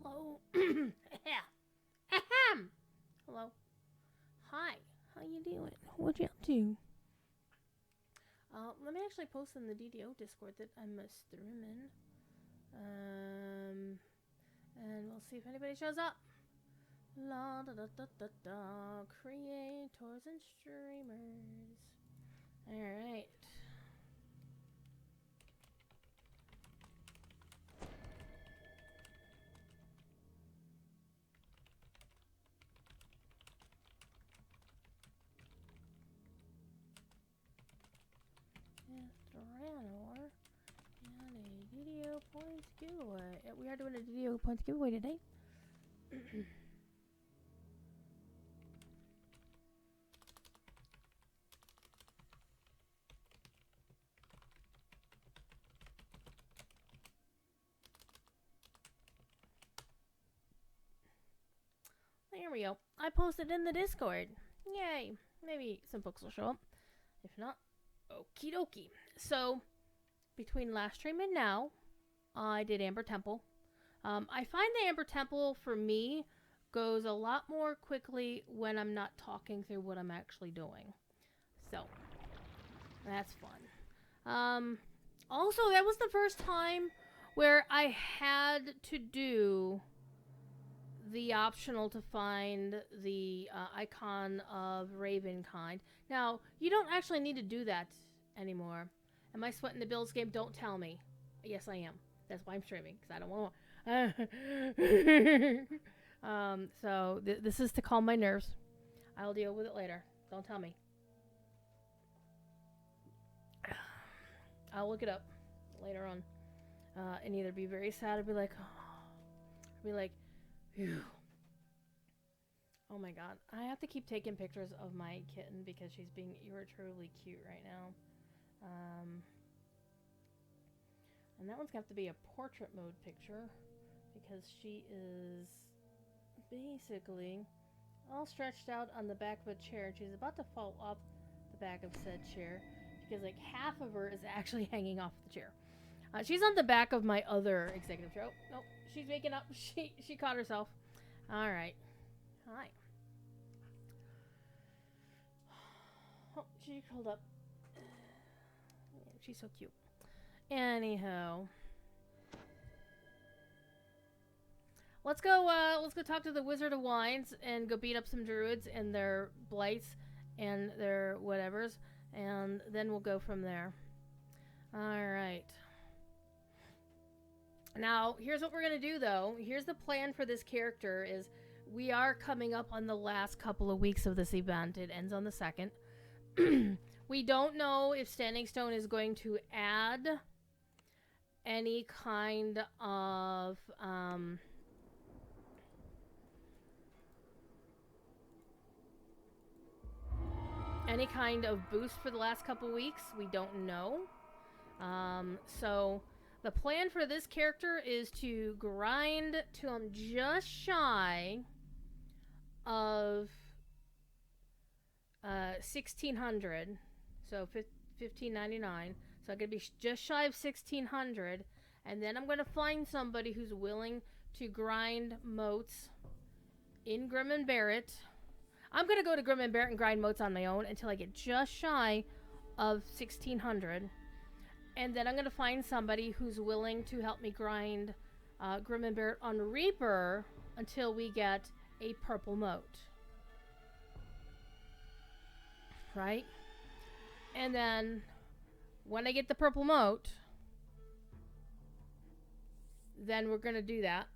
Hello. Ahem. Hello. Hi. How you doing? What you up to? Let me actually post in the DDO Discord that I'm streaming. And we'll see if anybody shows up. La da da da da da. Creators and streamers. All right. Myth Drannor and a DDO points giveaway. We are doing a DDO points giveaway today. There we go. I posted in the Discord. Yay. Maybe some folks will show up. If not, okie dokie. So, between last stream and now, I did Amber Temple. I find the Amber Temple, for me, goes a lot more quickly when I'm not talking through what I'm actually doing. So, that's fun. Also, that was the first time where I had to do the optional to find the icon of Ravenkind. Now, you don't actually need to do that anymore. Am I sweating the Bills game? Don't tell me. Yes, I am. That's why I'm streaming, because I don't want to. So, this is to calm my nerves. I'll deal with it later. Don't tell me. I'll look it up later on. And either be very sad or be like, phew. Oh my god. I have to keep taking pictures of my kitten because she's being irretrievably cute right now. And that one's going to have to be a portrait mode picture because she is basically all stretched out on the back of a chair. And she's about to fall off the back of said chair because like half of her is actually hanging off the chair. She's on the back of my other executive chair. Oh, no. She's waking up. She caught herself. All right. Hi. Oh, she curled up. She's so cute. Anyhow, let's go talk to the Wizard of Wines and go beat up some druids and their blights and their whatevers, and then we'll go from there. All right. Now, here's what we're going to do, though. Here's the plan for this character is we are coming up on the last couple of weeks of this event. It ends on the 2nd. We don't know if Standing Stone is going to add any kind of... any kind of boost for the last couple of weeks. We don't know. So... the plan for this character is to grind to just shy of 1600, so 1599. So I'm gonna be just shy of 1600, and then I'm gonna find somebody who's willing to grind moats in Grim and Barrett. I'm gonna go to Grim and Barrett and grind moats on my own until I get just shy of 1600. And then I'm going to find somebody who's willing to help me grind Grim and Barrett on Reaper until we get a purple moat. Right? And then when I get the purple moat, then we're going to do that.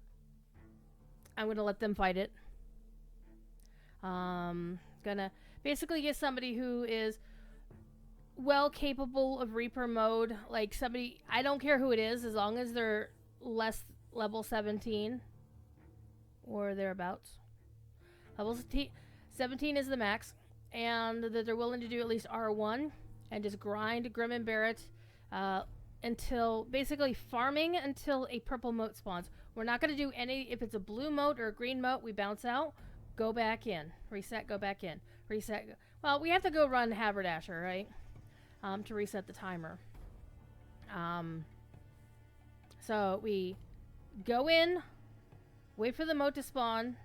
I'm going to let them fight it. Gonna basically get somebody who is well capable of Reaper mode, like somebody, I don't care who it is, as long as they're less level 17 or thereabouts. Level 17 is the max, and that they're willing to do at least R1 and just grind Grim and Barrett until basically farming until a purple moat spawns. We're not going to do any, if it's a blue moat or a green moat, we bounce out, go back in, reset, go back in, reset. Well, we have to go run Haberdasher, right? To reset the timer. So we go in, wait for the moat to spawn.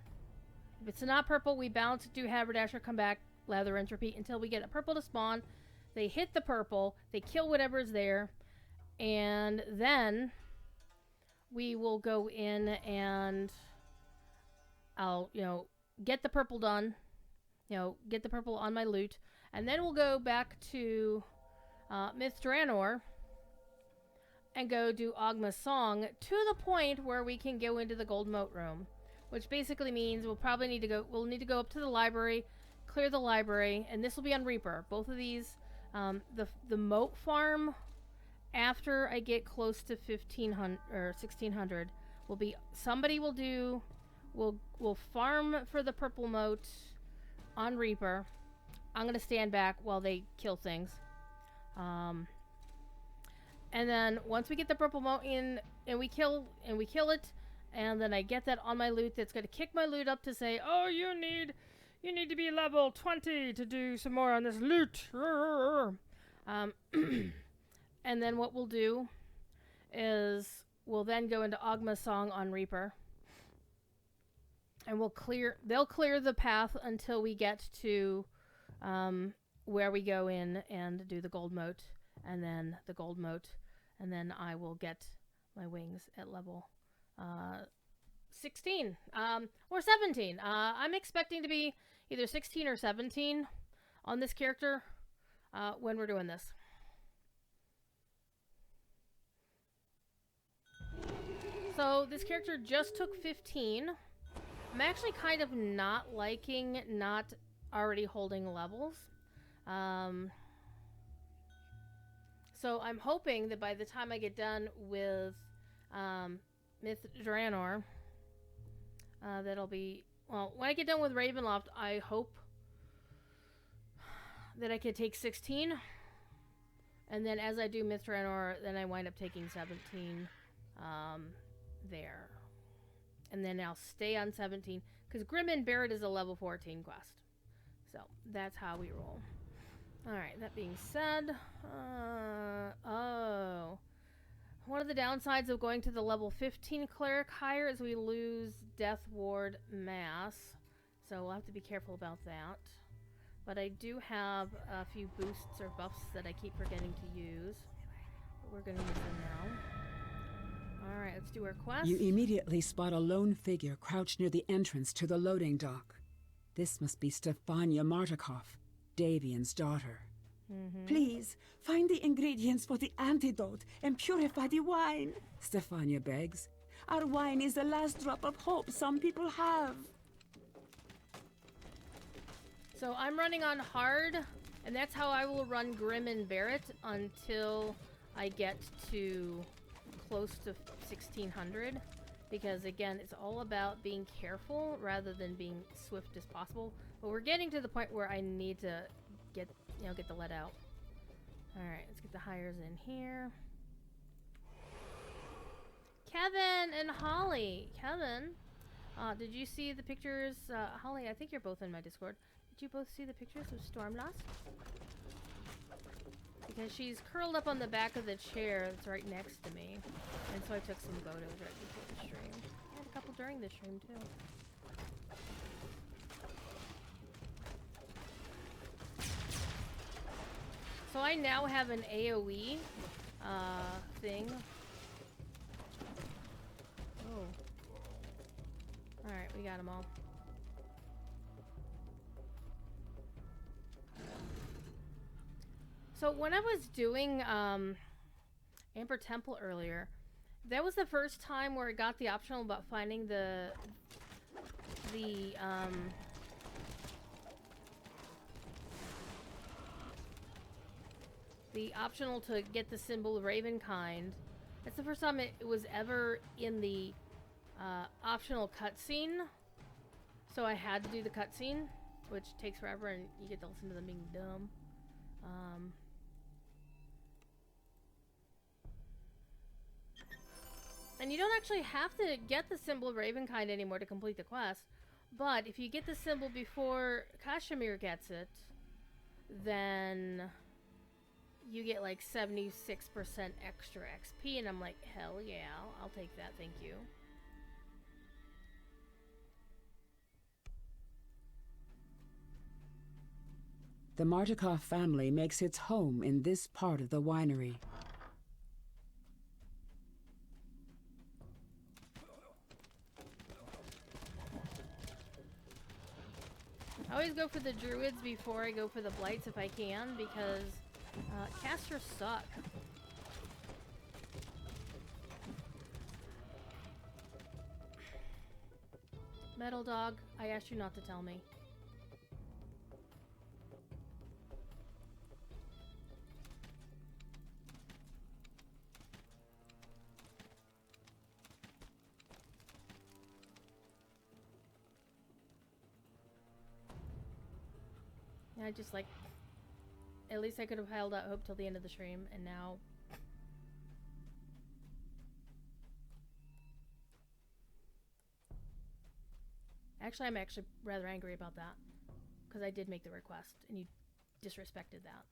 If it's not purple, we bounce, do haberdasher, come back, lather, rinse, repeat until we get a purple to spawn. They hit the purple, they kill whatever's there, and then we will go in and I'll, get the purple done. Get the purple on my lute, and then we'll go back to Myth Drannor and go do Ogma's song to the point where we can go into the gold moat room, which basically means we'll need to go up to the library, clear the library, and this will be on Reaper. Both of these, the moat farm after I get close to 1500 or 1600 will be somebody will farm for the purple moat on Reaper. I'm gonna stand back while they kill things. And then once we get the purple moat in and we kill it, and then I get that on my lute, that's gonna kick my lute up to say, oh, you need to be level 20 to do some more on this lute. And then what we'll do is we'll then go into Ogma's song on Reaper. And they'll clear the path until we get to where we go in and do the gold moat, and then the gold moat, and then I will get my wings at level 16 or 17. I'm expecting to be either 16 or 17 on this character when we're doing this. So this character just took 15. I'm actually kind of not liking not already holding levels. So I'm hoping that by the time I get done with Myth Drannor, that'll be... Well, when I get done with Ravenloft, I hope that I can take 16. And then as I do Myth Drannor, then I wind up taking 17 there. And then I'll stay on 17. Because Grim and Barrett is a level 14 quest. So, that's how we roll. Alright, that being said... One of the downsides of going to the level 15 cleric higher is we lose Death Ward Mass. So, we'll have to be careful about that. But I do have a few boosts or buffs that I keep forgetting to use. But we're going to use them now. Alright, let's do our quest. You immediately spot a lone figure crouched near the entrance to the loading dock. This must be Stefania Martikov, Davian's daughter. Please, find the ingredients for the antidote and purify the wine, Stefania begs. Our wine is the last drop of hope some people have. So I'm running on hard, and that's how I will run Grim and Barrett until I get to close to 1600. Because again, it's all about being careful rather than being swift as possible. But we're getting to the point where I need to get the lead out. Alright, let's get the hires in here. Kevin and Holly. Kevin, did you see the pictures? Holly, I think you're both in my Discord. Did you both see the pictures of Stormlost? Because she's curled up on the back of the chair that's right next to me. And so I took some photos right before the stream. I had a couple during the stream too. So I now have an AoE thing. Oh. Alright, we got them all. So when I was doing Amber Temple earlier, that was the first time where I got the optional about finding the optional to get the symbol of Ravenkind. That's the first time it was ever in the optional cutscene. So I had to do the cutscene, which takes forever and you get to listen to them being dumb. And you don't actually have to get the symbol of Ravenkind anymore to complete the quest. But if you get the symbol before Kashmir gets it, then you get like 76% extra XP. And I'm like, hell yeah, I'll take that, thank you. The Martikov family makes its home in this part of the winery. I always go for the druids before I go for the blights if I can, because casters suck. Metal Dog, I asked you not to tell me. I just like, at least I could have held out hope till the end of the stream, and now actually I'm actually rather angry about that, because I did make the request and you disrespected that.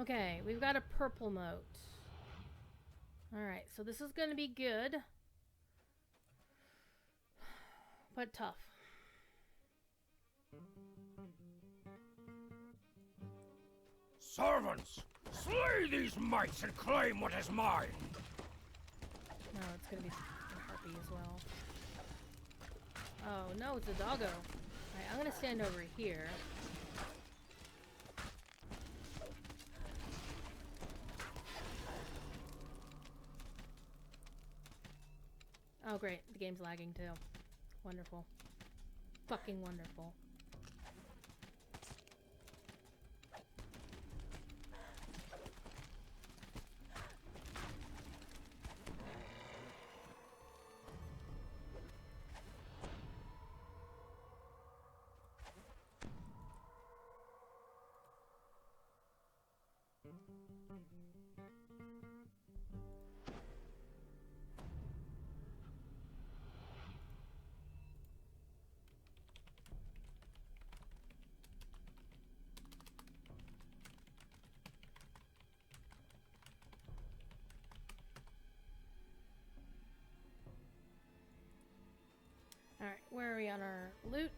Okay, we've got a purple moat. Alright, so this is going to be good. But tough. Servants, slay these mites and claim what is mine! No, it's going to be a harpy as well. Oh, no, it's a doggo. Alright, I'm going to stand over here. Oh great, the game's lagging too. Wonderful. Fucking wonderful. Alright, where are we on our loot?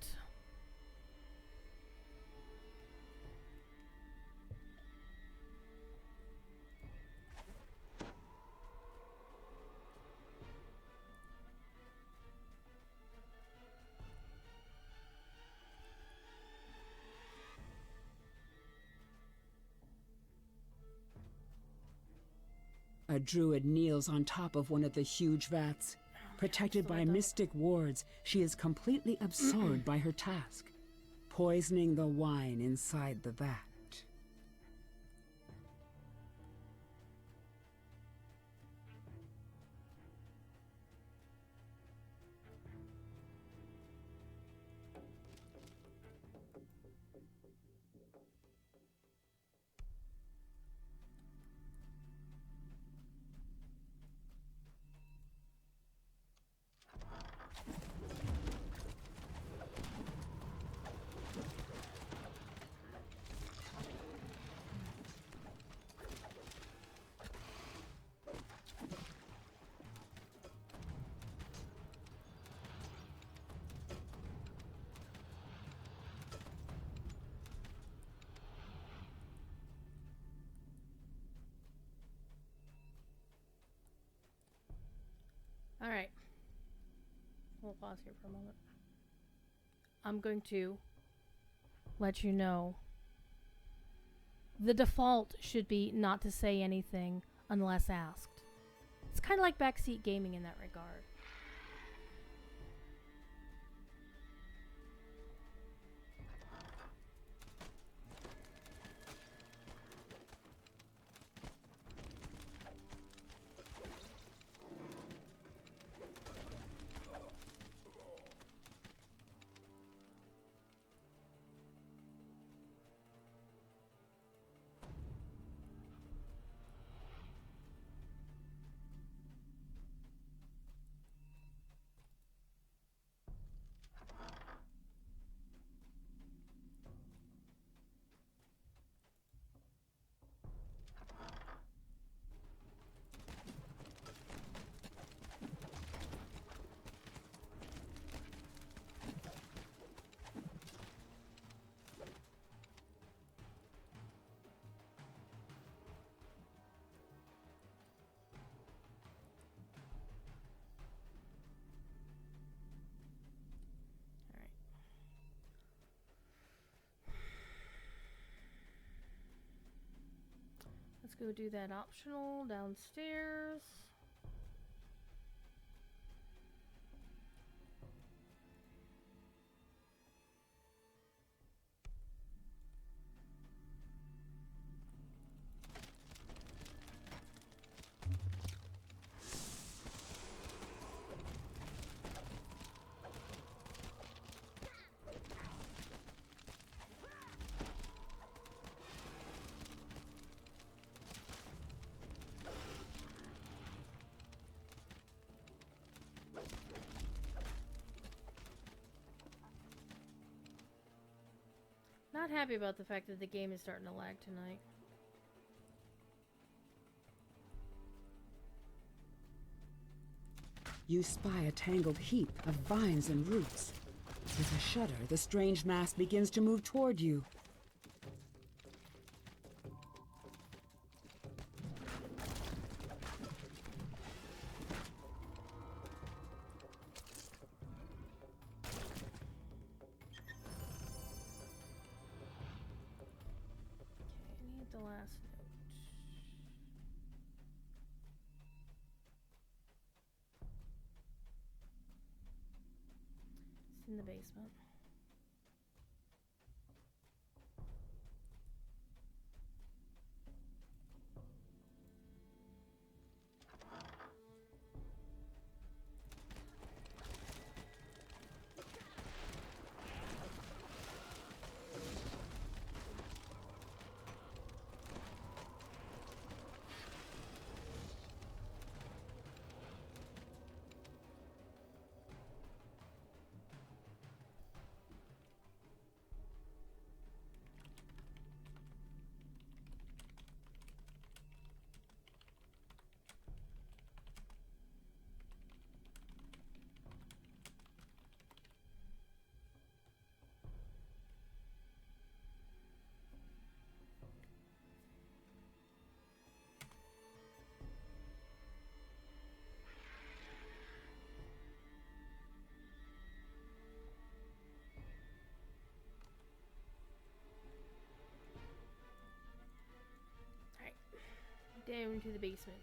A druid kneels on top of one of the huge vats. Protected by mystic wards, she is completely absorbed by her task, poisoning the wine inside the vat. Alright. We'll pause here for a moment. I'm going to let you know the default should be not to say anything unless asked. It's kind of like backseat gaming in that regard. Let's go do that optional downstairs. Not happy about the fact that the game is starting to lag tonight. You spy a tangled heap of vines and roots. With a shudder, the strange mass begins to move toward you. Okay, I need the last note. It's in the basement. Down to the basement.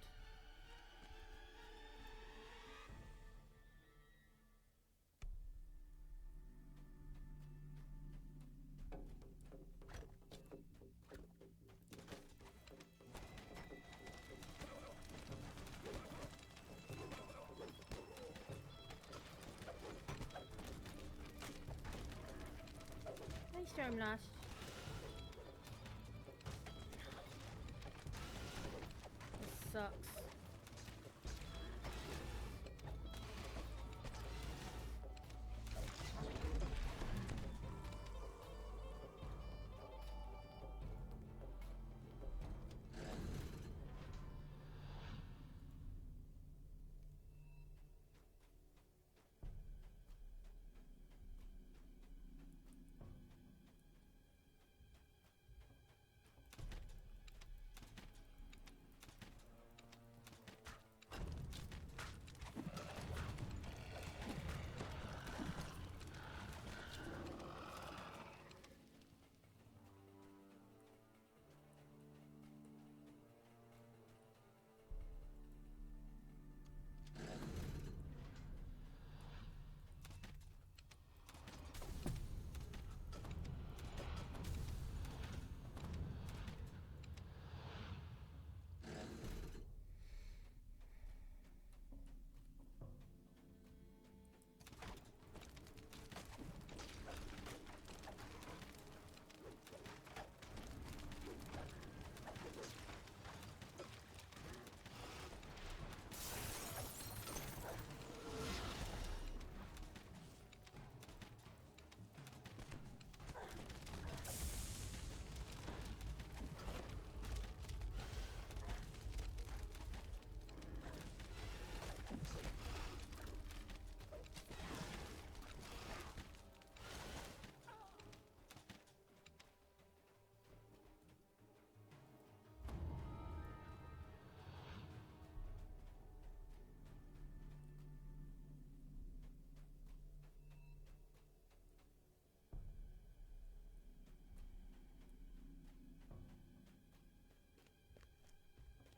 Nice storm lost. This sucks.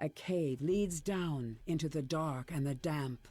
A cave leads down into the dark and the damp.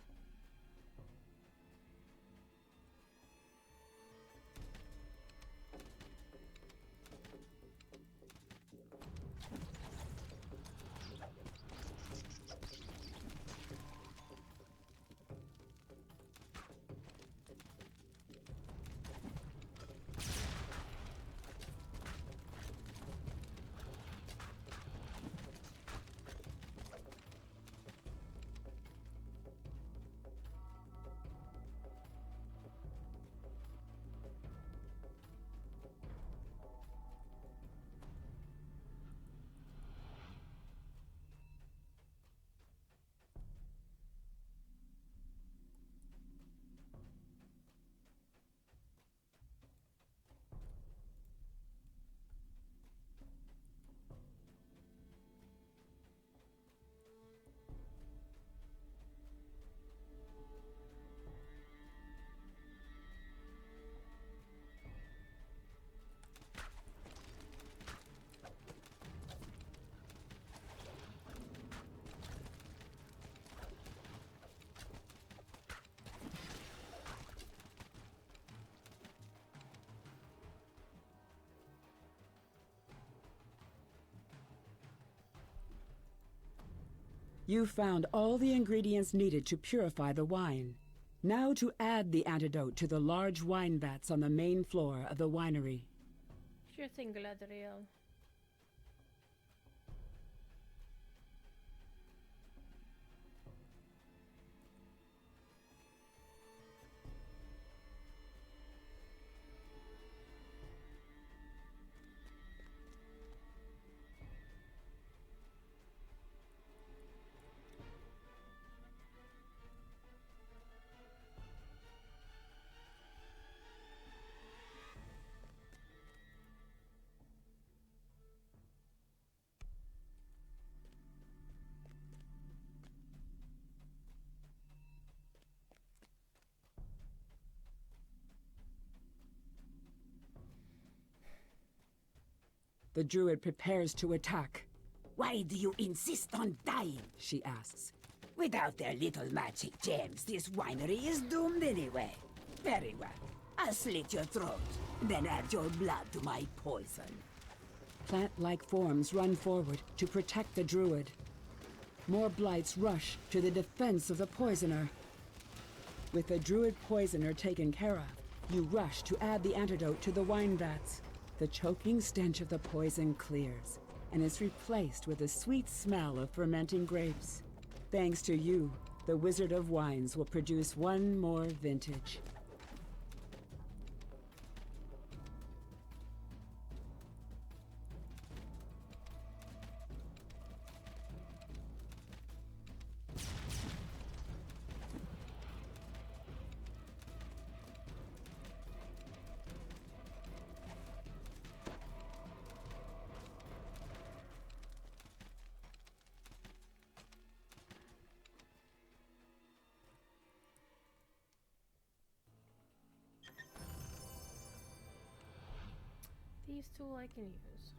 You found all the ingredients needed to purify the wine. Now to add the antidote to the large wine vats on the main floor of the winery. Sure thing, Galadriel. The druid prepares to attack. Why do you insist on dying? She asks. Without their little magic gems, this winery is doomed anyway. Very well. I'll slit your throat, then add your blood to my poison. Plant-like forms run forward to protect the druid. More blights rush to the defense of the poisoner. With the druid poisoner taken care of, you rush to add the antidote to the wine vats. The choking stench of the poison clears, and is replaced with a sweet smell of fermenting grapes. Thanks to you, the Wizard of Wines will produce one more vintage. These two I can use.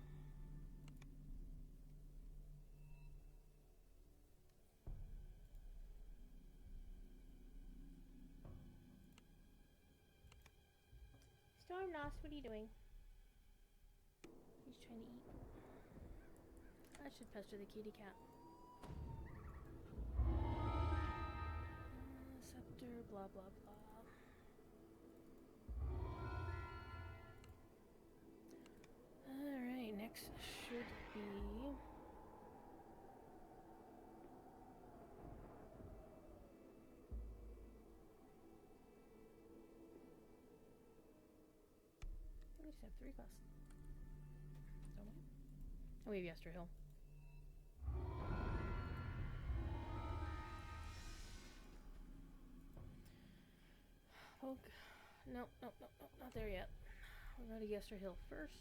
Stormnos, what are you doing? He's trying to eat. I should pester the kitty cat. Scepter, blah blah blah. Alright, next should be... we just have 3 quests. Don't we? Oh, we have Yester Hill. Oh, no, not there yet. We'll go to Yester Hill first.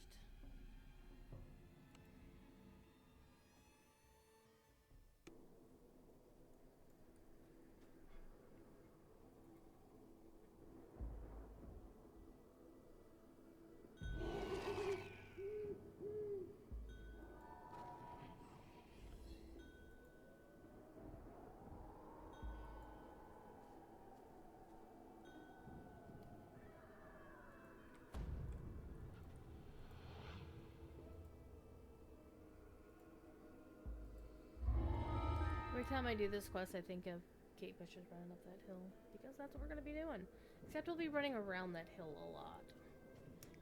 time I do this quest, I think of Kate Bishop running up that hill, because that's what we're going to be doing. Except we'll be running around that hill a lot.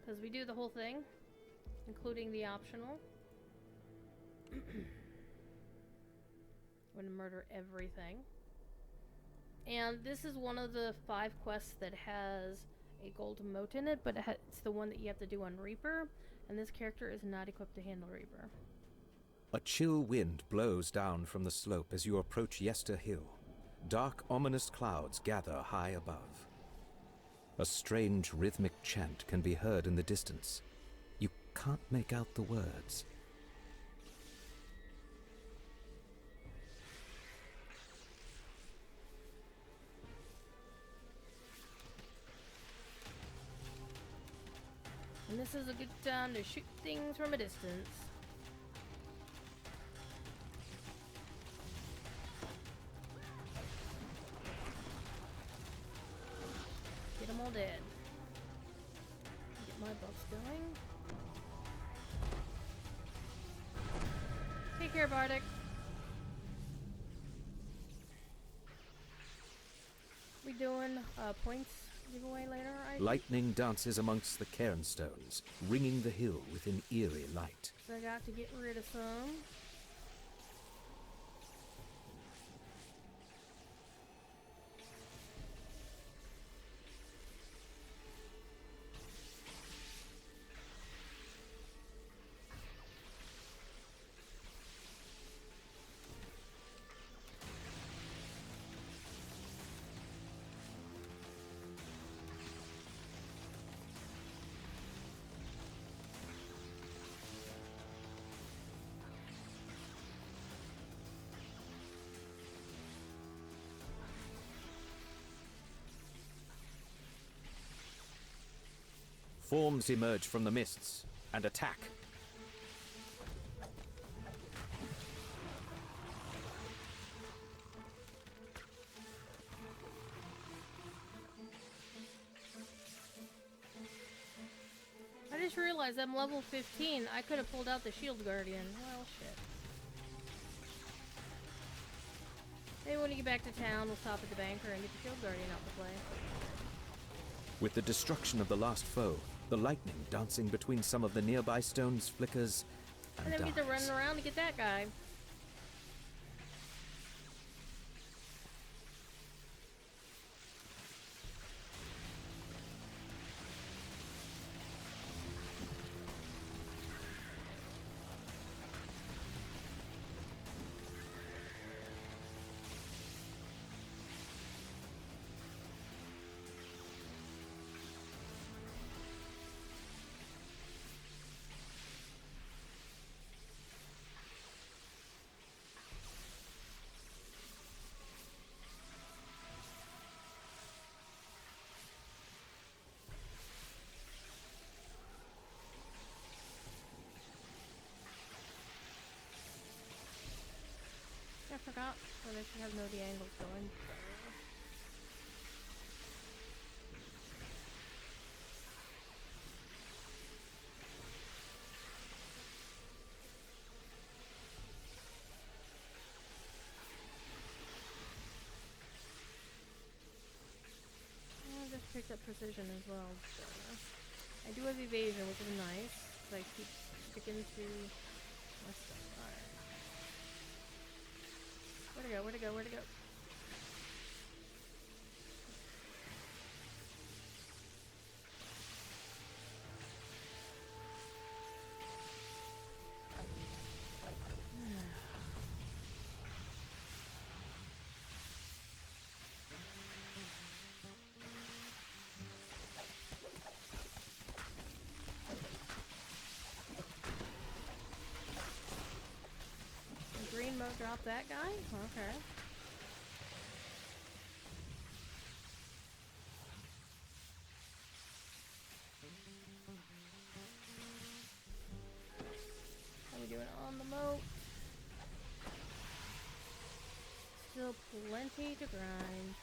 Because we do the whole thing, including the optional. I'm going to murder everything. And this is one of the 5 quests that has a gold mote in it, but it's the one that you have to do on Reaper, and this character is not equipped to handle Reaper. A chill wind blows down from the slope as you approach Yester Hill. Dark, ominous clouds gather high above. A strange rhythmic chant can be heard in the distance. You can't make out the words. And this is a good time to shoot things from a distance. Get them all dead. Get my buffs going. Take care, Bardic. We doing points giveaway later, I think? Lightning dances amongst the cairnstones, ringing the hill with an eerie light. So I got to get rid of some. Forms emerge from the mists and attack. I just realized I'm level 15. I could have pulled out the Shield Guardian. Well, shit. Maybe when you get back to town, we'll stop at the banker and get the Shield Guardian out to play. With the destruction of the last foe, the lightning dancing between some of the nearby stones flickers And then we get to run around to get that guy. I forgot that I should have know the angles going. I just picked up precision as well. So I do have evasion, which is nice, because I keep sticking to my stuff. Alright. Where'd it go? Where'd it go? Where'd it go? Green mode drop that guy? Okay. How we doing on the moat? Still plenty to grind.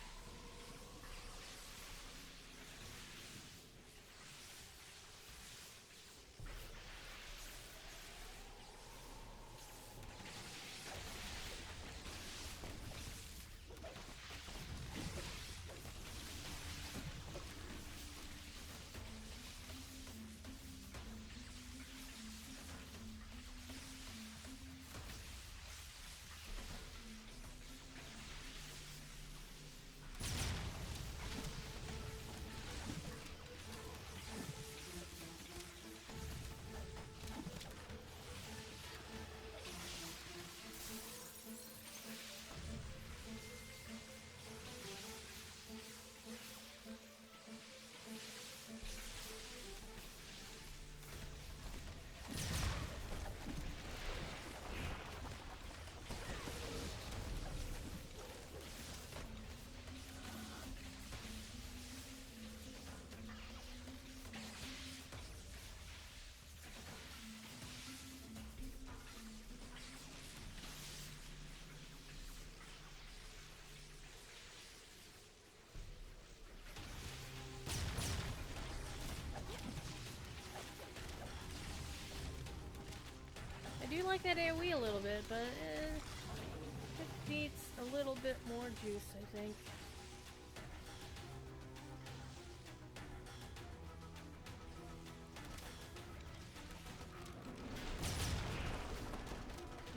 like that AoE a little bit, but it needs a little bit more juice, I think.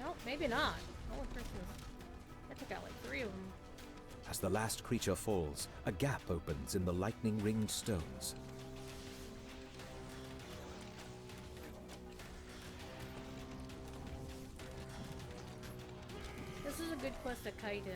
No, maybe not. Holy Christmas. I took out like 3 of them. As the last creature falls, a gap opens in the lightning-ringed stones. This is a good quest to kite in.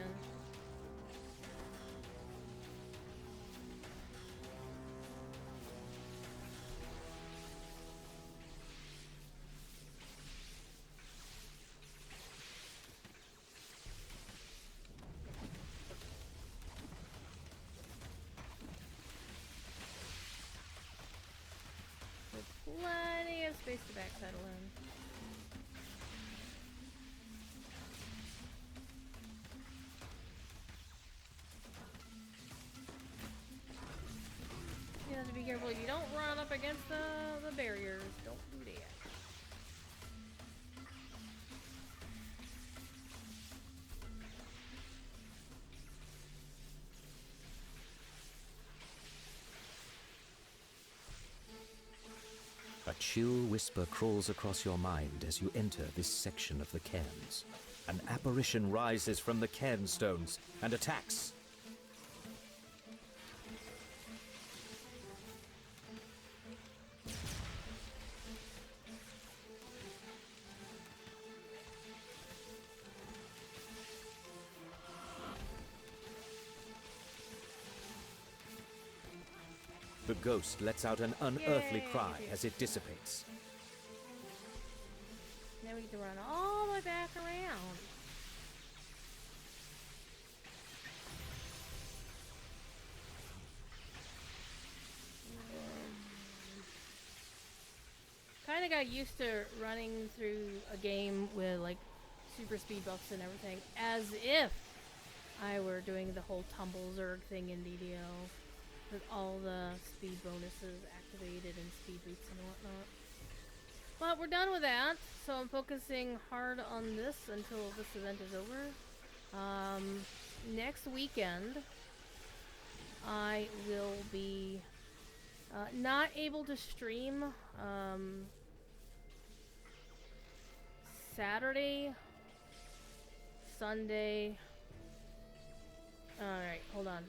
With plenty of space to backpedal in. You have to be careful you don't run up against the barriers. Don't do that. A chill whisper crawls across your mind as you enter this section of the cairns. An apparition rises from the cairn stones and attacks. The ghost lets out an unearthly Yay. cry as it dissipates. Now we get to run all the way back around. Kind of got used to running through a game with like super speed buffs and everything, as if I were doing the whole tumble zerg thing in DDO, with all the speed bonuses activated and speed boots and whatnot. But we're done with that, so I'm focusing hard on this until this event is over. Next weekend, I will be not able to stream Saturday, Sunday. Alright, hold on.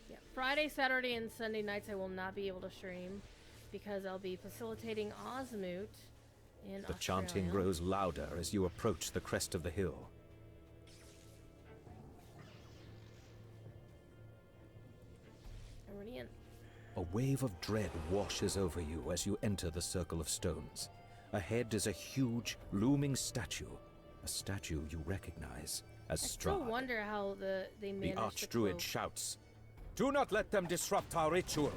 Yeah, Friday, Saturday, and Sunday nights I will not be able to stream because I'll be facilitating Osmoot in The Australia. chanting grows louder as you approach the crest of the hill. Already in. A wave of dread washes over you as you enter the circle of stones. Ahead is a huge, looming statue. A statue you recognize as I still Strahd. wonder how they managed The to Archdruid cloak. shouts, "Do not let them disrupt our ritual!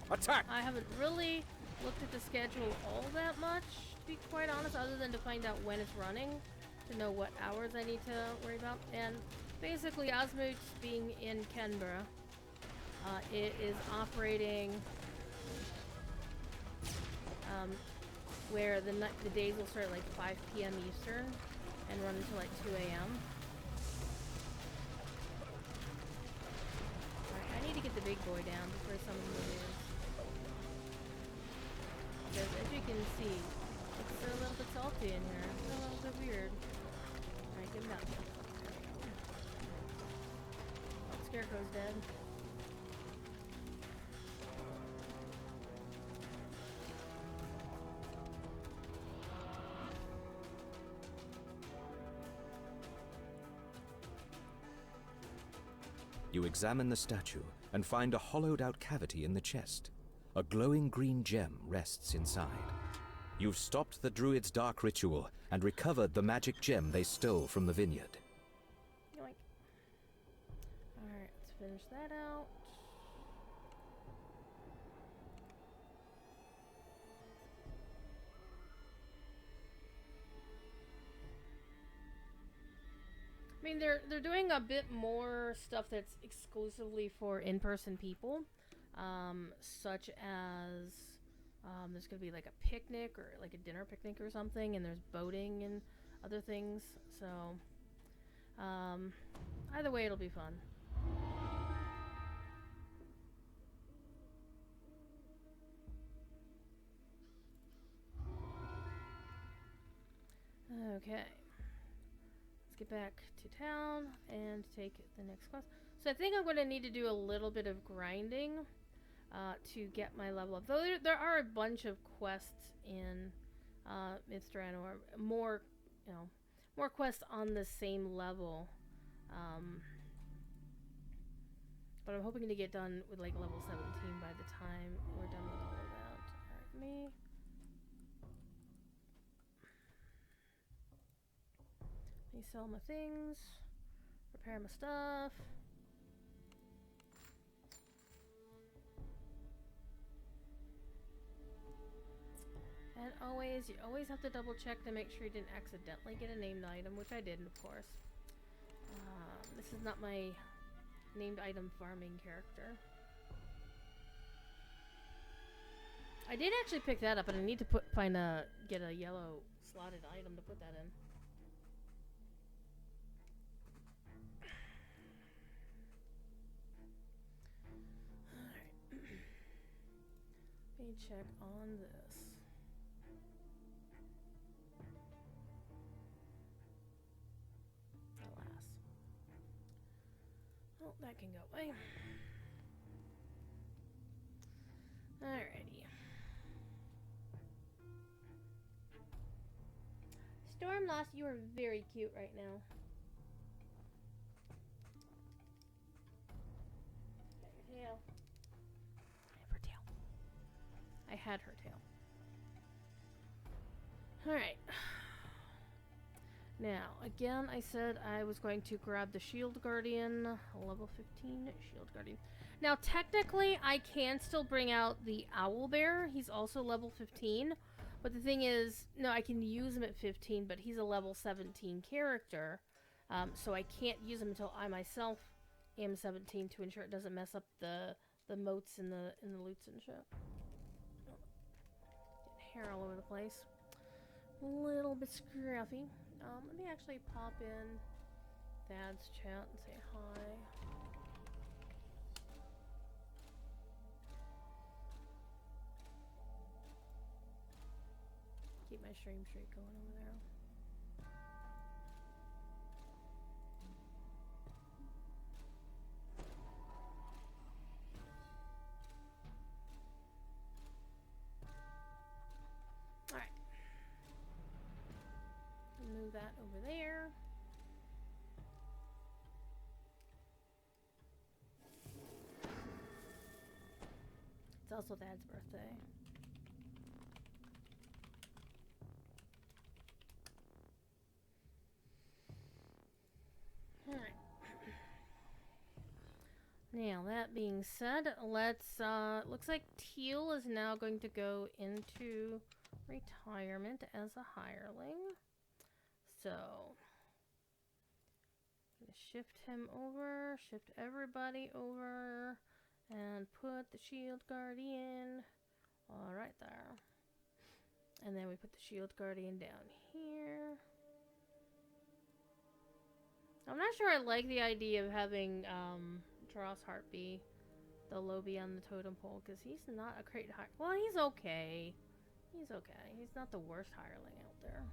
Attack!" I haven't really looked at the schedule all that much, to be quite honest, other than to find out when it's running, to know what hours I need to worry about. And basically, Osmoot being in Canberra, it is operating where the days will start at like 5 p.m. Eastern and run until like 2 a.m. Alright, I need to get the big boy down before some of the is. Because as you can see, it's a little bit salty in here. It's a little bit weird. Alright, get him down. Oh, the Scarecrow's dead. You examine the statue and find a hollowed-out cavity in the chest. A glowing green gem rests inside. You've stopped the druid's dark ritual and recovered the magic gem they stole from the vineyard. Yoink. Alright, let's finish that out. I mean, they're doing a bit more stuff that's exclusively for in-person people, such as There's gonna be like a picnic or like a dinner picnic or something, and there's boating and other things. So, either way, it'll be fun. Okay. Let's get back to town and take the next quest. So I think I'm going to need to do a little bit of grinding to get my level up. Though there are a bunch of quests in Myth Drannor, more quests on the same level. But I'm hoping to get done with like level 17 by the time we're done with all of that. Alright, me sell my things, repair my stuff. And you always have to double check to make sure you didn't accidentally get a named item, which I didn't, of course. This is not my named item farming character. I did actually pick that up, but I need to get a yellow slotted item to put that in. Alright. Let me check on this. Alas. Oh, that can go away. Alrighty. Stormlost, you are very cute right now. Got your tail. I have her tail. I had her tail. Alright. Now, again, I said I was going to grab the Shield Guardian, level 15 Shield Guardian. Now, technically, I can still bring out the Owlbear. He's also level 15. But the thing is, no, I can use him at 15, but he's a level 17 character. So I can't use him until I myself am 17 to ensure it doesn't mess up the moats in the loots and shit. Hair all over the place. A little bit scruffy. Let me actually pop in Thad's chat and say hi. Keep my stream streak going over there. Alright. Move that over there. It's also Thad's birthday. Alright. Now, that being said, let's, looks like Teal is now going to go into retirement as a hireling. So, I'm gonna shift him over, shift everybody over, and put the Shield Guardian right there. And then we put the Shield Guardian down here. I'm not sure I like the idea of having Drossheart be the lowbie on the totem pole, because he's not a great hire. Well, he's okay. He's okay. He's not the worst hireling out there.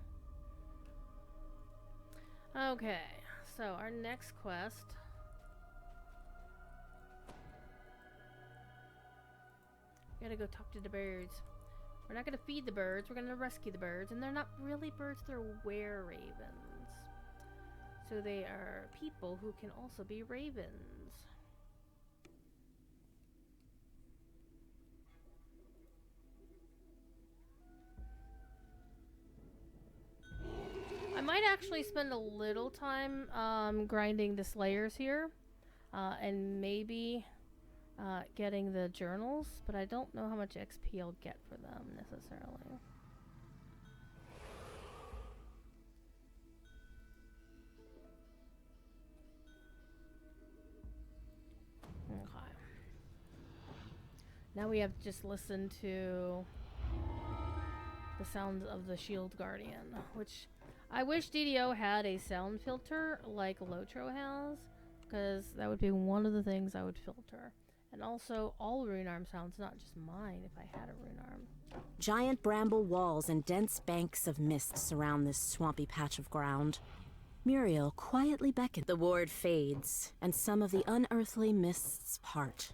Okay, so our next quest. We gotta go talk to the birds. We're not gonna feed the birds, we're gonna rescue the birds. And there not really birds, they're were-ravens. So they are people who can also be ravens. I might actually spend a little time grinding the slayers here. And maybe getting the journals. But I don't know how much XP I'll get for them necessarily. Okay. Now we have just listened to the sounds of the Shield Guardian, which I wish DDO had a sound filter like Lotro has, because that would be one of the things I would filter. And also all rune arm sounds, not just mine if I had a rune arm. Giant bramble walls and dense banks of mist surround this swampy patch of ground. Muriel quietly beckons. The ward fades, and some of the unearthly mists part.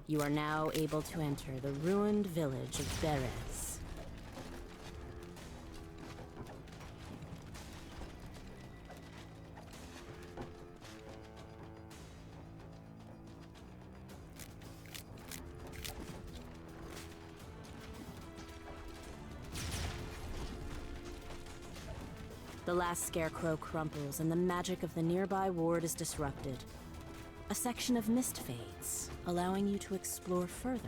You are now able to enter the ruined village of Berez. The last scarecrow crumples, and the magic of the nearby ward is disrupted. A section of mist fades, allowing you to explore further.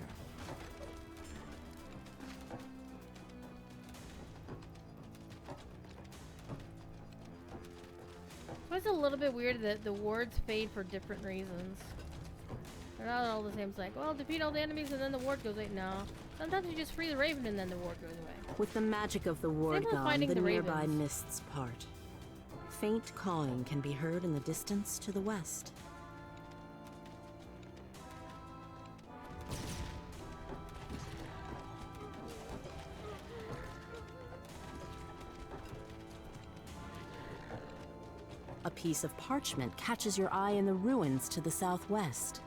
So it's a little bit weird that the wards fade for different reasons. They're not all the same. It's like, well, defeat all the enemies and then the ward goes away. No. Sometimes you just free the raven and then the ward goes away. With the magic of the ward gone, the nearby mists part. Faint cawing can be heard in the distance to the west. A piece of parchment catches your eye in the ruins to the southwest.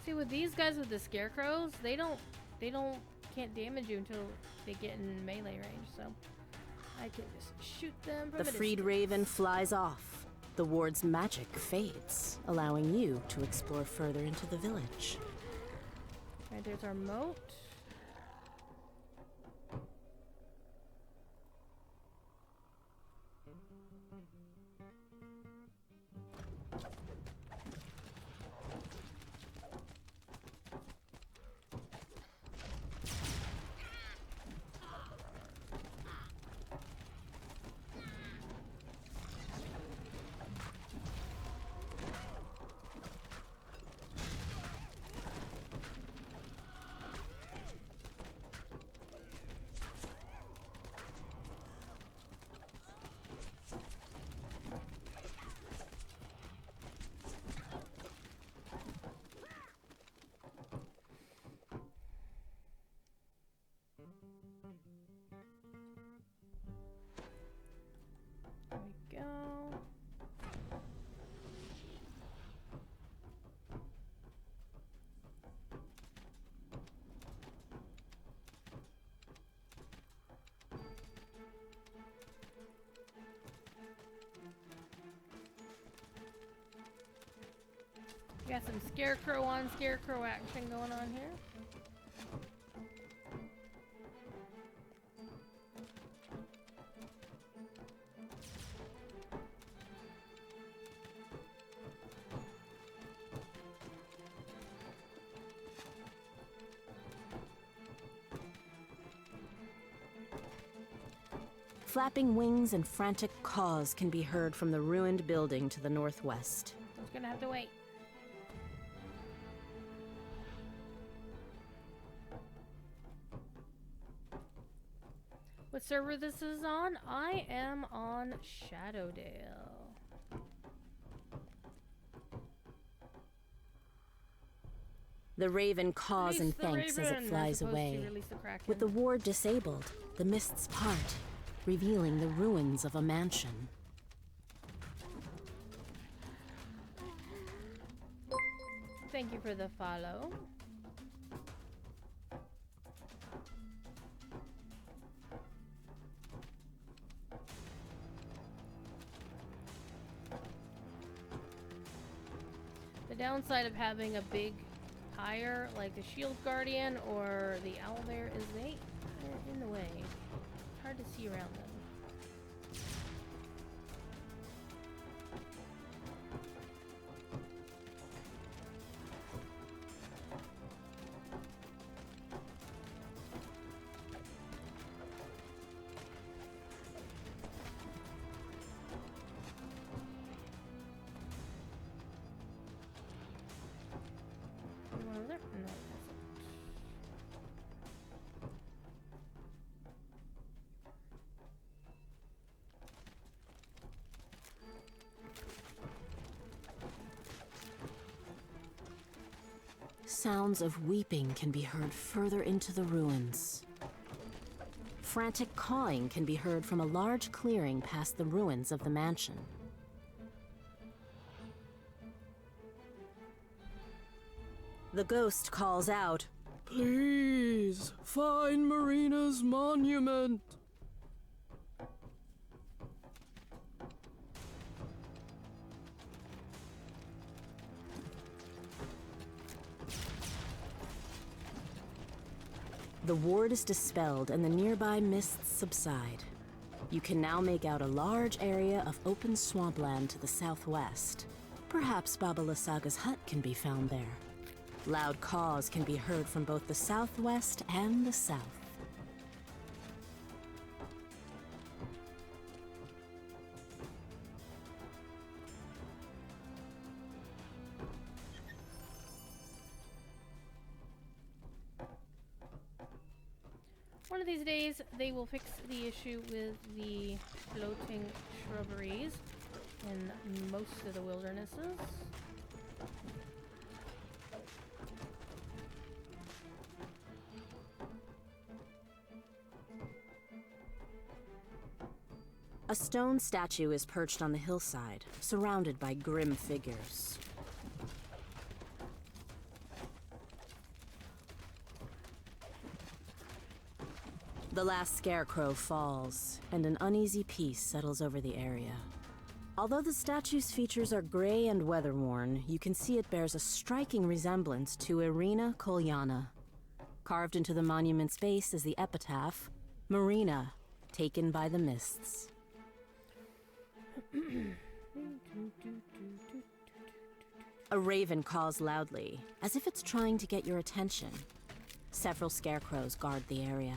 See, with these guys with the scarecrows, they can't damage you until they get in melee range, so I can just shoot them from The freed raven flies off. The ward's magic fades, allowing you to explore further into the village. Right, there's our moat. There we go. We got some scarecrow on scarecrow action going on here. Flapping wings and frantic caws can be heard from the ruined building to the northwest. I was gonna have to wait. What server this is on? I am on Shadowdale. The raven caws and Release the thanks as it raven, flies as opposed to away. release the kraken. With the ward disabled, the mists part, revealing the ruins of a mansion. Thank you for the follow. The downside of having a big pyre like the Shield Guardian or the Owlbear is they're in the way. It's hard to see around them. sounds of weeping can be heard further into the ruins. Frantic cawing can be heard from a large clearing past the ruins of the mansion. The ghost calls out, Please, find Marina's monument. The ward is dispelled and the nearby mists subside. You can now make out a large area of open swampland to the southwest. Perhaps Baba Lysaga's hut can be found there. Loud caws can be heard from both the southwest and the south. One of these days, they will fix the issue with the floating shrubberies in most of the wildernesses. A stone statue is perched on the hillside, surrounded by grim figures. The last scarecrow falls, and an uneasy peace settles over the area. Although the statue's features are gray and weather-worn, you can see it bears a striking resemblance to Irina Kolyana. Carved into the monument's base is the epitaph, Marina, taken by the mists. A raven caws loudly, as if it's trying to get your attention. Several scarecrows guard the area.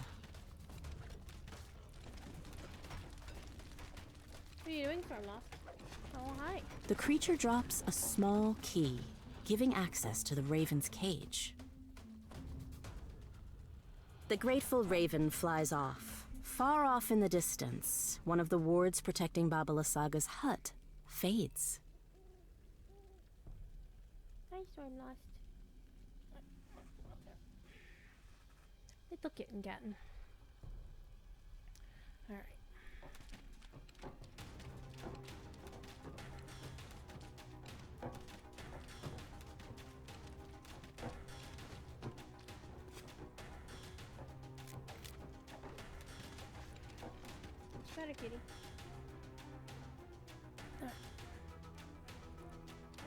What are you doing, Ravenloft? Oh, hi. The creature drops a small key, giving access to the raven's cage. The grateful raven flies off. Far off in the distance, one of the wards protecting Baba Lysaga's hut fades. Hi, Stormlost. Little kitten gatten. Alright. Better, kitty.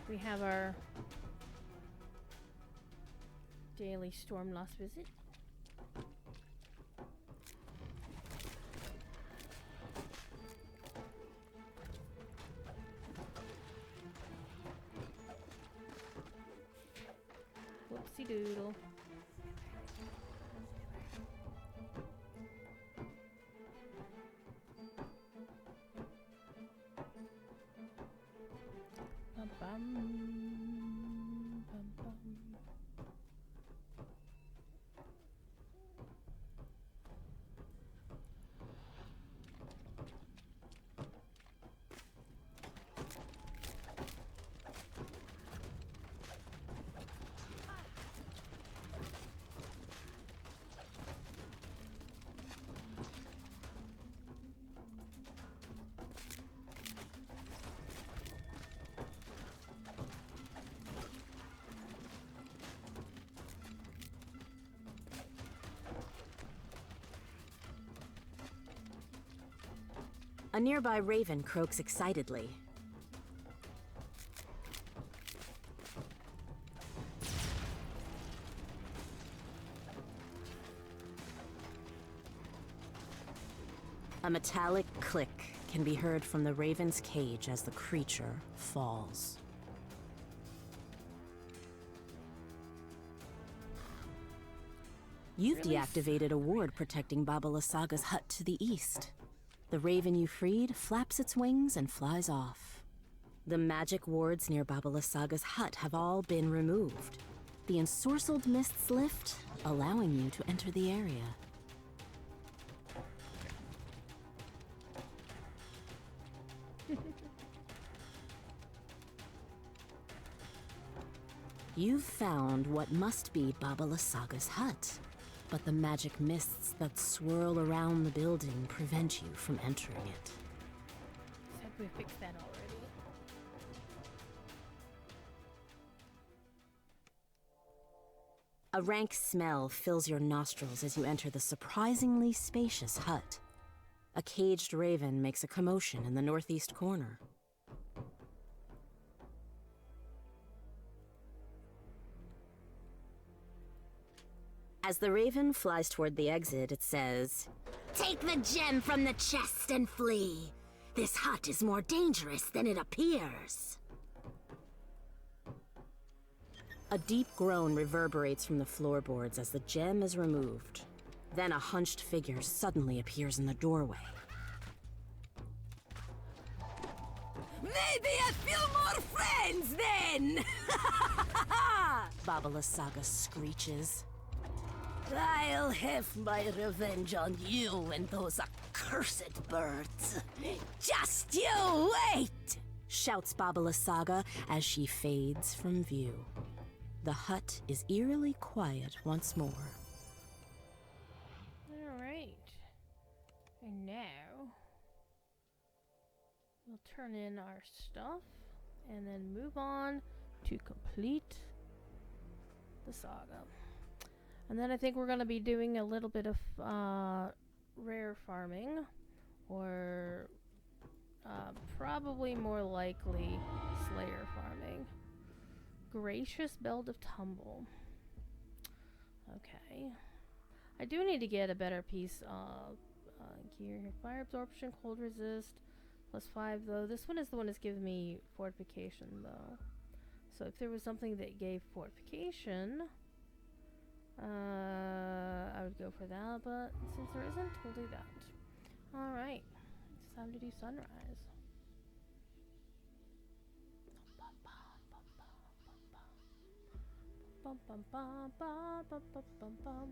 We have our daily Stormlost visit. Whoopsie doodle. Bum, bum, bum. A nearby raven croaks excitedly. A metallic click can be heard from the raven's cage as the creature falls. You've deactivated a ward protecting Baba Lysaga's hut to the east. The raven you freed flaps its wings and flies off. The magic wards near Baba Lysaga's hut have all been removed. The ensorcelled mists lift, allowing you to enter the area. You've found what must be Baba Lasaga's hut, but the magic mists that swirl around the building prevent you from entering it. Said we fixed that already. A rank smell fills your nostrils as you enter the surprisingly spacious hut. A caged raven makes a commotion in the northeast corner. As the raven flies toward the exit, it says, "Take the gem from the chest and flee. This hut is more dangerous than it appears." A deep groan reverberates from the floorboards as the gem is removed. Then a hunched figure suddenly appears in the doorway. Maybe a few more friends then! Baba Lasaga screeches. I'll have my revenge on you and those accursed birds. Just you wait! Shouts Baba Lasaga as she fades from view. The hut is eerily quiet once more. Alright. And now we'll turn in our stuff and then move on to complete the saga. And then I think we're going to be doing a little bit of rare farming, or probably more likely slayer farming. Gracious Belt of Tumble. Okay. I do need to get a better piece of gear here. Fire absorption, cold resist, +5 though. This one is the one that's giving me fortification though. So if there was something that gave fortification, I would go for that, but since there isn't, we'll do that. Alright. It's time to do sunrise. Bum bum bum bum bum bum bum bum.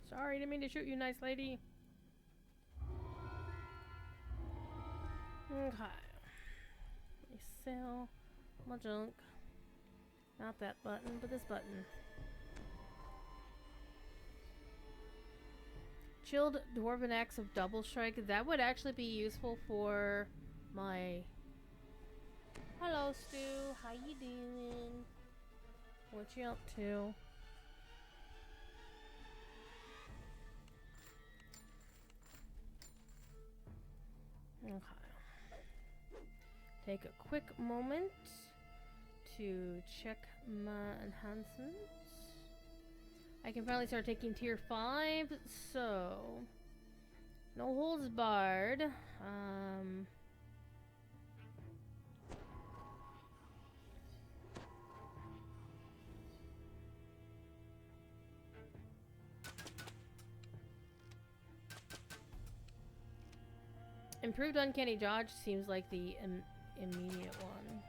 Sorry, didn't mean to shoot you, nice lady. Okay. Let me sell my junk. Not that button, but this button. Chilled Dwarven Axe of Double Strike. That would actually be useful for my... Hello, Stu. How you doing? What you up to? Okay. Take a quick moment to check my enhancements. I can finally start taking tier 5, so no holds barred. Improved Uncanny Dodge seems like the immediate one.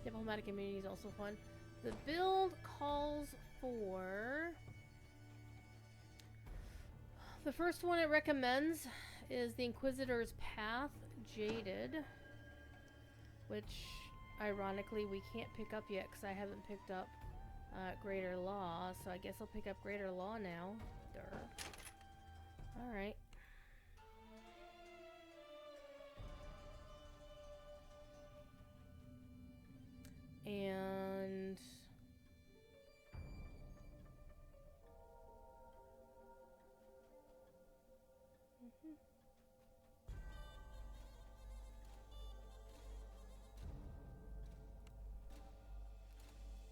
Diplomatic Immunity is also fun. The build calls for... The first one it recommends is the Inquisitor's Path, Jaded. Which, ironically, we can't pick up yet because I haven't picked up Greater Law. So I guess I'll pick up Greater Law now. Alright. And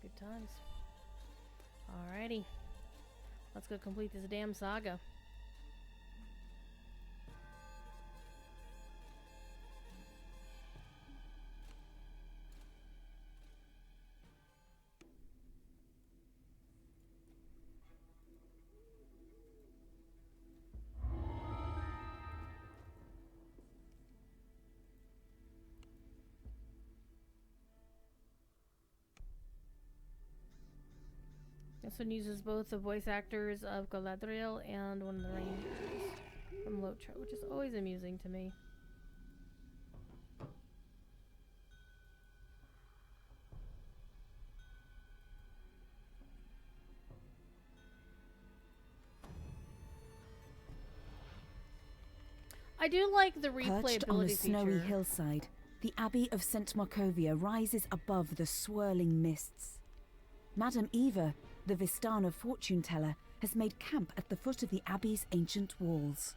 good times. Alrighty. Let's go complete this damn saga. This one uses both the voice actors of Galadriel and one of the rangers from Lute, which is always amusing to me. I do like the replayability Perched on the snowy feature. hillside, the Abbey of St. Markovia rises above the swirling mists. Madame Eva, the Vistana fortune teller, has made camp at the foot of the Abbey's ancient walls.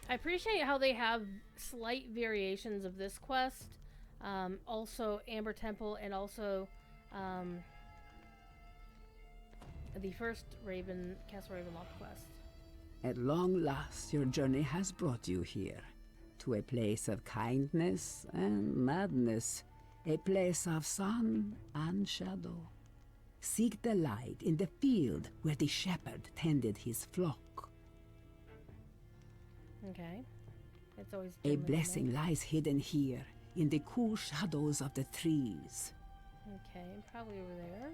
I appreciate how they have slight variations of this quest. Also Amber Temple, and also the first Castle Ravenloft quest. At long last, your journey has brought you here, to a place of kindness and madness, a place of sun and shadow. Seek the light in the field where the shepherd tended his flock. Okay. It's always A dimly blessing lit. lies hidden here, in the cool shadows of the trees. Okay, probably over there.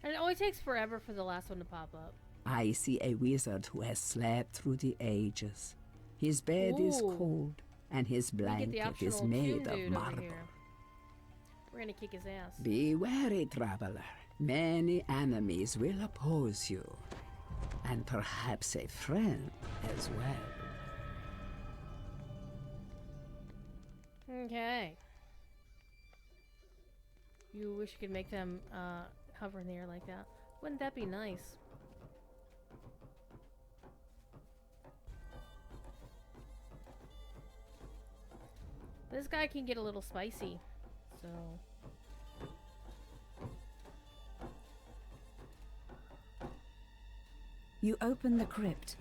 And it always takes forever for the last one to pop up. I see a wizard who has slept through the ages. His bed is Ooh. cold, and his We get the blanket is optional made Tomb of Dude over marble. here. We're gonna kick his ass. Be wary, traveler. Many enemies will oppose you, and perhaps a friend as well. Okay. You wish you could make them hover in the air like that. Wouldn't that be nice? This guy can get a little spicy, so... You open the crypt,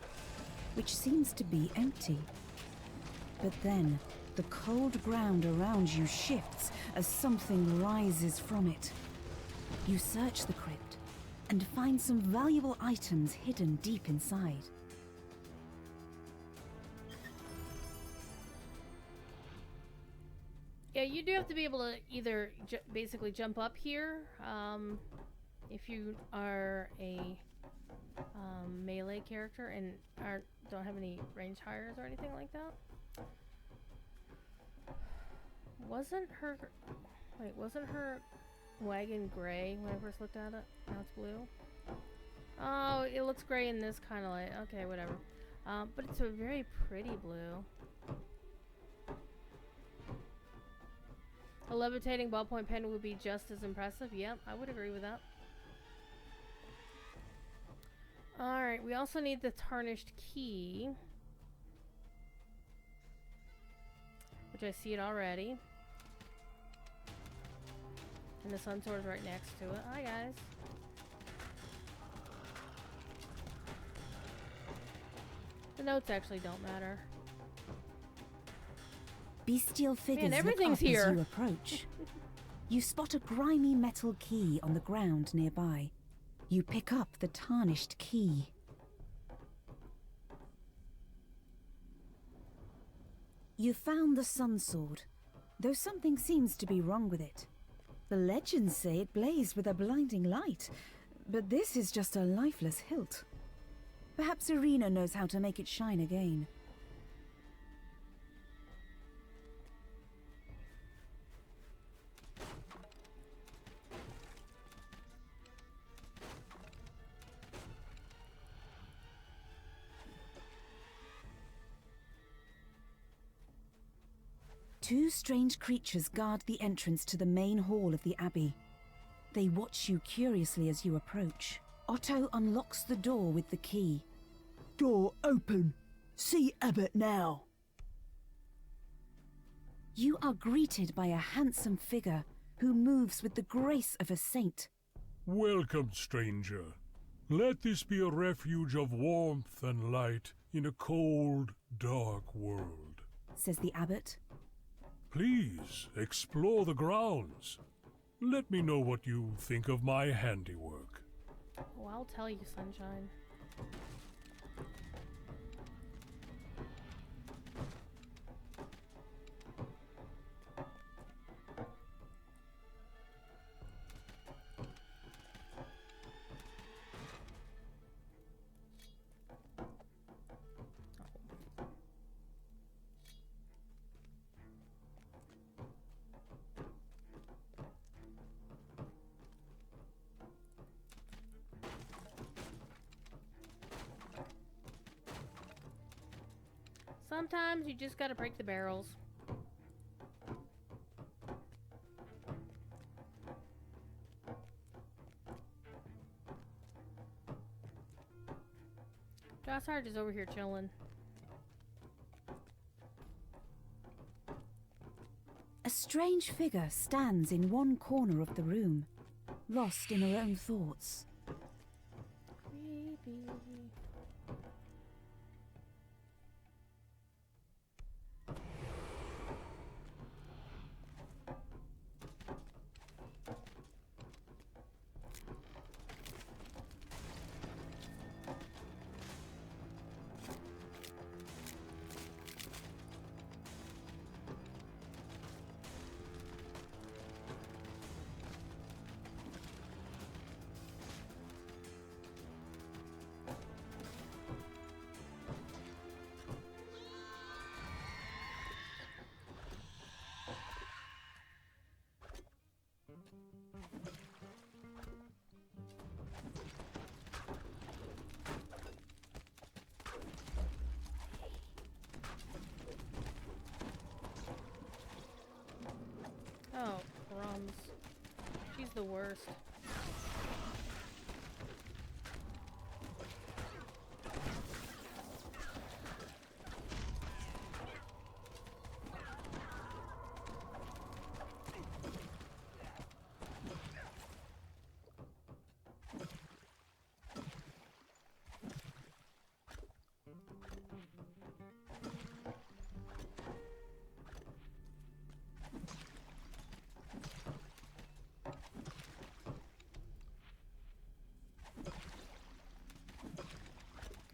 which seems to be empty. But then, the cold ground around you shifts as something rises from it. You search the crypt and find some valuable items hidden deep inside. Yeah, you do have to be able to either basically jump up here, if you are a melee character and don't have any range hires or anything like that. Wasn't her wagon gray when I first looked at it? Now it's blue. Oh, it looks gray in this kind of light. Okay, whatever. But it's a very pretty blue. A levitating ballpoint pen would be just as impressive. Yep, I would agree with that. Alright, we also need the tarnished key. Which I see it already. And the sun sword's right next to it. Hi, guys. The notes actually don't matter. Bestial figures look everything's up as here. you approach. You spot a grimy metal key on the ground nearby. You pick up the tarnished key. You found the sun sword, though something seems to be wrong with it. The legends say it blazed with a blinding light, but this is just a lifeless hilt. Perhaps Irina knows how to make it shine again. Two strange creatures guard the entrance to the main hall of the Abbey. They watch you curiously as you approach. Otto unlocks the door with the key. Door open. See Abbot now. You are greeted by a handsome figure who moves with the grace of a saint. Welcome, stranger. Let this be a refuge of warmth and light in a cold, dark world. Says the abbot. Please, explore the grounds. Let me know what you think of my handiwork. Oh, I'll tell you, Sunshine. Sometimes you just gotta break the barrels. Drossard is over here chilling. A strange figure stands in one corner of the room, lost in her own thoughts. Creepy. Oh, crumbs. She's the worst.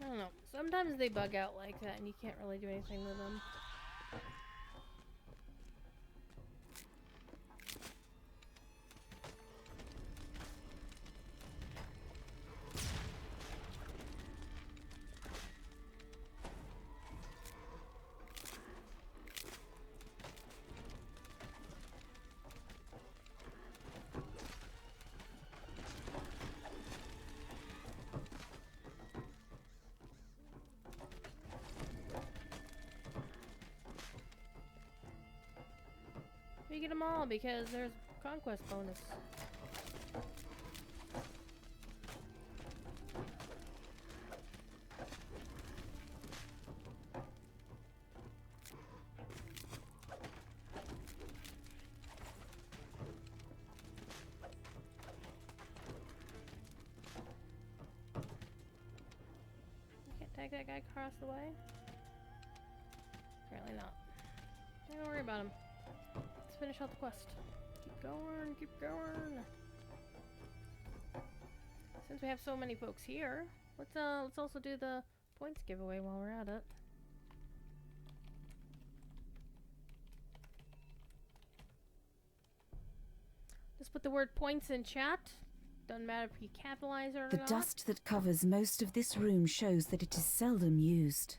I don't know. Sometimes they bug out like that and you can't really do anything with them. You get them all because there's conquest bonus. You can't tag that guy across the way? Apparently not. Don't worry about him. Let's finish out the quest. Keep going, keep going. Since we have so many folks here, let's also do the points giveaway while we're at it. Just put the word points in chat. Doesn't matter if you capitalize it or The not. dust that covers most of this room shows that it is seldom used.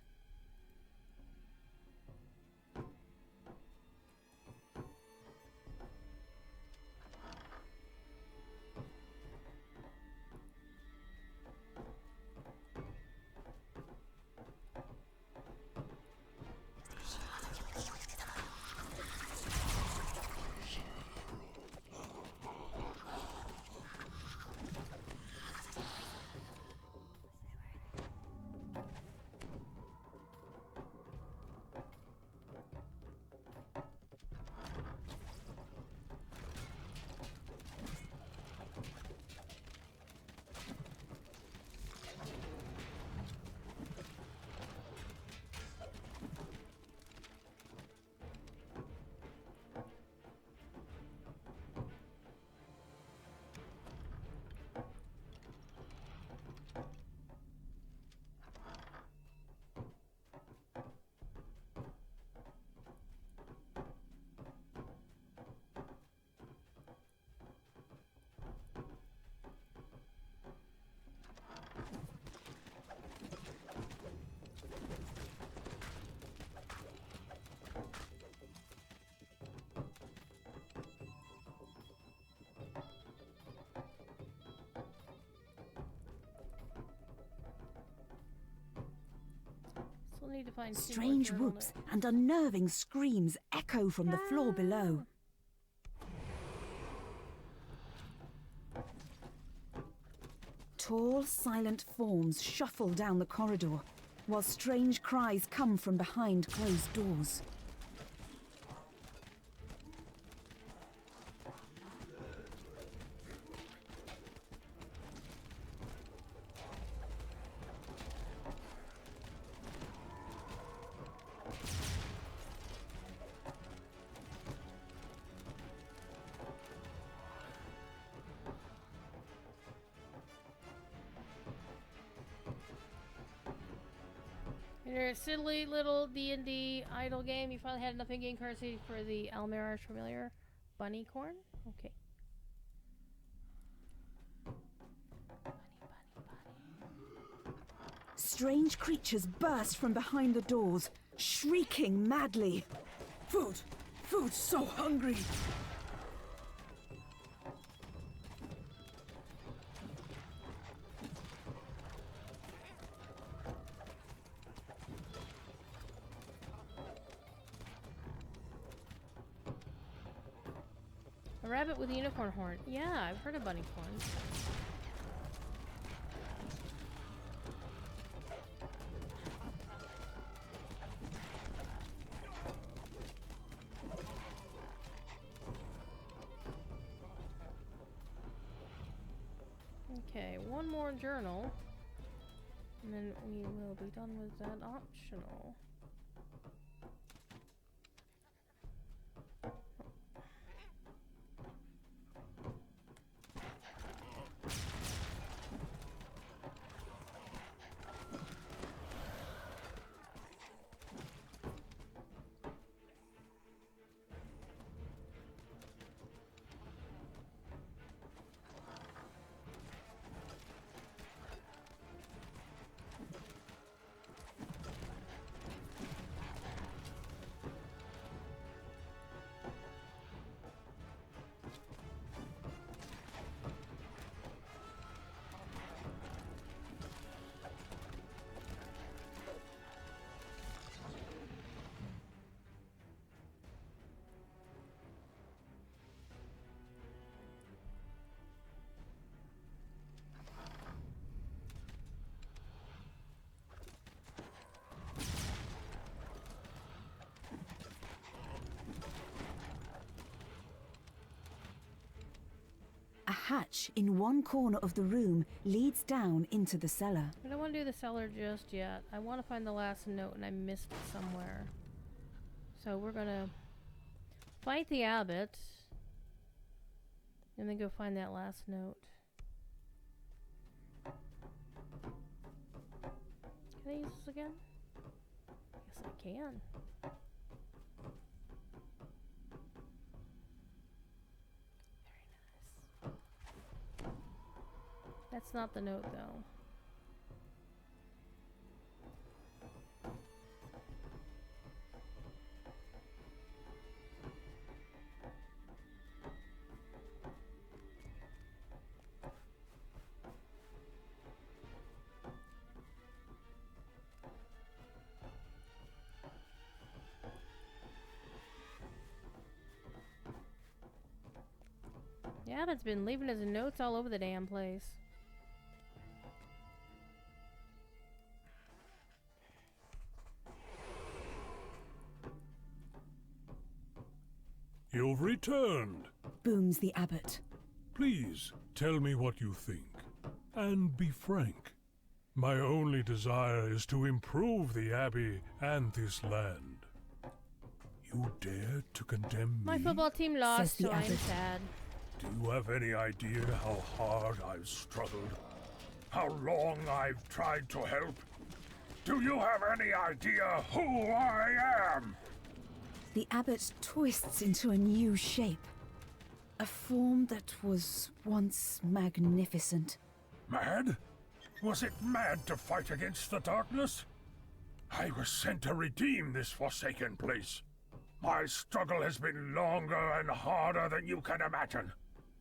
need to find two more Strange journal whoops and unnerving screams echo from the floor below. Tall, silent forms shuffle down the corridor, while strange cries come from behind closed doors. In your silly little D&D idle game, you finally had enough in-game currency for the Almirage familiar bunny corn? Okay. Bunny. Strange creatures burst from behind the doors, shrieking madly. Food! Food, so hungry! A rabbit with a unicorn horn. Yeah, I've heard of bunny corns. Okay, one more journal. And then we will be done with that optional. A hatch in one corner of the room leads down into the cellar. I don't want to do the cellar just yet. I want to find the last note and I missed it somewhere. So we're gonna fight the abbot and then go find that last note. Can I use this again? Yes, I can. That's not the note, though. Yeah, Abbot's been leaving his notes all over the damn place. You've returned. Booms the abbot. Please, tell me what you think. And be frank. My only desire is to improve the Abbey and this land. You dared to condemn me? My football team lost, Says the so I'm abbot. sad. Do you have any idea how hard I've struggled? How long I've tried to help? Do you have any idea who I am? The abbot twists into a new shape. A form that was once magnificent. Mad? Was it mad to fight against the darkness? I was sent to redeem this forsaken place. My struggle has been longer and harder than you can imagine.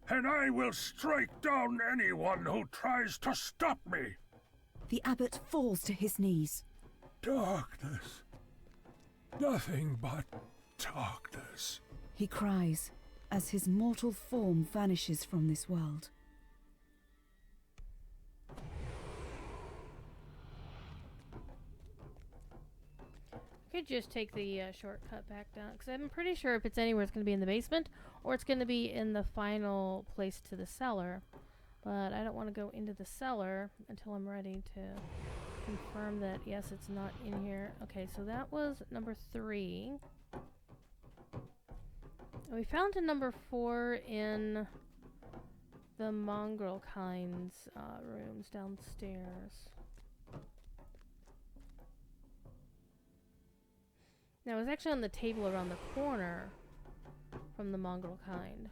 And I will strike down anyone who tries to stop me. The abbot falls to his knees. Darkness. Nothing but darkness. He cries as his mortal form vanishes from this world. Could just take the shortcut back down, because I'm pretty sure if it's anywhere, it's going to be in the basement, or it's going to be in the final place to the cellar. But I don't want to go into the cellar until I'm ready to confirm that, yes, it's not in here. Okay, so that was number 3. And we found a number 4 in the mongrel kinds rooms downstairs. Now, it was actually on the table around the corner from the mongrel kind.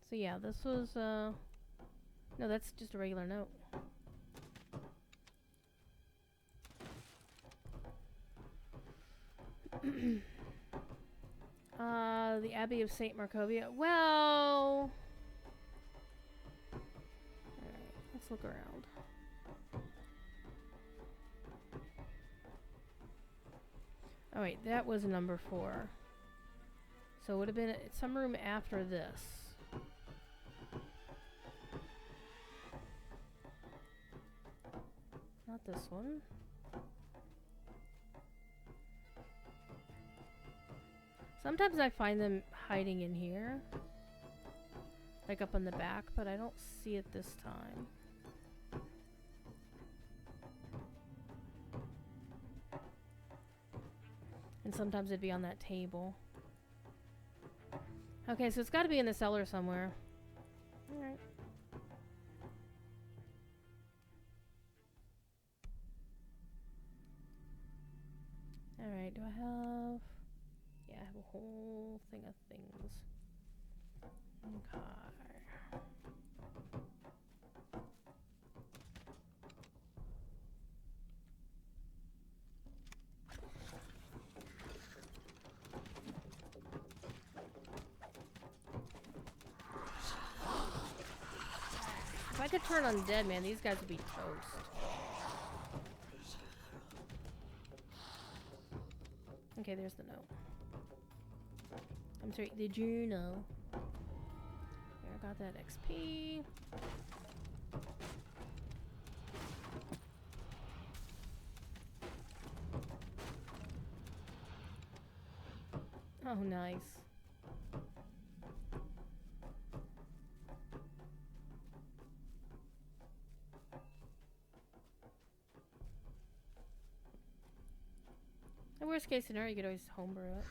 So yeah, this was, no, that's just a regular note. The Abbey of St. Markovia. Well... Alright, let's look around. Oh wait, that was number 4. So it would have been some room after this. Not this one. Sometimes I find them hiding in here. Like up on the back, but I don't see it this time. And sometimes it'd be on that table. Okay, so it's got to be in the cellar somewhere. Alright. Alright, do I have... Yeah, I have a whole thing of things. Okay. If I could turn undead, man, these guys would be toast. Okay, there's the note. I'm sorry, the journal. There, I got that XP. Oh, nice. The worst case scenario, you could always homebrew it.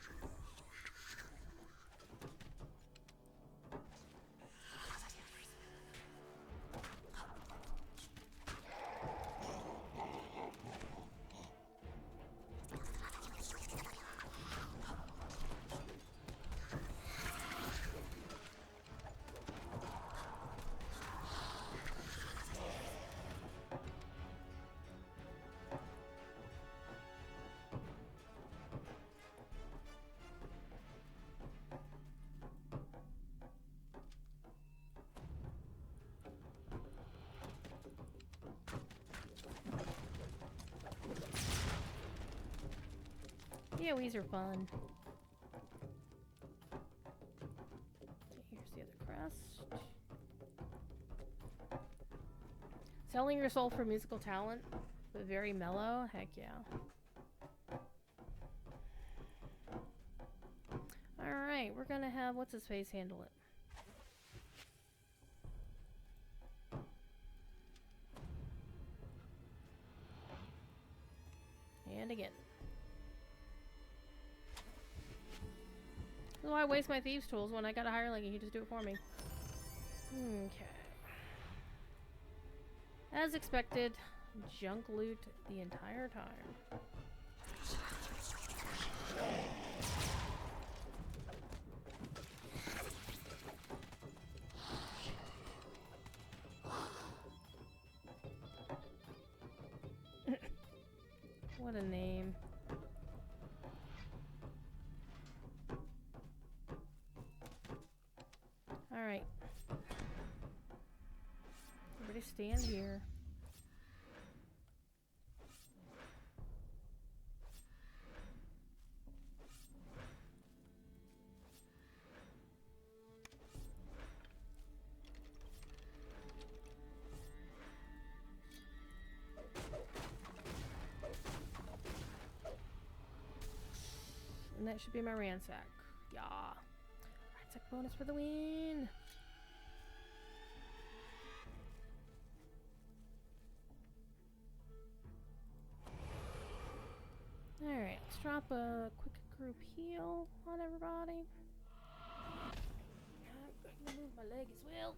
Yeah, these are fun. Okay, here's the other crest. Selling your soul for musical talent, but very mellow? Heck yeah. Alright, we're gonna have what's his face handle it. And again. Why waste my thieves' tools when I got a hireling and he just do it for me? Okay. As expected, junk loot the entire time. What a name. Alright. Everybody stand here. that should be my ransack. Yeah. Ransack bonus for the win. Alright, let's drop a quick group heal on everybody. I'm going to move my leg as well.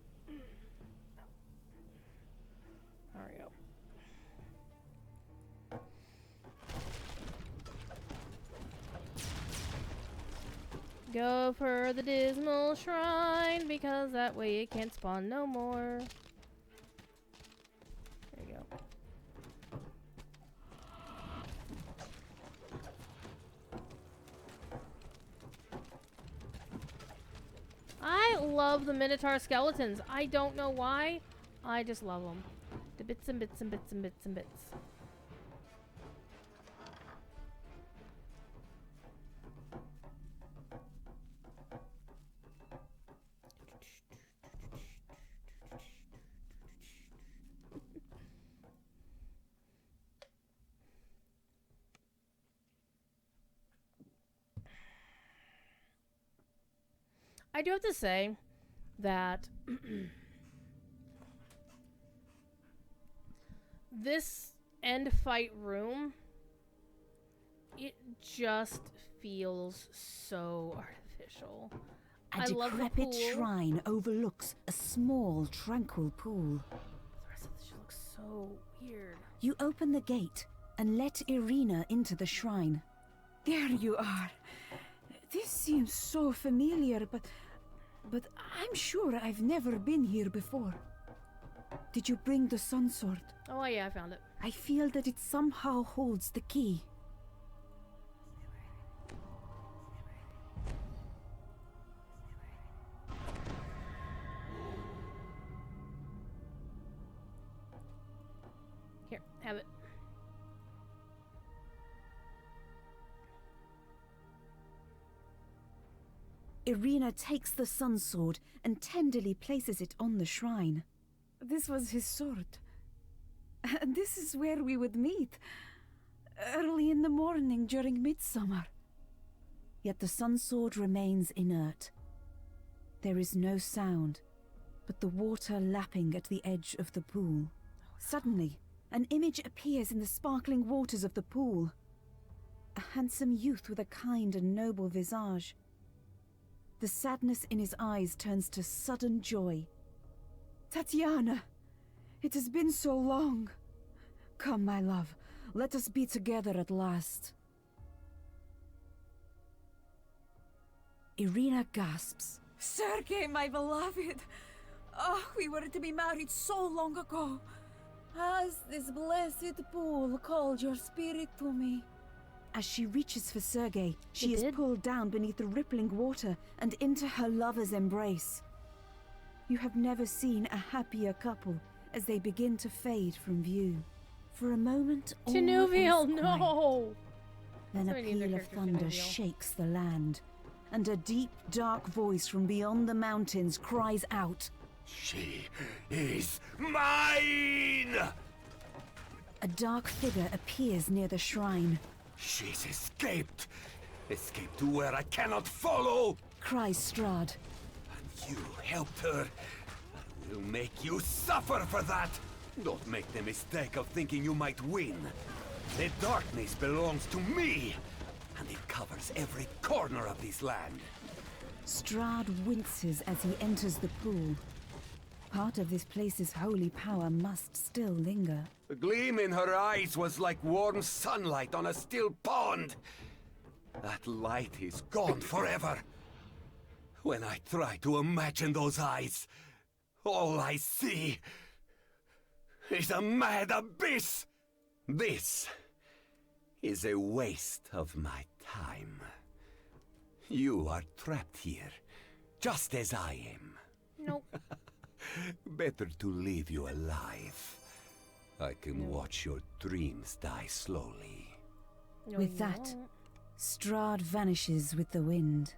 There we go. Go for the Dismal Shrine, because that way it can't spawn no more. There you go. I love the Minotaur skeletons. I don't know why. I just love them. The bits and bits and bits and bits and bits. I do have to say that this end fight room, it just feels so artificial. A I love the decrepit pool. shrine overlooks a small, tranquil pool. The rest of this shit looks so weird. You open the gate and let Irina into the shrine. There you are. This seems so familiar, but I'm sure I've never been here before. Did you bring the sun sword? Oh yeah, I found it. I feel that it somehow holds the key. Here, have it. Irina takes the sun sword and tenderly places it on the shrine. This was his sword. And this is where we would meet. Early in the morning during midsummer. Yet the sun sword remains inert. There is no sound, but the water lapping at the edge of the pool. Suddenly, an image appears in the sparkling waters of the pool. A handsome youth with a kind and noble visage. The sadness in his eyes turns to sudden joy. Tatiana, it has been so long. Come, my love, let us be together at last. Irina gasps. Sergei, my beloved! Oh, we were to be married so long ago. Has this blessed pool called your spirit to me? As she reaches for Sergei, she is did? pulled down beneath the rippling water and into her lover's embrace. You have never seen a happier couple as they begin to fade from view. For a moment, all Tinuviel, is quiet. no! Then a Somebody named their peal of character thunder Tinuviel. shakes the land, and a deep, dark voice from beyond the mountains cries out. She is mine! A dark figure appears near the shrine. She's escaped! Escaped to where I cannot follow! Cries Strahd. And you helped her. I will make you suffer for that! Don't make the mistake of thinking you might win. The darkness belongs to me! And it covers every corner of this land. Strahd winces as he enters the pool. Part of this place's holy power must still linger. The gleam in her eyes was like warm sunlight on a still pond. That light is gone forever. When I try to imagine those eyes, all I see is a mad abyss. This is a waste of my time. You are trapped here, just as I am. Nope. Better to leave you alive. I can watch your dreams die slowly. No, With you that, won't. Strahd vanishes with the wind.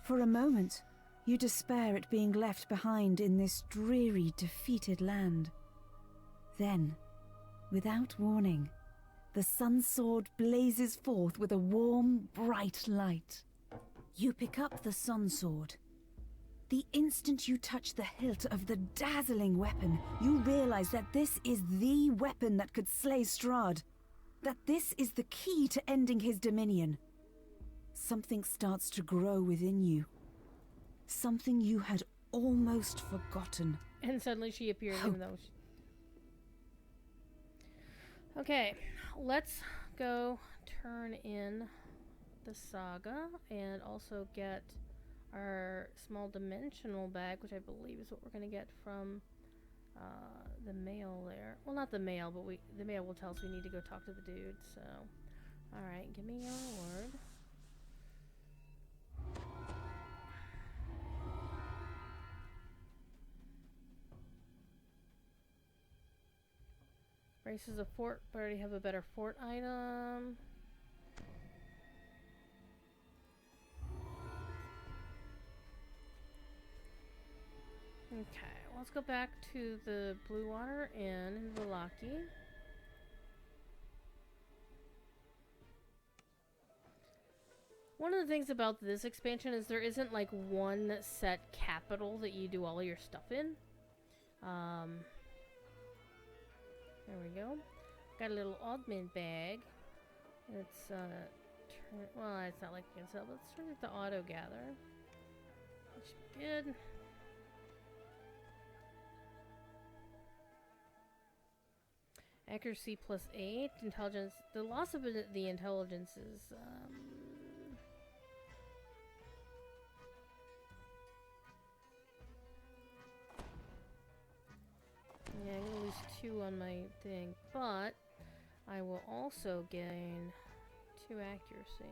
For a moment, you despair at being left behind in this dreary, defeated land. Then, without warning, the sun sword blazes forth with a warm, bright light. You pick up the Sun Sword. The instant you touch the hilt of the dazzling weapon, you realize that this is the weapon that could slay Strahd. That this is the key to ending his dominion. Something starts to grow within you. Something you had almost forgotten. And suddenly she appears even though she... Okay, let's go turn in the saga and also get our small dimensional bag, which I believe is what we're going to get from the mail there. Well, not the mail, but the mail will tell us we need to go talk to the dude, so... Alright, give me your reward. Races a fort, but I already have a better fort item. Okay, let's go back to the Blue Water Inn in Vallaki. One of the things about this expansion is there isn't like one set capital that you do all of your stuff in. There we go. Got a little augment bag. It's well, it's not like you can sell. Let's turn it to auto gather. Which should be good. Accuracy +8, intelligence. The loss of the intelligence is yeah, I'm gonna lose 2 on my thing, but I will also gain 2 accuracy.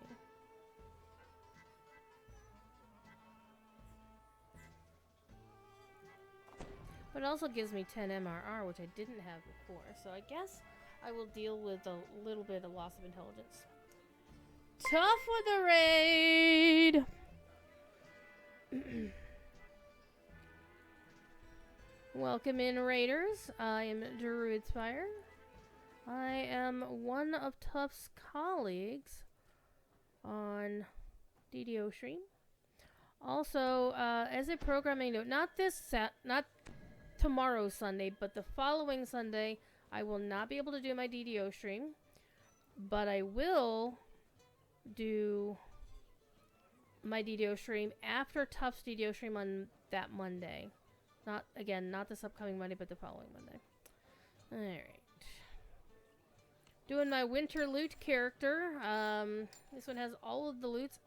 But it also gives me 10 MRR, which I didn't have before, so I guess I will deal with a little bit of loss of intelligence. Tough with the raid! Welcome in, raiders. I am Druidsfire. I am one of Tuff's colleagues on DDO stream. Also, as a programming note, not tomorrow Sunday, but the following Sunday, I will not be able to do my DDO stream, but I will do my DDO stream after Tuff's DDO stream on that Monday. Not this upcoming Monday, but the following Monday. Alright. Doing my winter loot character. This one has all of the loots.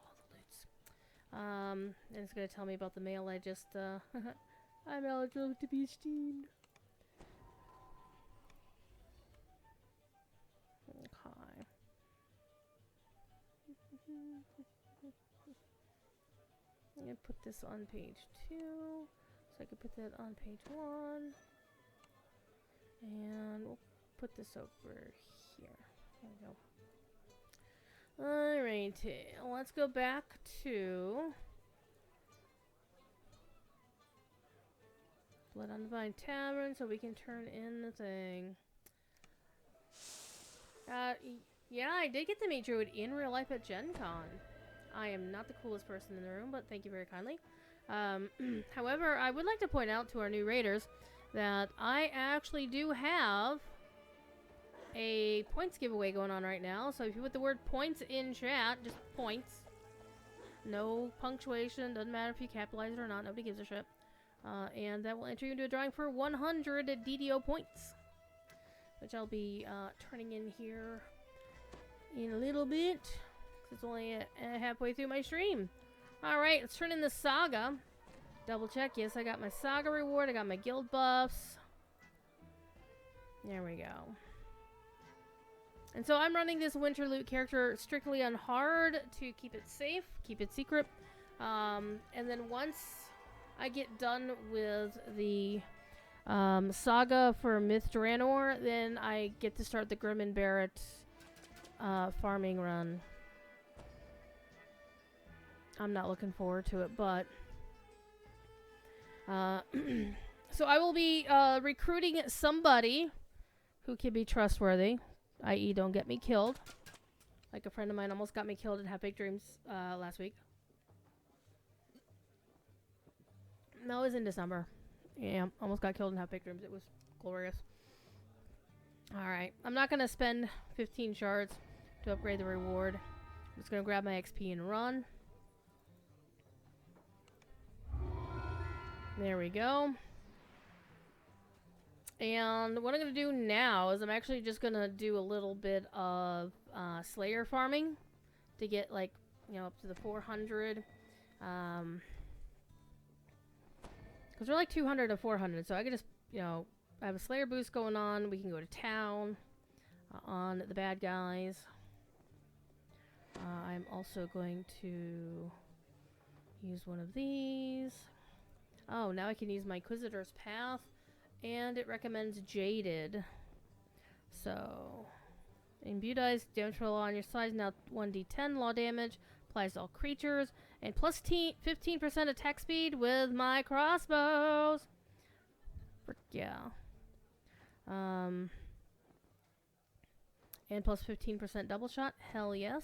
And it's going to tell me about the mail I just, I'm eligible to be steamed. Okay. I'm going to put this on page 2. So I can put that on page 1. And we'll put this over here. There we go. Alrighty. Let's go back to Blood on the Vine Tavern so we can turn in the thing. Yeah, I did get to meet Druid in real life at Gen Con. I am not the coolest person in the room, but thank you very kindly. However, I would like to point out to our new raiders that I actually do have a points giveaway going on right now. So if you put the word points in chat, just points. No punctuation, doesn't matter if you capitalize it or not, nobody gives a shit. And that will enter you into a drawing for 100 DDO points, which I'll be turning in here in a little bit. It's only halfway through my stream. Alright, let's turn in the saga. Double check. Yes, I got my saga reward. I got my guild buffs. There we go. And so I'm running this winter loot character strictly on hard to keep it safe, keep it secret. And then once I get done with the saga for Myth Drannor, then I get to start the Grim and Barrett farming run. I'm not looking forward to it, but so I will be recruiting somebody who can be trustworthy, i.e. don't get me killed. Like a friend of mine almost got me killed in Have Big Dreams last week. No, it was in December. Yeah, almost got killed in half-baked rooms. It was glorious. Alright, I'm not going to spend 15 shards to upgrade the reward. I'm just going to grab my XP and run. There we go. And what I'm going to do now is I'm actually just going to do a little bit of Slayer farming to get, like, you know, up to the 400. Because we're like 200 to 400, so I can just, you know, I have a Slayer boost going on. We can go to town on the bad guys. I'm also going to use one of these. Oh, now I can use my Inquisitor's Path, and it recommends Jaded. So, imbued ice, damage for law on your side, now 1d10 law damage, applies to all creatures, and plus 15% attack speed with my crossbows. Frick yeah. And plus 15% double shot, hell yes.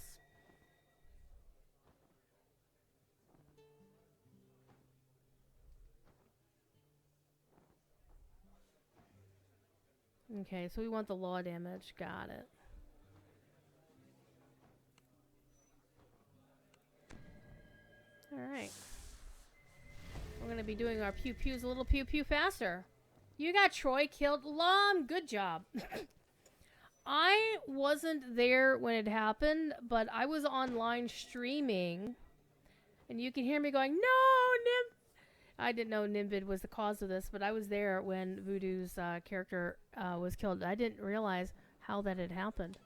Okay, so we want the law damage. Got it. Alright. We're going to be doing our pew-pews a little pew-pew faster. You got Troy killed. Lom, good job. I wasn't there when it happened, but I was online streaming. And you can hear me going, no, Nim. I didn't know Nimbid was the cause of this, but I was there when Voodoo's character was killed. I didn't realize how that had happened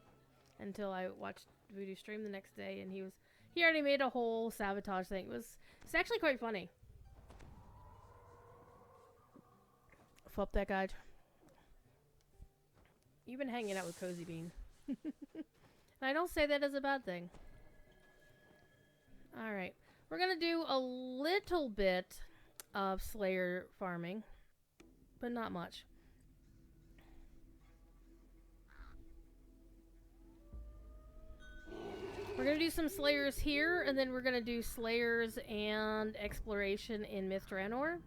until I watched Voodoo stream the next day, and he already made a whole sabotage thing. It's actually quite funny. Flip that guy. You've been hanging out with Cozy Bean. And I don't say that as a bad thing. Alright. We're going to do a little bit of Slayer farming, but not much. We're going to do some Slayers here, and then we're going to do Slayers and Exploration in Myth Drannor.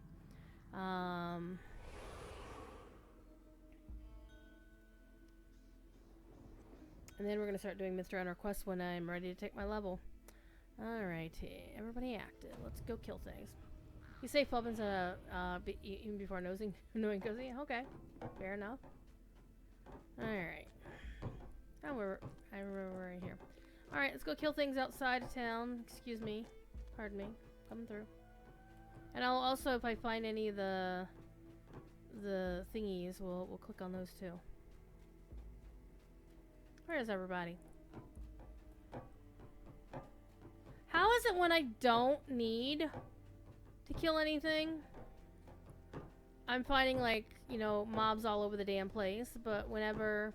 And then we're going to start doing Myth Drannor quests when I'm ready to take my level. Alrighty, everybody active. Let's go kill things. You say Fubbins even before knowing Cozy? Okay, fair enough. Alright. Oh, I remember we're right here. Alright, let's go kill things outside of town. Excuse me. Pardon me. Coming through. And I'll also, if I find any of the thingies, we'll click on those too. Where is everybody? How is it when I don't need to kill anything, I'm finding, like, you know, mobs all over the damn place, but whenever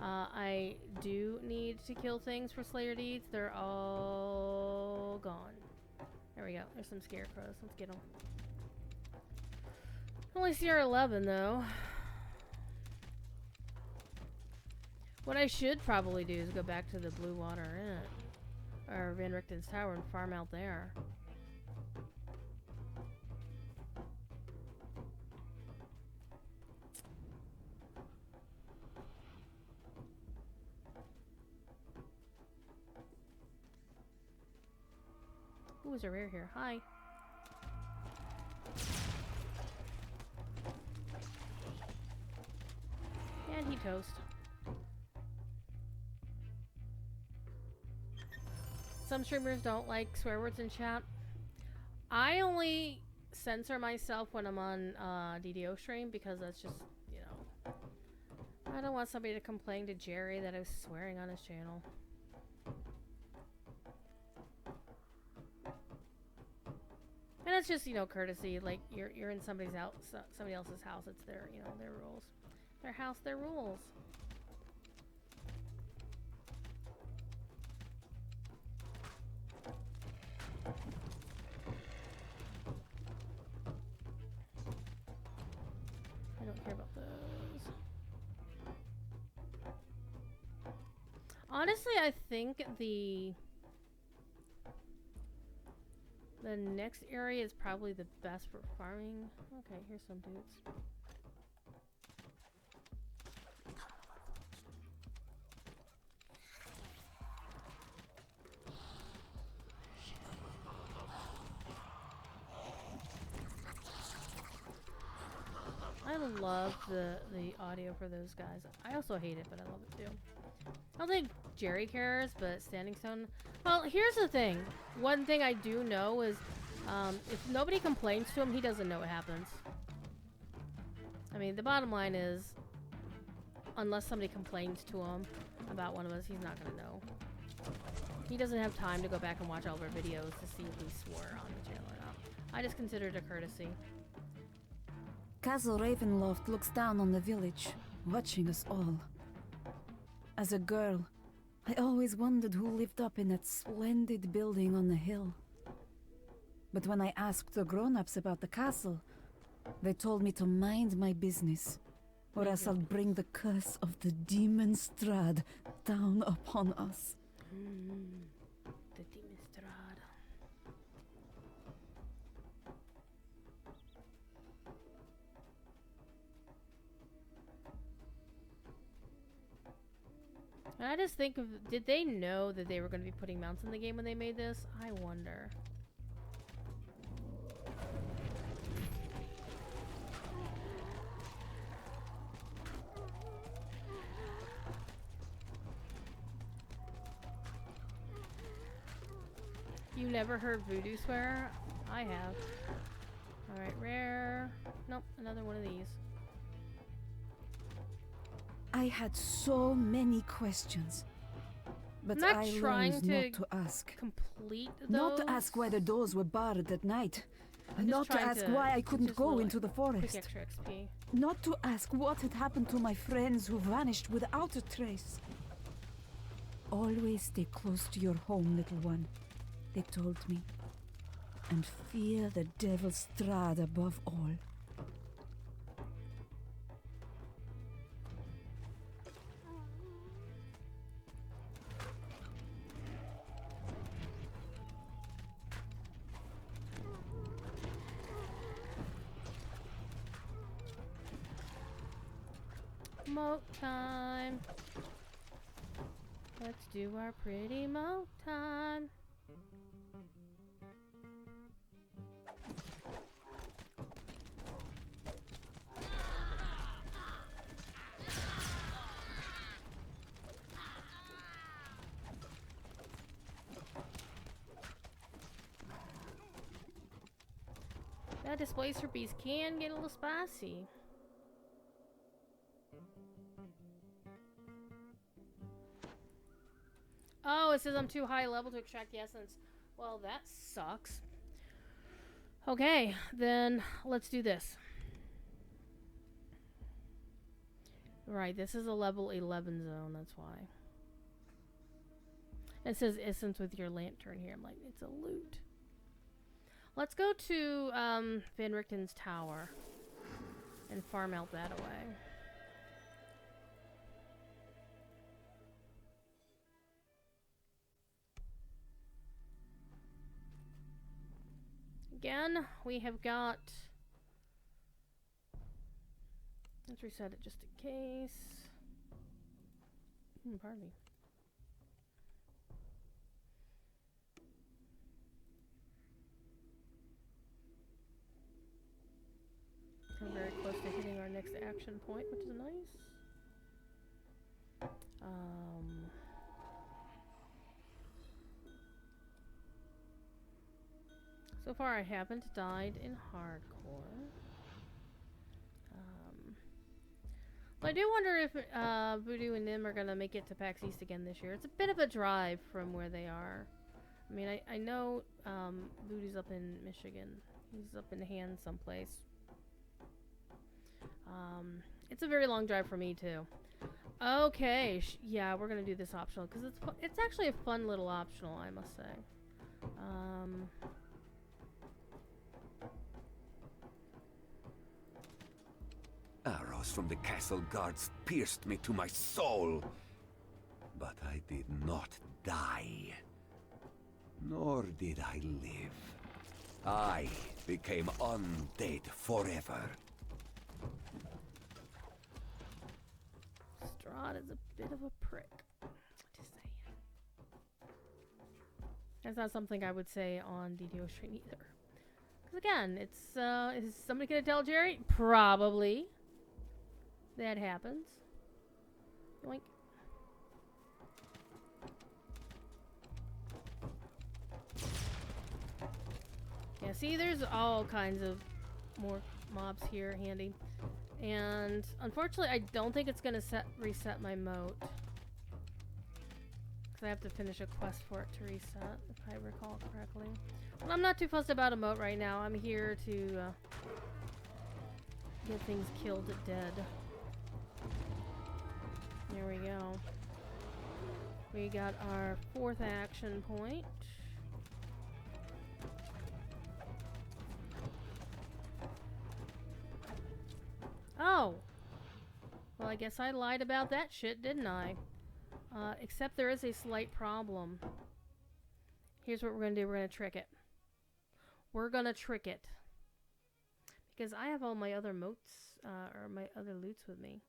I do need to kill things for Slayer deeds, they're all gone. There we go. There's some scarecrows. Let's get them. Only CR11 though. What I should probably do is go back to the Blue Water Inn, or Van Richten's Tower, and farm out there. Ooh, is a rare here. Hi. And he toast. Some streamers don't like swear words in chat. I only censor myself when I'm on DDO stream because that's just, you know, I don't want somebody to complain to Jerry that I was swearing on his channel. And it's just, you know, courtesy. Like, you're in somebody else's house. It's their, you know, their rules. Their house, their rules. I don't care about those. Honestly, I think The next area is probably the best for farming. Okay, here's some dudes. I love the audio for those guys. I also hate it, but I love it too. I don't think Jerry cares, but Standing Stone... Well, here's the thing. One thing I do know is if nobody complains to him, he doesn't know what happens. I mean, the bottom line is, unless somebody complains to him about one of us, he's not going to know. He doesn't have time to go back and watch all of our videos to see if we swore on the channel or not. I just consider it a courtesy. Castle Ravenloft looks down on the village, watching us all. As a girl, I always wondered who lived up in that splendid building on the hill. But when I asked the grown-ups about the castle, they told me to mind my business, or else I'll bring the curse of the demon Strahd down upon us. The demon Strahd. And I just think of, did they know that they were going to be putting mounts in the game when they made this? I wonder. You never heard Voodoo swear? I have. Alright, rare. Nope, another one of these. I had so many questions, but I learned not to ask. Complete those. Not to ask why the doors were barred at night. Not to ask why I couldn't go into the forest. Quick extra XP. Not to ask what had happened to my friends who vanished without a trace. Always stay close to your home, little one, they told me. And fear the devil Strahd above all. Moat time. Let's do our pretty moat time. That displacer beast can get a little spicy. Oh, it says I'm too high level to extract the essence. Well, that sucks. Okay, then let's do this. Right, this is a level 11 zone, that's why. It says essence with your lantern here. I'm like, it's a loot. Let's go to Van Richten's tower and farm out that away. Again, we have got... Let's reset it just in case. Pardon me. We're very close to hitting our next action point, which is nice. So far I haven't died in hardcore. But I do wonder if Voodoo and Nim are going to make it to PAX East again this year. It's a bit of a drive from where they are. I mean, I know Voodoo's up in Michigan. He's up in Hand someplace. It's a very long drive for me too. Okay, yeah, we're gonna do this optional because it's actually a fun little optional, I must say. Arrows from the castle guards pierced me to my soul, but I did not die, nor did I live. I became undead forever. Strahd is a bit of a prick. Just saying. That's not something I would say on DDO stream either. Because again, it's, is somebody gonna tell Jerry? Probably. That happens. Yoink. Yeah, see, there's all kinds of more mobs here handy. And unfortunately, I don't think it's gonna reset my moat. Because I have to finish a quest for it to reset, if I recall correctly. Well, I'm not too fussed about a moat right now. I'm here to get things killed dead. There we go. We got our 4th action point. Oh! Well, I guess I lied about that shit, didn't I? Except there is a slight problem. Here's what we're gonna do. We're gonna trick it. We're gonna trick it. Because I have all my other moats, or my other loots with me.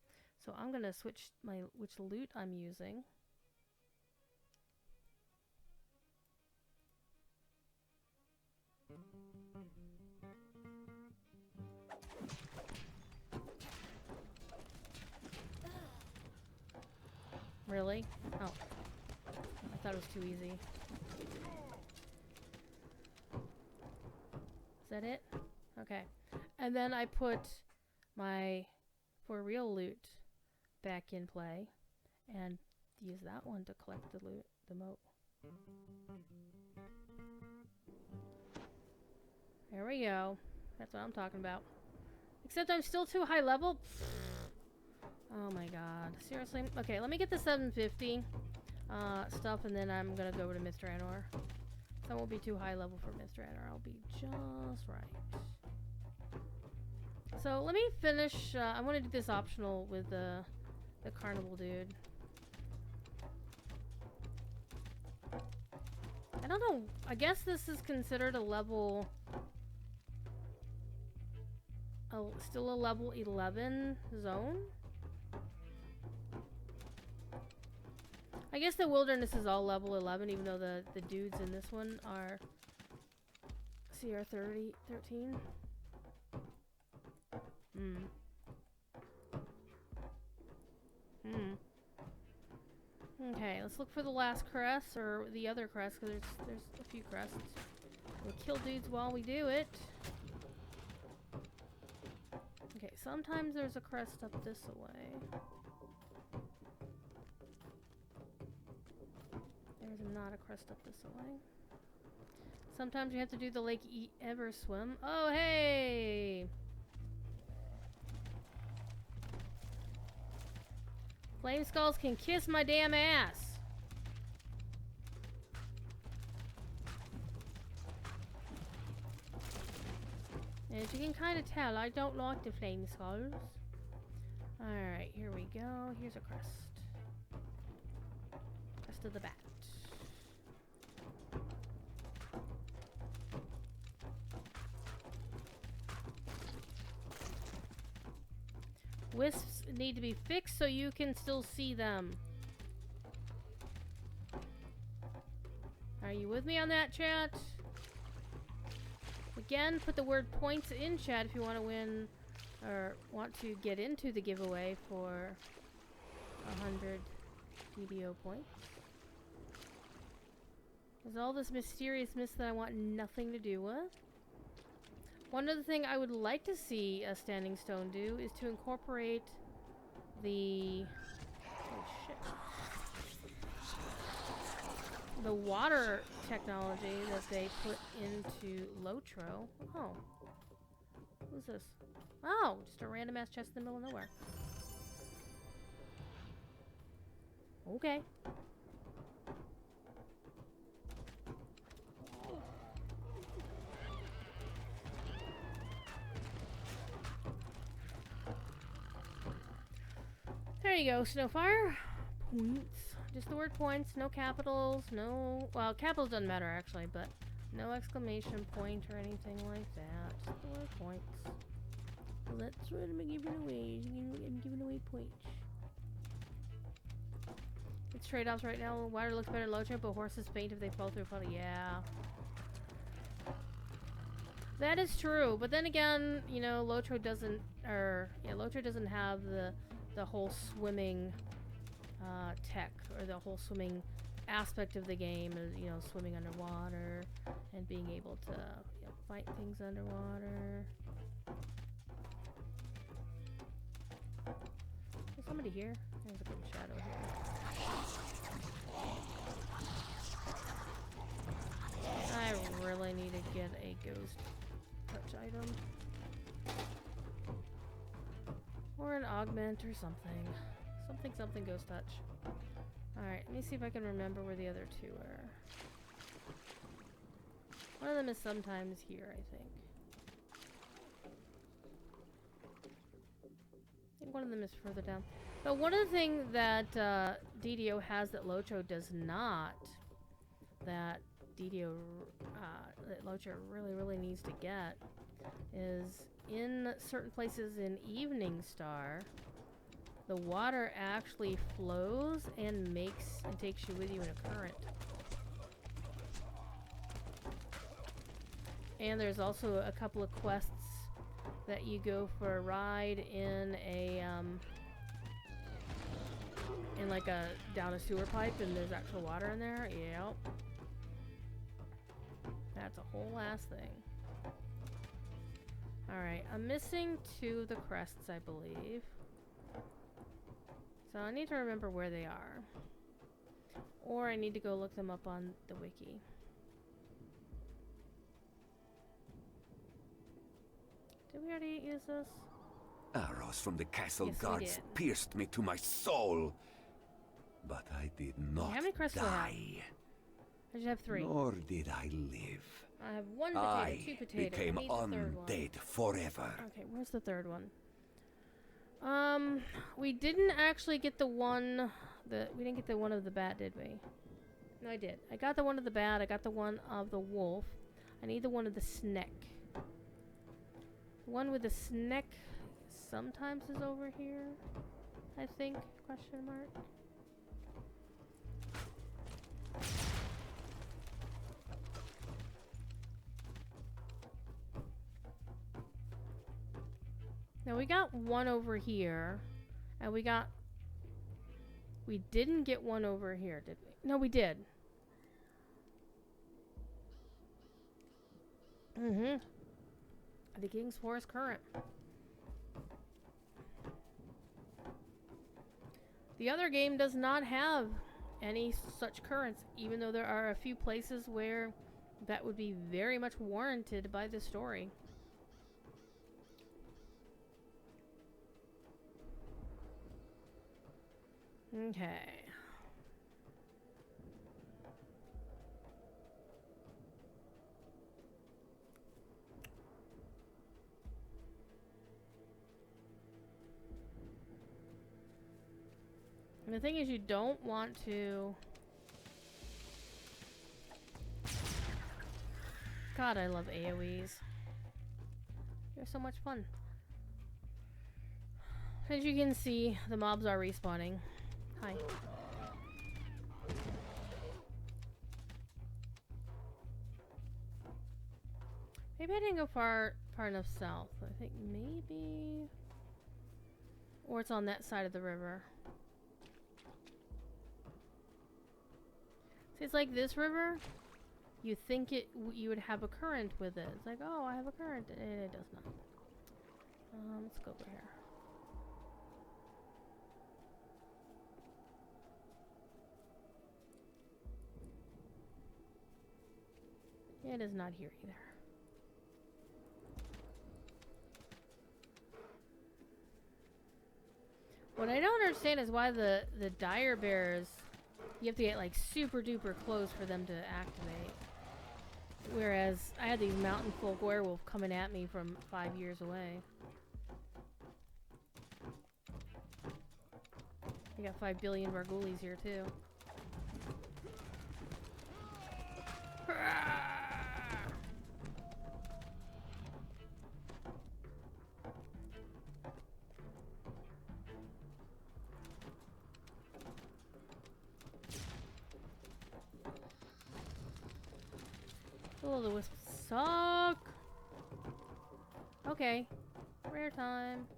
So I'm gonna switch which loot I'm using. Really? Oh. I thought it was too easy. Is that it? Okay. And then I put my for real loot back in play and use that one to collect the loot, the moat. There we go. That's what I'm talking about. Except I'm still too high level. Oh my god. Seriously? Okay, let me get the 750 stuff and then I'm gonna go over to Myth Drannor. So I won't be too high level for Myth Drannor. I'll be just right. So let me finish. I want to do this optional with the carnival dude. I don't know. I guess this is considered a level... still a level 11 zone? I guess the wilderness is all level 11, even though the dudes in this one are CR 13. Okay, let's look for the last crest, or the other crest, because there's a few crests. We'll kill dudes while we do it. Okay, sometimes there's a crest up this way. There's not a crest up this way. Sometimes you have to do the Lake Ever swim. Oh, hey! Flame Skulls can kiss my damn ass. As you can kind of tell, I don't like the Flame Skulls. Alright, here we go. Here's a crest. Crest of the bat. Wisps need to be fixed so you can still see them. Are you with me on that, chat? Again, put the word points in chat if you want to win or want to get into the giveaway for 100 DDO points. There's all this mysterious mist that I want nothing to do with. One other thing I would like to see a Standing Stone do is to incorporate the... oh shit. The water technology that they put into Lotro. Oh. Who's this? Oh, just a random ass chest in the middle of nowhere. Okay. There you go, Snowfire. Points. Just the word points, no capitals, no... well, capitals doesn't matter actually, but No exclamation point or anything like that. Just the word points. Well, that's what I'm giving away. I'm giving away points. It's trade-offs right now. Water looks better in Lute, but horses faint if they fall through a puddle. Yeah. That is true. But then again, you know, Lute doesn't have the whole swimming tech, or the whole swimming aspect of the game, you know, swimming underwater and being able to, you know, fight things underwater. There's somebody here. There's a good shadow here. I really need to get a ghost touch item. Or an augment or something. Something ghost touch. Alright, let me see if I can remember where the other two are. One of them is sometimes here, I think. I think one of them is further down. But one of the things that DDO has that Lute does not, that Lute really needs to get, is in certain places in Evening Star, the water actually flows and takes you with you in a current. And there's also a couple of quests that you go for a ride in a down a sewer pipe, and there's actual water in there. Yep. That's a whole ass thing. Alright, I'm missing 2 of the crests, I believe. So I need to remember where they are. Or I need to go look them up on the wiki. Did we already use this? Arrows from the castle Yes, guards pierced me to my soul. But I did not How many crests do I have? die. I just have 3. Nor did I live. I have 1 potato, I 2 potatoes. became I need the third one. undead forever. Okay, where's the third one? We didn't actually get the one we didn't get the one of the bat, did we? No, I did. I got the one of the bat, I got the one of the wolf. I need the one of the snake. The one with the snake sometimes is over here, I think, question mark. Now we got one over here, and we didn't get one over here, did we? No, we did. The King's Forest Current. The other game does not have any such currents, even though there are a few places where that would be very much warranted by the story. Okay. And the thing is, you don't want to... God, I love AoEs. They're so much fun. As you can see, the mobs are respawning. Hi. Maybe I didn't go far enough south. I think maybe... Or it's on that side of the river. See, it's like this river. You think you would have a current with it. It's like, oh, I have a current. It does not. Let's go over here. It is not here either. What I don't understand is why the dire bears, you have to get like super duper close for them to activate. Whereas I had these mountain folk werewolf coming at me from 5 years away. I got 5 billion Varghoulis here too. Will-o'-the-wisps suck. Okay. Rare time.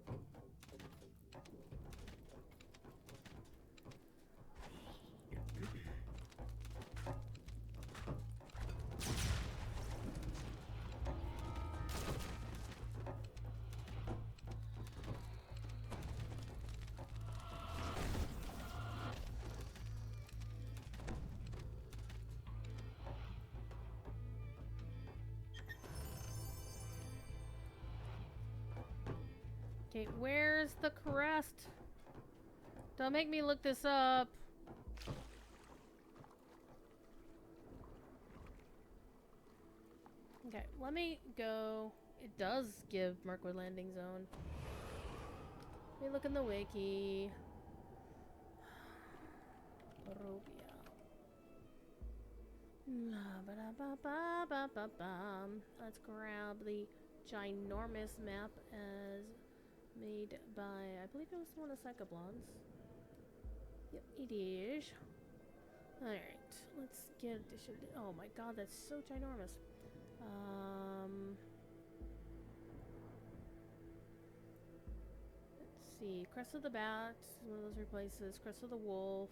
Okay, where's the crest? Don't make me look this up. Okay, let me go. It does give Mirkwood Landing Zone. Let me look in the wiki. Barovia. Let's grab the ginormous map as made by, I believe it was one of Saga Blondes. Yep, it is. Alright, let's get addition. Oh my god, that's so ginormous. Let's see. Crest of the Bat, one of those replaces. Crest of the Wolf.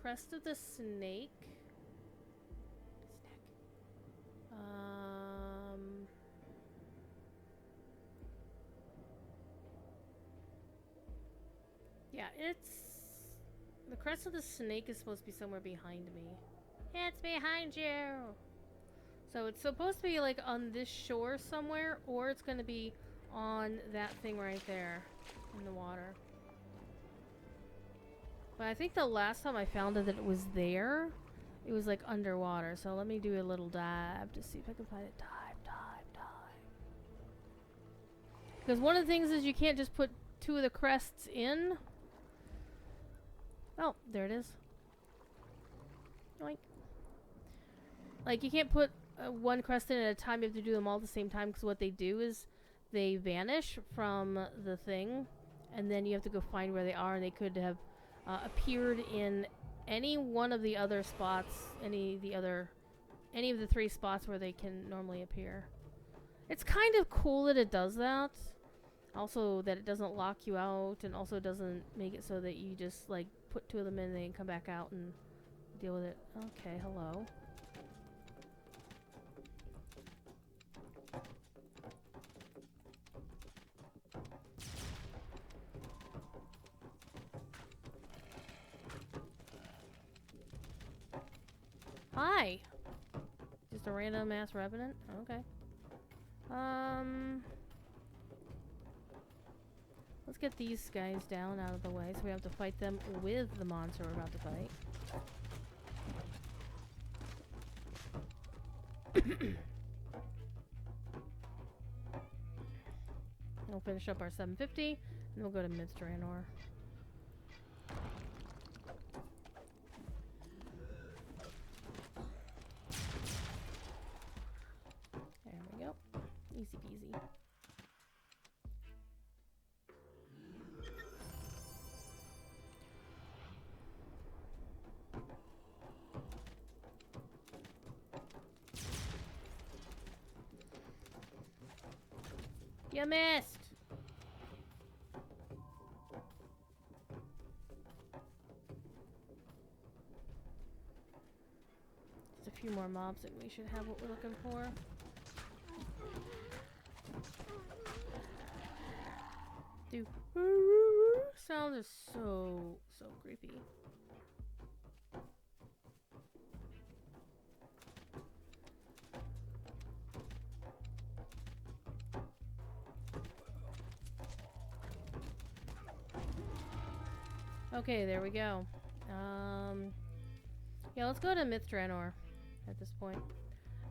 Crest of the Snake. Yeah, it's... The crest of the snake is supposed to be somewhere behind me. It's behind you! So it's supposed to be like on this shore somewhere, or it's gonna be on that thing right there in the water. But I think the last time I found it that it was there, it was like underwater. So let me do a little dive to see if I can find it. Dive. Because one of the things is you can't just put two of the crests in. Oh, there it is. Yoink. Like, you can't put one crest in at a time. You have to do them all at the same time, because what they do is they vanish from the thing, and then you have to go find where they are, and they could have appeared in any one of the other spots, any of the three spots where they can normally appear. It's kind of cool that it does that. Also, that it doesn't lock you out, and also doesn't make it so that you just, like, put two of them in and then come back out and deal with it. Okay, hello. Hi! Just a random ass revenant? Okay. Let's get these guys down out of the way so we have to fight them with the monster we're about to fight. We'll finish up our 750 and we'll go to Myth Drannor. There we go. Easy peasy. You missed! Just a few more mobs and we should have what we're looking for. Dude, sounds are so creepy. Okay, there we go. Yeah, let's go to Myth Drannor at this point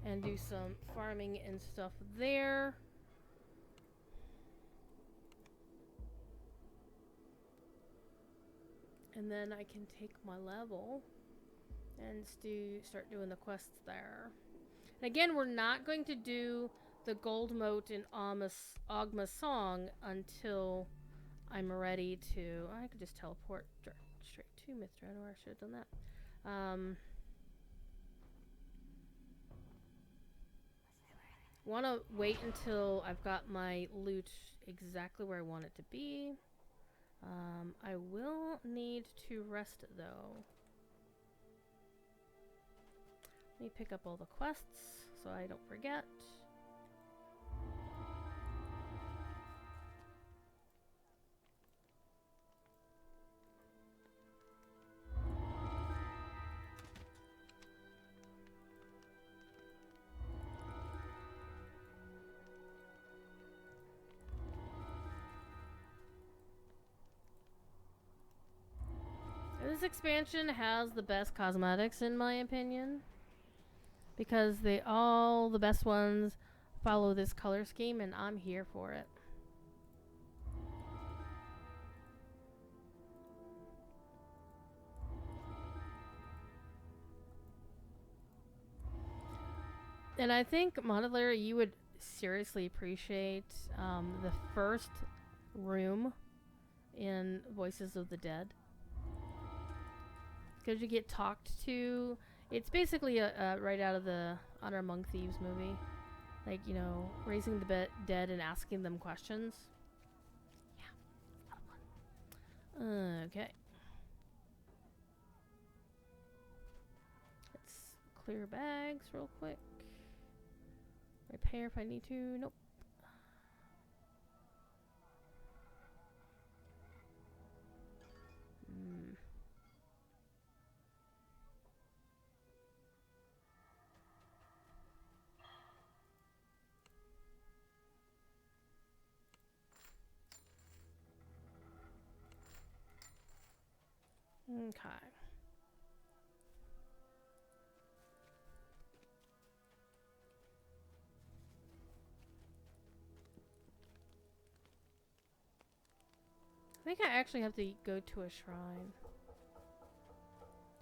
and do some farming and stuff there. And then I can take my level and start doing the quests there. And again, we're not going to do the gold moat in Ogma's song until I'm ready to... I could just teleport straight to Myth Drannor. I should have done that. want to wait until I've got my loot exactly where I want it to be. I will need to rest though. Let me pick up all the quests so I don't forget. This expansion has the best cosmetics in my opinion, because all the best ones follow this color scheme and I'm here for it. And I think Modular, you would seriously appreciate the first room in Voices of the Dead. Because you get talked to. It's basically right out of the Honor Among Thieves movie. Like, you know, raising the dead and asking them questions. Yeah, a lot of fun. Okay. Let's clear bags real quick. Repair if I need to. Nope. Okay. I think I actually have to go to a shrine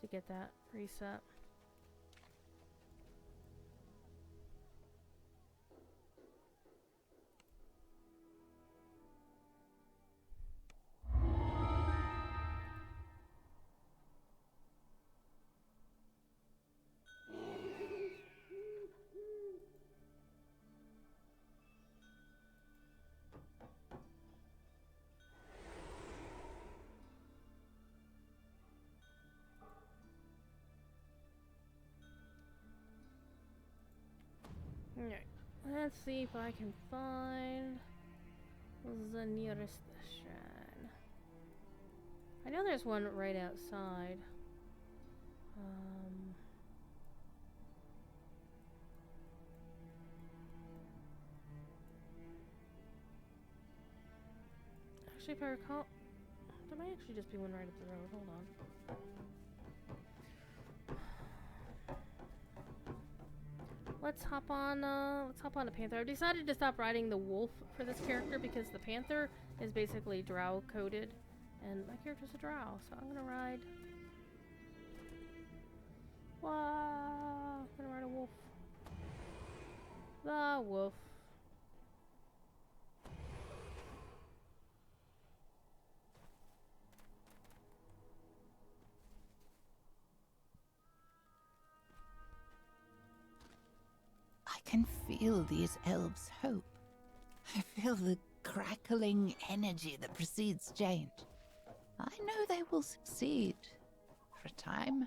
to get that reset. Alright, let's see if I can find the nearest shrine. I know there's one right outside. Actually, if I recall, there might actually just be one right up the road. Hold on. Let's hop on a panther. I've decided to stop riding the wolf for this character because the panther is basically drow coded and my character's a drow, so I'm gonna ride. Wow, I'm gonna ride a wolf. The wolf. I can feel these elves' hope. I feel the crackling energy that precedes change. I know they will succeed. For a time.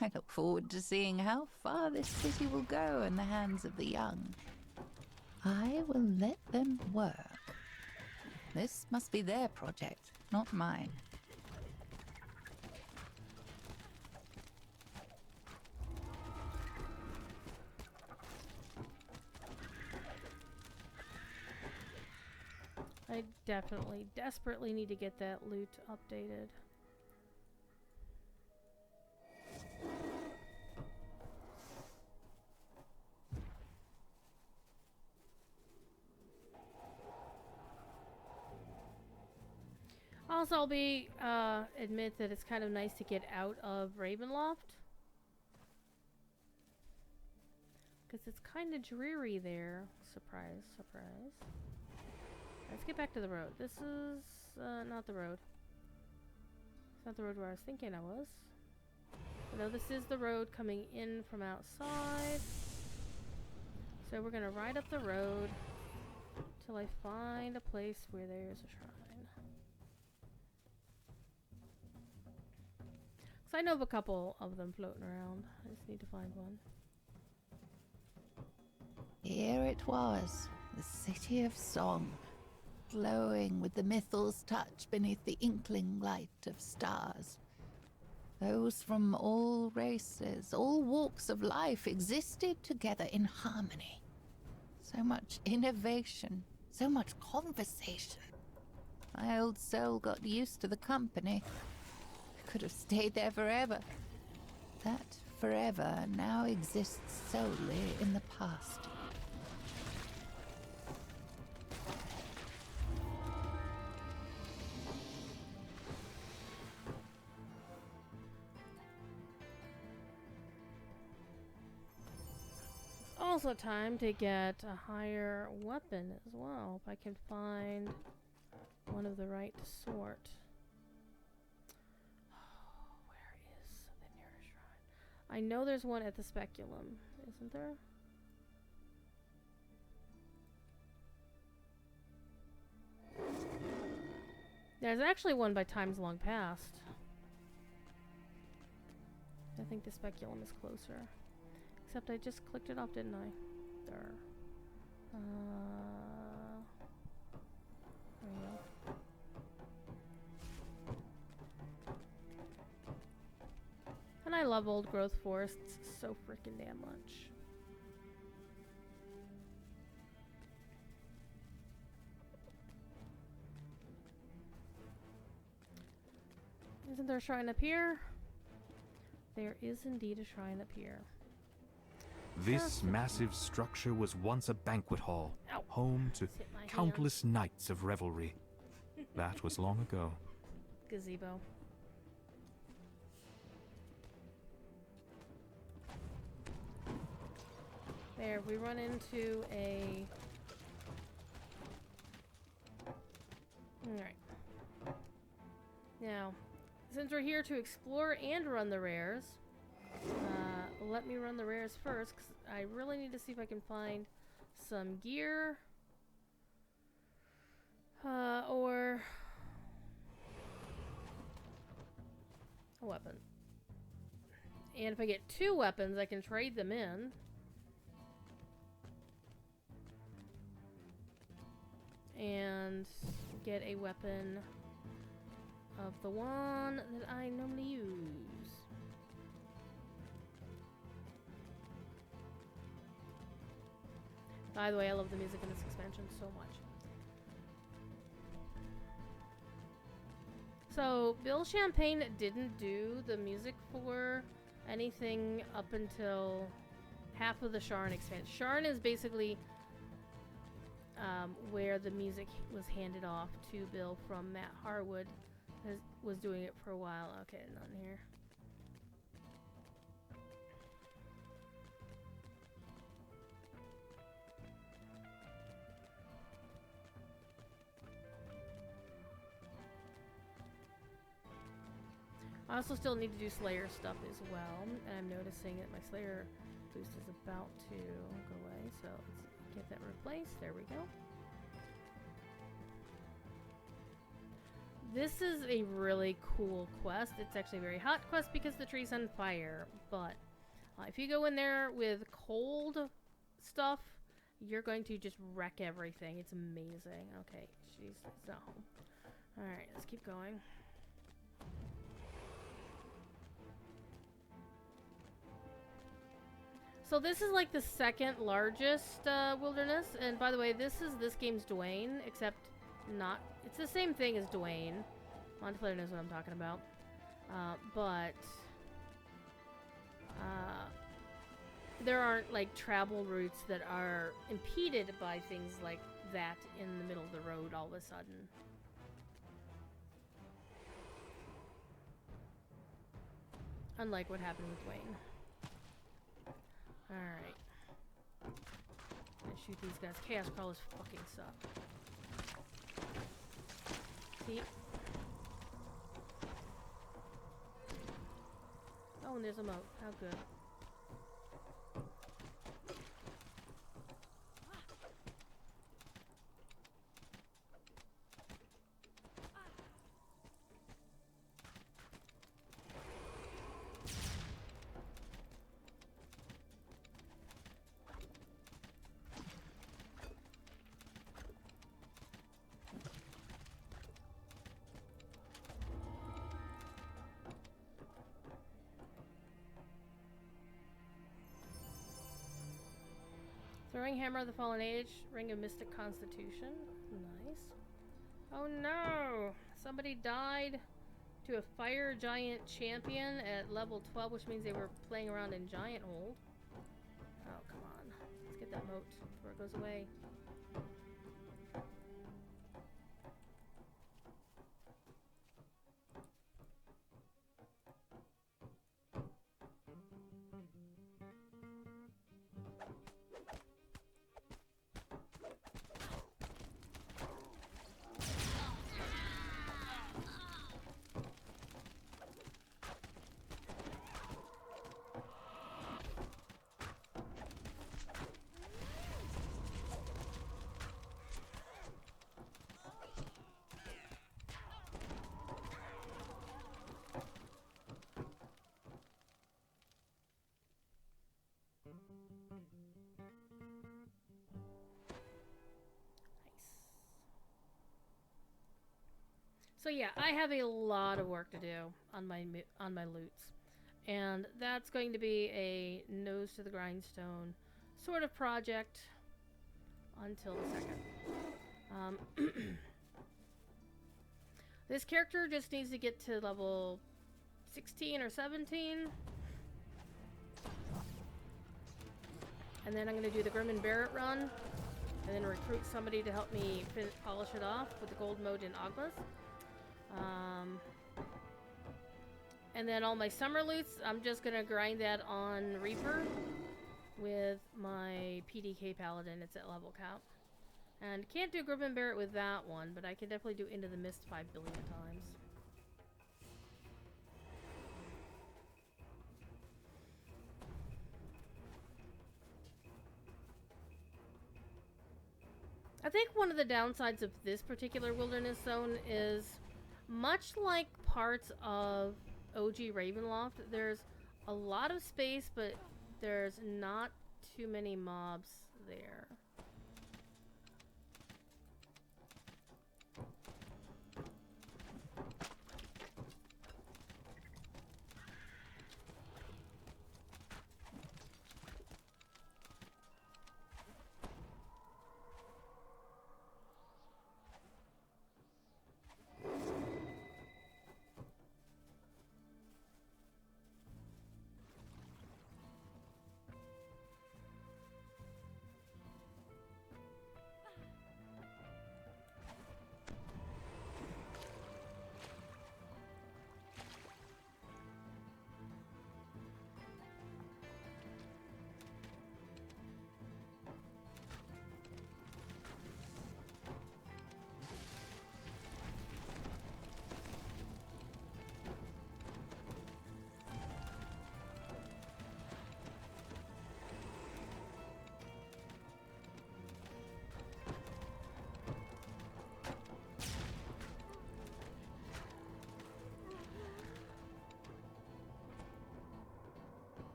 I look forward to seeing how far this city will go in the hands of the young. I will let them work. This must be their project, not mine. I definitely, desperately need to get that loot updated. Also, I'll admit that it's kind of nice to get out of Ravenloft. Because it's kind of dreary there. Surprise, surprise. Let's get back to the road. This is not the road. It's not the road where I was thinking I was. But no, this is the road coming in from outside. So we're gonna ride up the road till I find a place where there's a shrine. Because I know of a couple of them floating around. I just need to find one. Here it was, the city of song, glowing with the mythos touch beneath the inkling light of stars. Those from all races, all walks of life existed together in harmony. So much innovation, so much conversation. My old soul got used to the company. I could have stayed there forever. That forever now exists solely in the past. Also time to get a higher weapon as well, if I can find one of the right sort. Oh, where is the nearest shrine? I know there's one at the Speculum, isn't there? There's actually one by Times Long Past. I think the Speculum is closer. Except I just clicked it off, didn't I? There. There we go. And I love old growth forests so freaking damn much. Isn't there a shrine up here? There is indeed a shrine up here. This massive structure was once a banquet hall, home to countless nights of revelry. That was long ago. Gazebo. There, we run into a... Alright. Now, since we're here to explore and run the rares, let me run the rares first, because I really need to see if I can find some gear. Or a weapon. And if I get 2 weapons, I can trade them in. And get a weapon of the one that I normally use. By the way, I love the music in this expansion so much. So, Bill Champagne didn't do the music for anything up until half of the Sharn expansion. Sharn is basically where the music was handed off to Bill from Matt Harwood. Was doing it for a while. Okay, not in here. I also still need to do Slayer stuff as well, and I'm noticing that my Slayer boost is about to go away, so let's get that replaced. There we go. This is a really cool quest. It's actually a very hot quest because the tree's on fire, but if you go in there with cold stuff, you're going to just wreck everything. It's amazing. Okay, she's not home. Alright, let's keep going. So this is like the second largest wilderness, and by the way, this is this game's Dwayne, except not. It's the same thing as Dwayne. Monteplayer knows what I'm talking about, but there aren't like travel routes that are impeded by things like that in the middle of the road all of a sudden. Unlike what happened with Dwayne. Alright. Gonna shoot these guys. Chaos crawlers fucking suck. See? Oh, and there's a moat. How good. Throwing Hammer of the Fallen Age, Ring of Mystic Constitution. Nice. Oh no! Somebody died to a Fire Giant Champion at level 12, which means they were playing around in Giant Hold. Oh, come on. Let's get that moat before it goes away. So yeah, I have a lot of work to do on my lutes, and that's going to be a nose to the grindstone sort of project until the second. This character just needs to get to level 16 or 17, and then I'm going to do the Grim and Barrett run, and then recruit somebody to help me polish it off with the gold mode in Ogmas. And then all my summer loots, I'm just gonna grind that on Reaper with my PDK Paladin. It's at level cap. And can't do Grim and Barrett with that one, but I can definitely do Into the Mist 5 billion times. I think one of the downsides of this particular wilderness zone is, much like parts of OG Ravenloft, there's a lot of space, but there's not too many mobs there.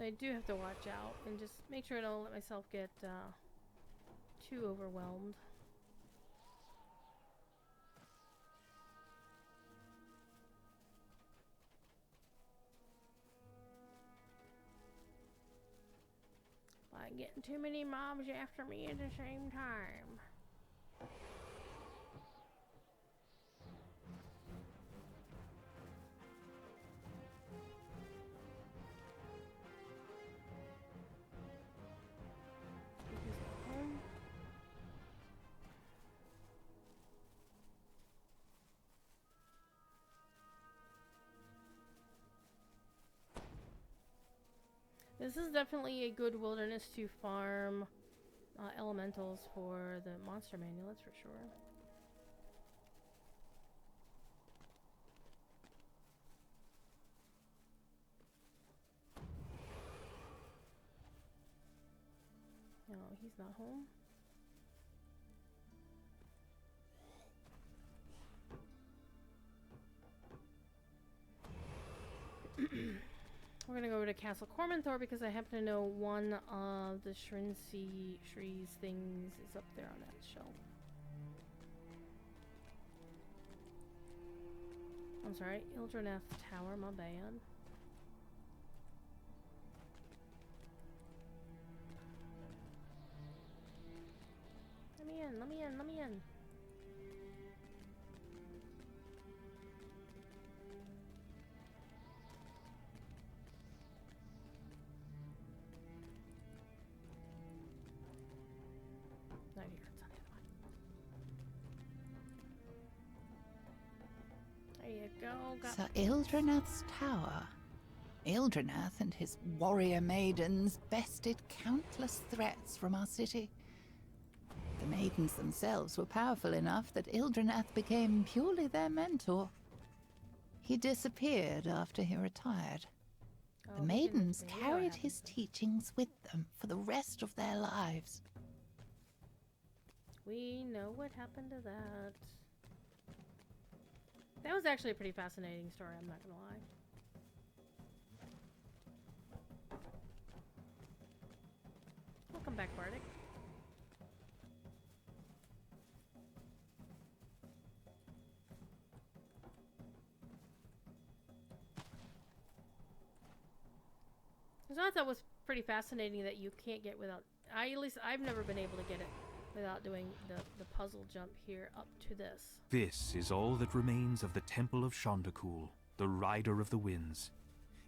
I do have to watch out and just make sure I don't let myself get too overwhelmed. By getting too many mobs after me at the same time. This is definitely a good wilderness to farm elementals for the monster manual, that's for sure. No, he's not home. We're gonna go to Castle Cormanthor because I happen to know one of the Shree's things is up there on that shelf. I'm sorry, Ildranath Tower, my bad. Let me in, let me in, let me in. Not here, it's on the other one. There you go. Got Sir Ildranath's tower. Ildranath and his warrior maidens bested countless threats from our city. The maidens themselves were powerful enough that Ildranath became purely their mentor. He disappeared after he retired. The maidens carried his teachings with them for the rest of their lives. We know what happened to that. That was actually a pretty fascinating story, I'm not gonna lie. Welcome back, Bardic. So I thought was pretty fascinating that you can't get without... at least I've never been able to get it without doing the puzzle jump here up to this. This is all that remains of the Temple of Shondacool, the Rider of the Winds.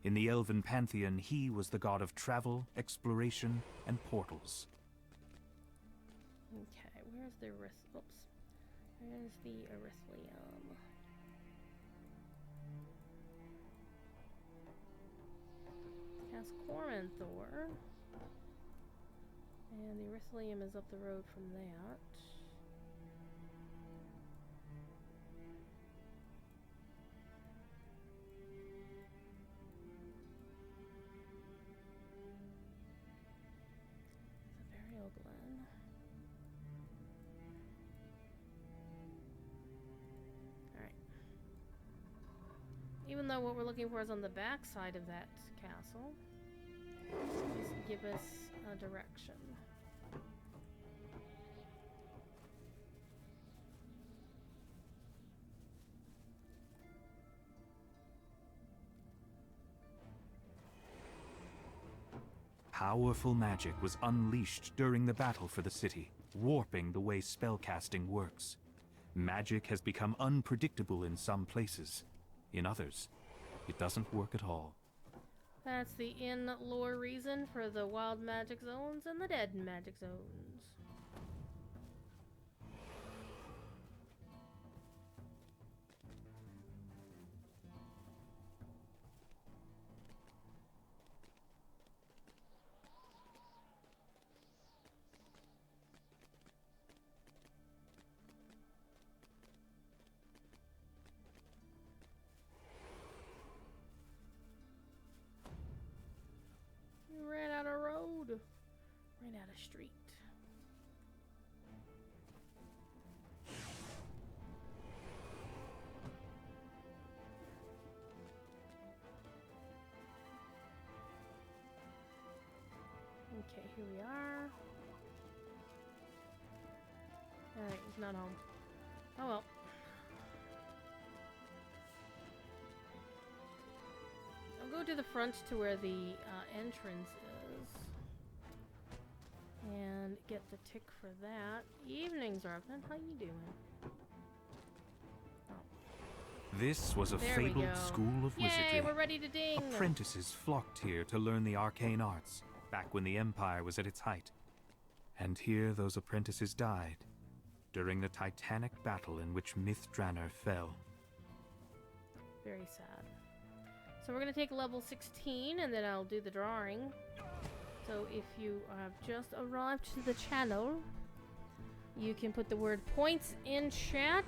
In the Elven pantheon, he was the god of travel, exploration, and portals. Okay, where's the Oops. Where's the Erythlium? Castle Cormanthor. And the Erythlium is up the road from that. The Burial Glen. Alright. Even though what we're looking for is on the back side of that castle, just give us a direction. Powerful magic was unleashed during the battle for the city, warping the way spellcasting works. Magic has become unpredictable in some places. In others, it doesn't work at all. That's the in-lore reason for the wild magic zones and the dead magic zones. Ran out of road. Ran out of street. Okay, here we are. Alright, he's not home. Oh well. I'll go to the front to where the entrance is and get the tick for that. Evenings, Arvin. How you doing? Oh. This was a There we fabled go. school of Yay, wizardry. we're ready to ding! Apprentices flocked here to learn the arcane arts, back when the Empire was at its height. And here those apprentices died, during the titanic battle in which Myth Drannor fell. Very sad. So we're going to take level 16 and then I'll do the drawing. So if you have just arrived to the channel, you can put the word points in chat.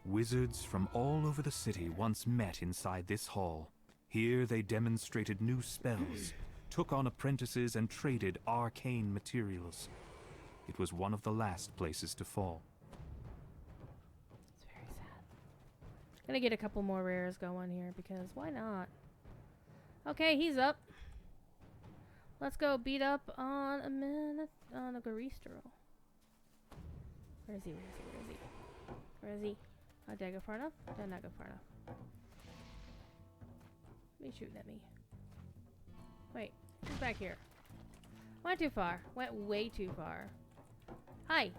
Wizards from all over the city once met inside this hall. Here they demonstrated new spells, took on apprentices and traded arcane materials. It was one of the last places to fall. It's very sad. Gonna get a couple more rares going here because why not? Okay, he's up. Let's go beat up on a minute on a Garistro. Where is he? Where is he? Where is he? Where is he? Oh, did I go far enough? Did I not go far enough? He's shooting at me. Wait, he's back here. Went too far. Went way too far. Hi.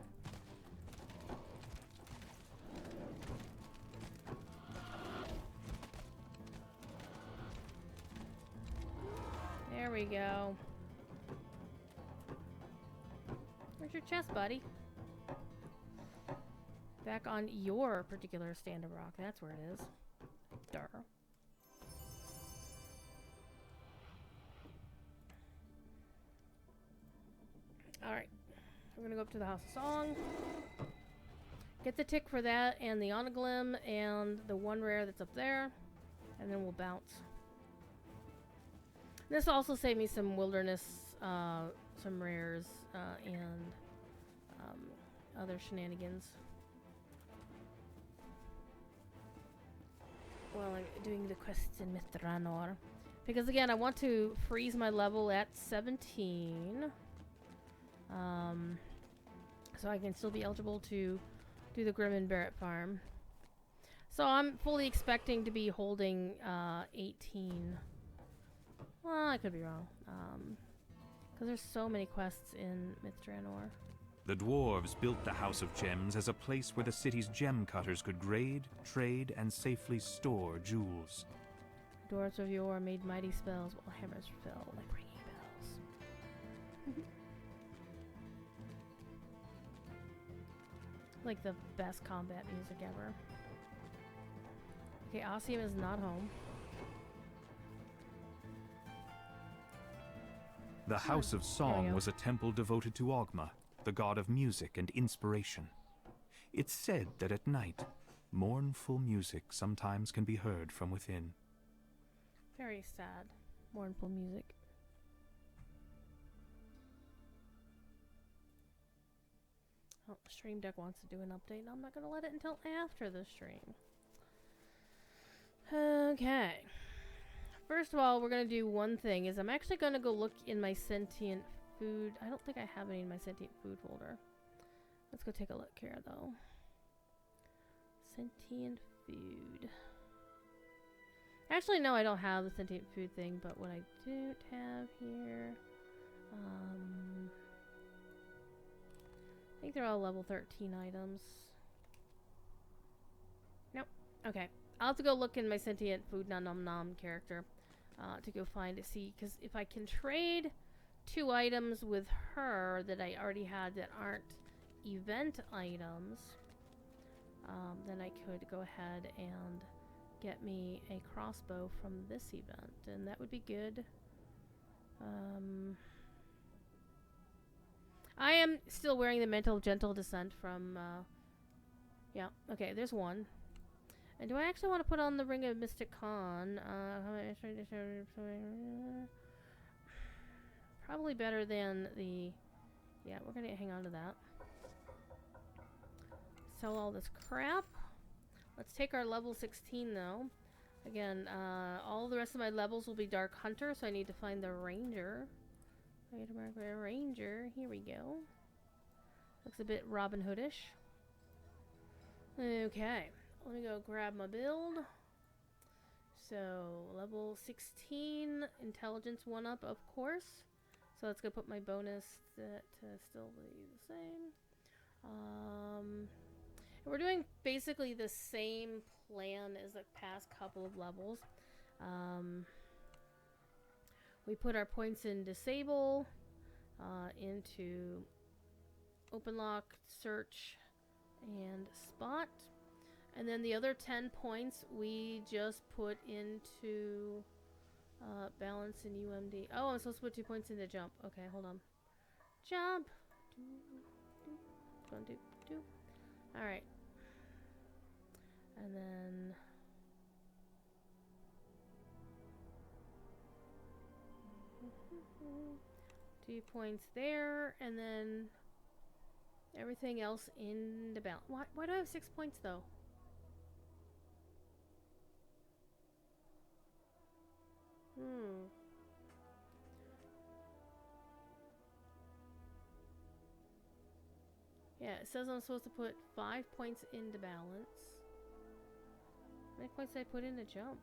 There we go. Where's your chest, buddy? Back on your particular stand of rock. That's where it is. Dar. Alright. We're gonna go up to the House of Song. Get the tick for that and the Onaglim and the one rare that's up there. And then we'll bounce. This will also save me some wilderness, some rares, and other shenanigans. While I'm doing the quests in Myth Drannor. Because again, I want to freeze my level at 17. So I can still be eligible to do the Grim and Barrett farm. So I'm fully expecting to be holding 18. Well, I could be wrong. Because there's so many quests in Myth Drannor. The dwarves built the House of Gems as a place where the city's gem cutters could grade, trade, and safely store jewels. Dwarves of yore made mighty spells while hammers fell like ringing bells. Like the best combat music ever. Okay, Ossium is not home. The House of Song was a temple devoted to Ogma, the god of music and inspiration. It's said that at night, mournful music sometimes can be heard from within. Very sad. Mournful music. Oh, Stream Deck wants to do an update, and I'm not going to let it until after the stream. Okay. First of all, we're going to do one thing, is I'm actually going to go look in my sentient food. I don't think I have any in my sentient food folder. Let's go take a look here, though. Sentient food. Actually, no, I don't have the sentient food thing, but what I do have here... I think they're all level 13 items. Nope. Okay. I'll have to go look in my sentient food nom nom character to go find to see, because if I can trade 2 items with her that I already had that aren't event items, then I could go ahead and get me a crossbow from this event, and that would be good. I am still wearing the Mental Gentle Descent from, yeah, okay, there's one. And do I actually want to put on the Ring of Mystic Khan? Probably better than the, yeah, we're gonna hang on to that. Sell all this crap. Let's take our level 16 though. Again, all the rest of my levels will be Dark Hunter, so I need to find the Ranger. Ranger, here we go. Looks a bit Robin Hoodish. Okay, let me go grab my build. So, level 16, intelligence 1 up, of course. So let's go put my bonus that still be the same. And we're doing basically the same plan as the past couple of levels. We put our points in Disable, into Open Lock, Search, and Spot. And then the other 10 points we just put into Balance and UMD. Oh, I'm supposed to put 2 points into Jump. Okay, hold on. Jump! Go and do. Alright. And then... 2 points there, and then Everything else in the balance. Why do I have 6 points though? Yeah, it says I'm supposed to put 5 points into balance. How many points did I put into jump?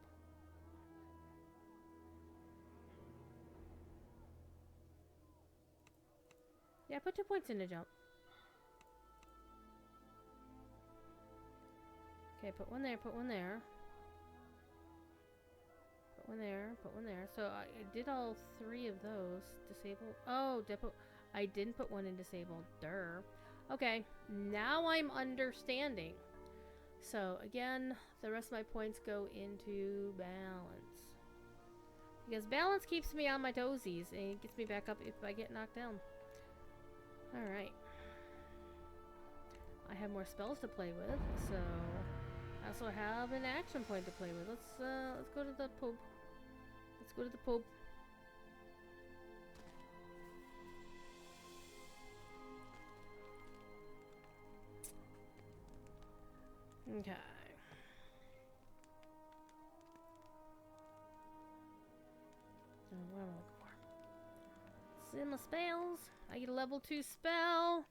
Yeah, I put 2 points into jump. Okay, put one there, put one there. Put one there, put one there. So I did all 3 of those. Disable. Oh, I didn't put one in disabled. Durr. Okay, now I'm understanding. So again, the rest of my points go into balance. Because balance keeps me on my toesies and it gets me back up if I get knocked down. Alright. I have more spells to play with, so I also have an action point to play with. Let's go to the pub. Let's go to the pub. Okay. So what am I looking for? It's in my spells. I get a level 2 spell.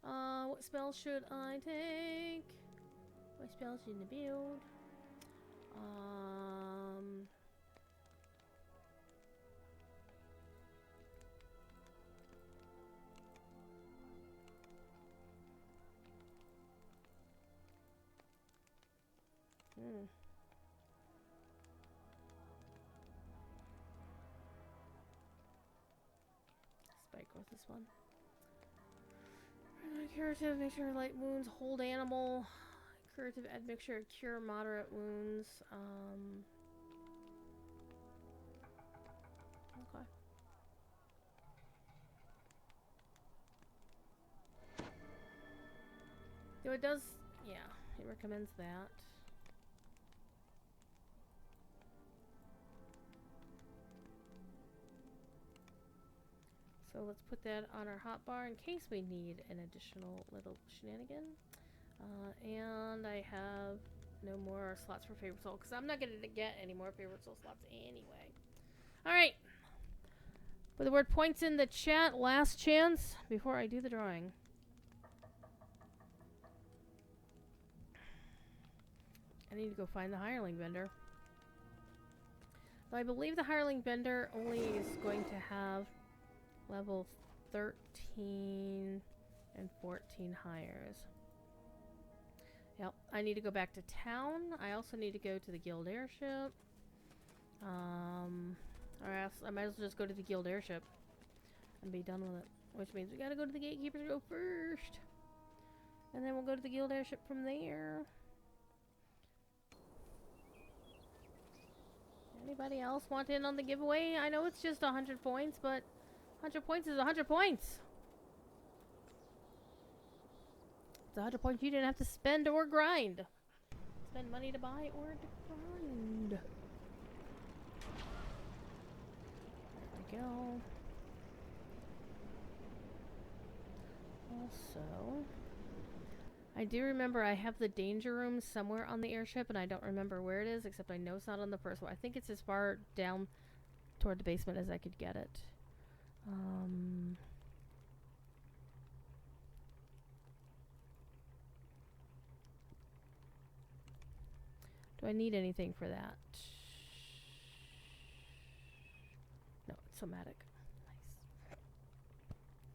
What spell should I take? What spells in the build? Spike with this one. Curative, make sure light wounds, hold animal. Curative admixture, cure moderate wounds. Okay. So it does, yeah, it recommends that. So let's put that on our hotbar in case we need an additional little shenanigan. And I have no more slots for favorite soul because I'm not going to get any more favorite soul slots anyway. Alright. Put the word points in the chat. Last chance before I do the drawing. I need to go find the hireling vendor. Though I believe the hireling vendor only is going to have level 13 and 14 hires. Yep, I need to go back to town. I also need to go to the guild airship. Or else I might as well just go to the guild airship and be done with it. Which means we gotta go to the gatekeepers go first. And then we'll go to the guild airship from there. Anybody else want in on the giveaway? I know it's just 100 points, but 100 points is 100 points. It's 100 points you didn't have to spend or grind. Spend money to buy or to grind. There we go. Also, I do remember I have the danger room somewhere on the airship, and I don't remember where it is, except I know it's not on the first one. I think it's as far down toward the basement as I could get it. Do I need anything for that? No, it's somatic.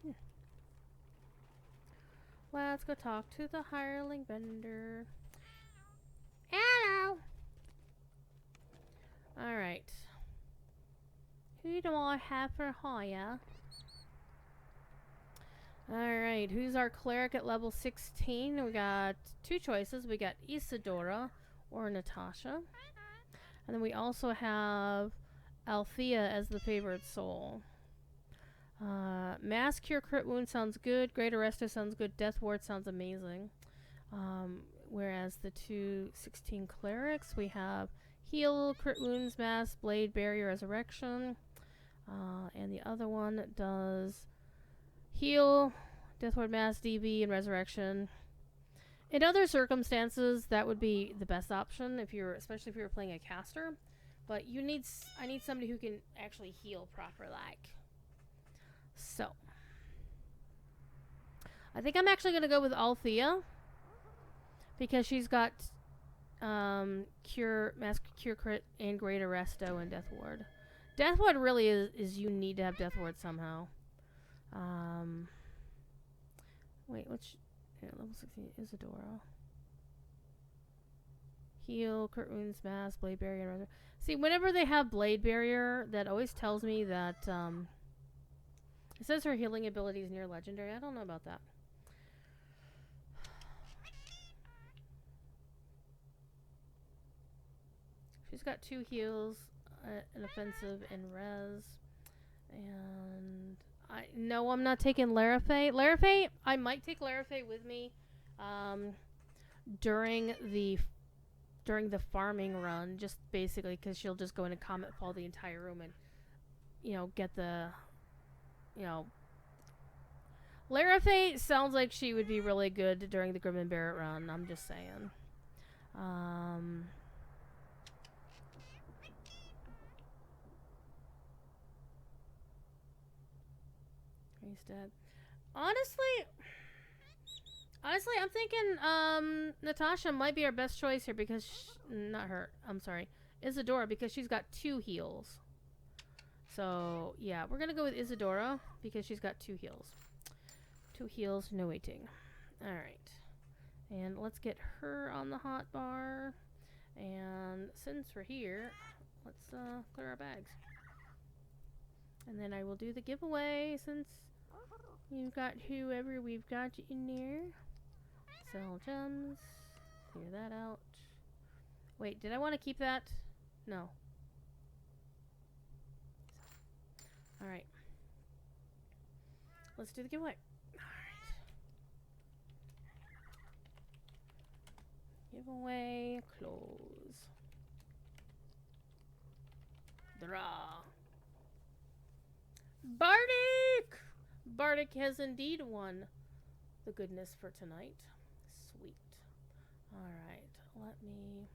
Nice. Let's go talk to the hireling vendor. Hello! Alright. Who do I have for hire? Alright, who's our cleric at level 16? We got 2 choices. We got Isadora or Natasha. And then we also have Althea as the favored soul. Mass Cure Crit Wound sounds good. Great Arresto sounds good. Death Ward sounds amazing. Whereas the 216 clerics, we have Heal, Crit Wounds, Mass, Blade, Barrier, Resurrection. And the other one does Heal, Deathward Mass, DB, and Resurrection. In other circumstances, that would be the best option, especially if you're playing a caster. But I need somebody who can actually heal proper like. So, I think I'm actually gonna go with Althea because she's got Cure, Mass Cure Crit, and Great Arresto and Death Ward. Death Ward really is you need to have Death Ward somehow. Wait, level 16 Isadora. Heal, Crit Wounds, Mass, Blade Barrier, and see, whenever they have Blade Barrier, that always tells me that, it says her healing ability is near legendary. I don't know about that. She's got 2 heals, an offensive, and res. And I'm not taking Larafay. Larafay, I might take Larafay with me, during the farming run, just basically because she'll just go into Comet Fall the entire room and, get the, Larafay sounds like she would be really good during the Grim and Barrett run. I'm just saying. He's dead. Honestly, I'm thinking Natasha might be our best choice here because not her. I'm sorry, Isadora, because she's got 2 heals. So yeah, we're gonna go with Isadora because she's got 2 heals. 2 heals, no waiting. All right, and let's get her on the hot bar. And since we're here, let's clear our bags. And then I will do the giveaway since you've got whoever we've got in there. Sell gems. Clear that out. Wait, did I want to keep that? No. Alright. Let's do the giveaway. Alright. Giveaway. Close. Draw. Bardic! Bardic has indeed won the goodness for tonight. Sweet. Alright, let me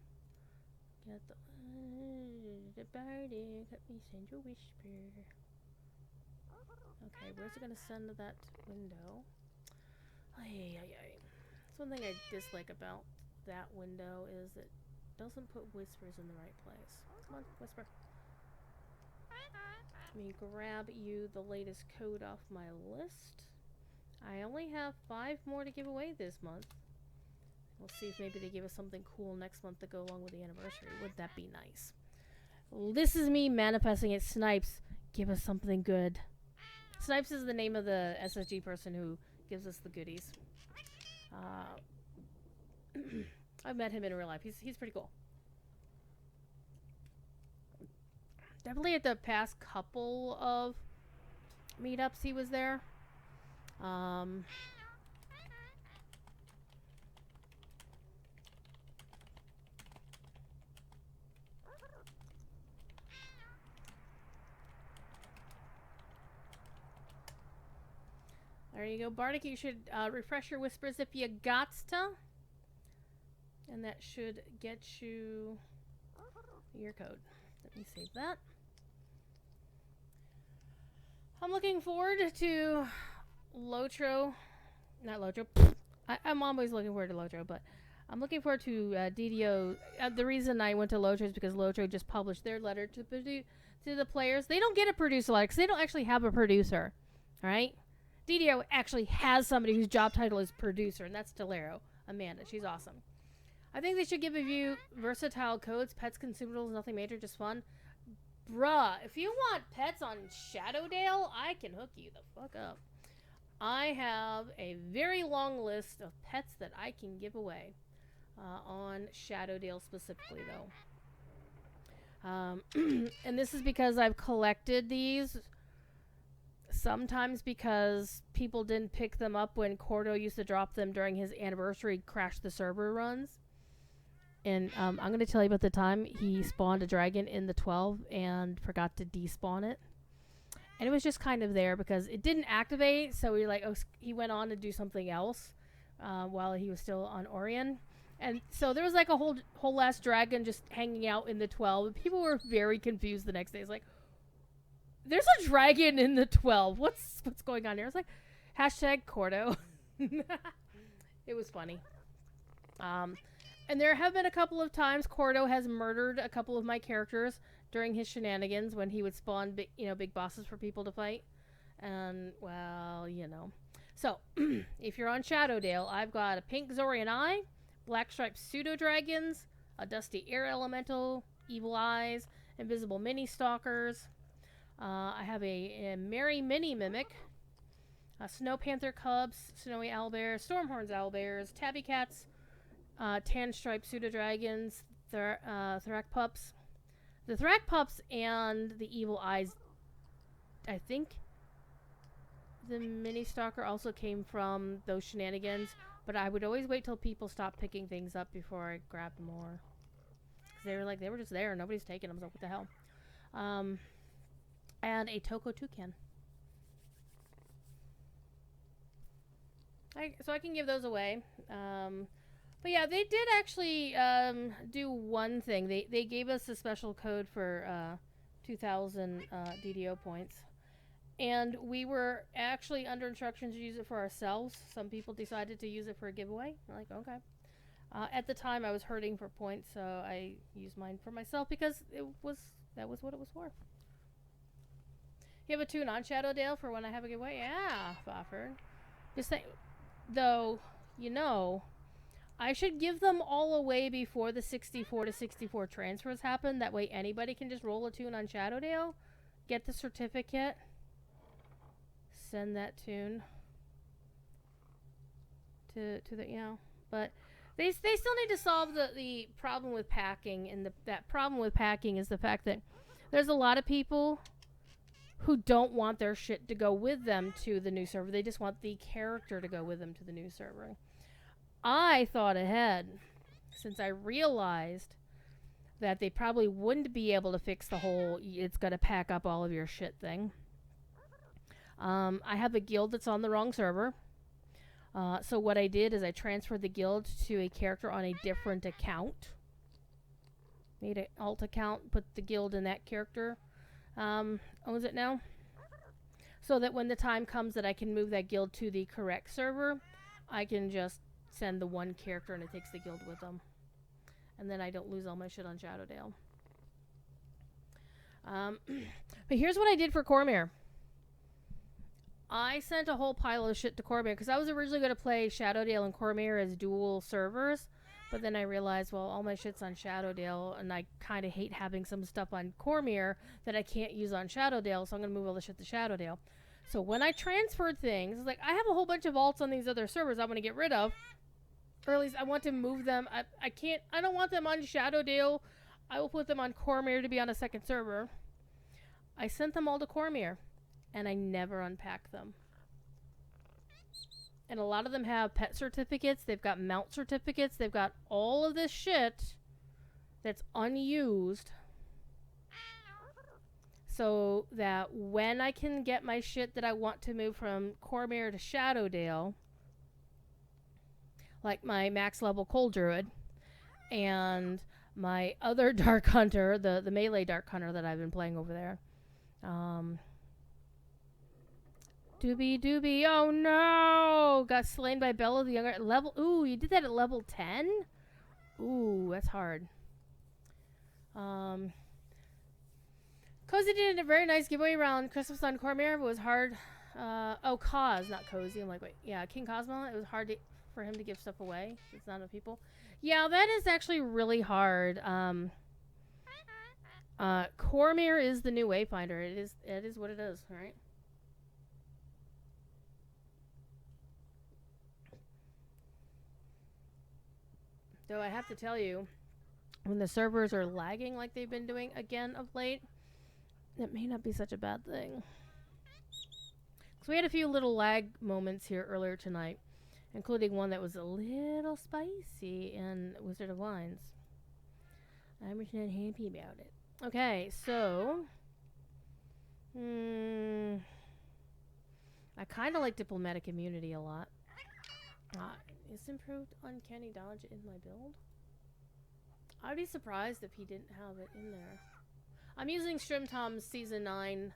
get the Bardic. Let me send you a whisper. Okay, where's it gonna send to that window? That's one thing I dislike about that window is it doesn't put whispers in the right place. Come on, whisper. Let me grab you the latest code off my list. I only have 5 more to give away this month. We'll see if maybe they give us something cool next month to go along with the anniversary. Would that be nice? This is me manifesting it. Snipes, give us something good. Snipes is the name of the SSG person who gives us the goodies. I've met him in real life. He's pretty cool. Definitely at the past couple of meetups he was there. There you go, Bardic. You should refresh your whispers if you gotsta. And that should get you your code. Let me save that. I'm looking forward to Lotro. Not Lotro. I'm always looking forward to Lotro, but I'm looking forward to DDO. The reason I went to Lotro is because Lotro just published their letter to the players. They don't get a producer letter because they don't actually have a producer. Alright? DDO actually has somebody whose job title is producer, and that's Delero. Amanda. She's awesome. I think they should give you versatile codes, pets, consumables, nothing major, just fun. Bruh, if you want pets on Shadowdale, I can hook you the fuck up. I have a very long list of pets that I can give away on Shadowdale specifically, though. And this is because I've collected these. Sometimes because people didn't pick them up when Cordo used to drop them during his anniversary Crash the Server runs. And I'm going to tell you about the time he spawned a dragon in the 12 and forgot to despawn it. And it was just kind of there because it didn't activate, so we were like, oh, he went on to do something else while he was still on Orion. And so there was like a whole last dragon just hanging out in the 12. People were very confused the next day. It's like, there's a dragon in the 12. What's going on here? It's like, hashtag Cordo. It was funny. And there have been a couple of times Cordo has murdered a couple of my characters during his shenanigans when he would spawn big bosses for people to fight. And, well, you know. So, if you're on Shadowdale, I've got a pink Zorian Eye, black striped pseudo-dragons, a dusty air elemental, evil eyes, invisible mini-stalkers. I have a merry mini mimic, snow panther cubs, snowy owlbears, stormhorns owlbears, tabby cats, tan striped pseudo-dragons, Thrak pups. The Thrak pups and the evil eyes, I think the mini stalker also came from those shenanigans, but I would always wait till people stopped picking things up before I grabbed more. Because they were just there, nobody's taking them, so what the hell. And a Toko toucan. So I can give those away. But yeah, they did actually do one thing. They gave us a special code for 2,000 DDO points. And we were actually under instructions to use it for ourselves. Some people decided to use it for a giveaway. I'm like, okay. At the time, I was hurting for points, so I used mine for myself because that was what it was for. You have a tune on Shadowdale for when I have a giveaway? Yeah, Fofford. Just saying, though, you know, I should give them all away before the 64 to 64 transfers happen. That way anybody can just roll a tune on Shadowdale, get the certificate, send that tune to the, you know. But they still need to solve the problem with packing. And that problem with packing is the fact that there's a lot of people who don't want their shit to go with them to the new server. They just want the character to go with them to the new server. I thought ahead, since I realized that they probably wouldn't be able to fix the whole it's going to pack up all of your shit thing. I have a guild that's on the wrong server. So what I did is I transferred the guild to a character on a different account. Made an alt account, put the guild in that character. Owns it now. So that when the time comes that I can move that guild to the correct server, I can just send the one character and it takes the guild with them. And then I don't lose all my shit on Shadowdale. But here's what I did for Cormyr. I sent a whole pile of shit to Cormyr because I was originally going to play Shadowdale and Cormyr as dual servers. But then I realized, well, all my shit's on Shadowdale, and I kind of hate having some stuff on Cormyr that I can't use on Shadowdale, so I'm going to move all the shit to Shadowdale. So when I transferred things, it's like, I have a whole bunch of alts on these other servers I want to get rid of. Or at least I want to move them. I don't want them on Shadowdale. I will put them on Cormyr to be on a second server. I sent them all to Cormyr, and I never unpacked them. And a lot of them have pet certificates. They've got mount certificates. They've got all of this shit that's unused. So that when I can get my shit that I want to move from Cormyr to Shadowdale, like my max level Cold Druid and my other Dark Hunter, the melee Dark Hunter that I've been playing over there. Doobie, oh no! Got slain by Bella the Younger at level... Ooh, you did that at level 10? Ooh, that's hard. Cozy did a very nice giveaway around Christmas on Cormyr, but it was hard. Oh, Cause, not Cozy. I'm like, wait. Yeah, King Cosmo. It was hard for him to give stuff away. It's not enough people. Yeah, that is actually really hard. Cormyr is the new Wayfinder. It is what it is, right? Though I have to tell you, when the servers are lagging like they've been doing again of late, it may not be such a bad thing. So we had a few little lag moments here earlier tonight, including one that was a little spicy in Wizard of Wines. I was not happy about it. Okay, so... I kind of like diplomatic immunity a lot. Is improved uncanny dodge in my build? I'd be surprised if he didn't have it in there. I'm using Shrimtom's Season 9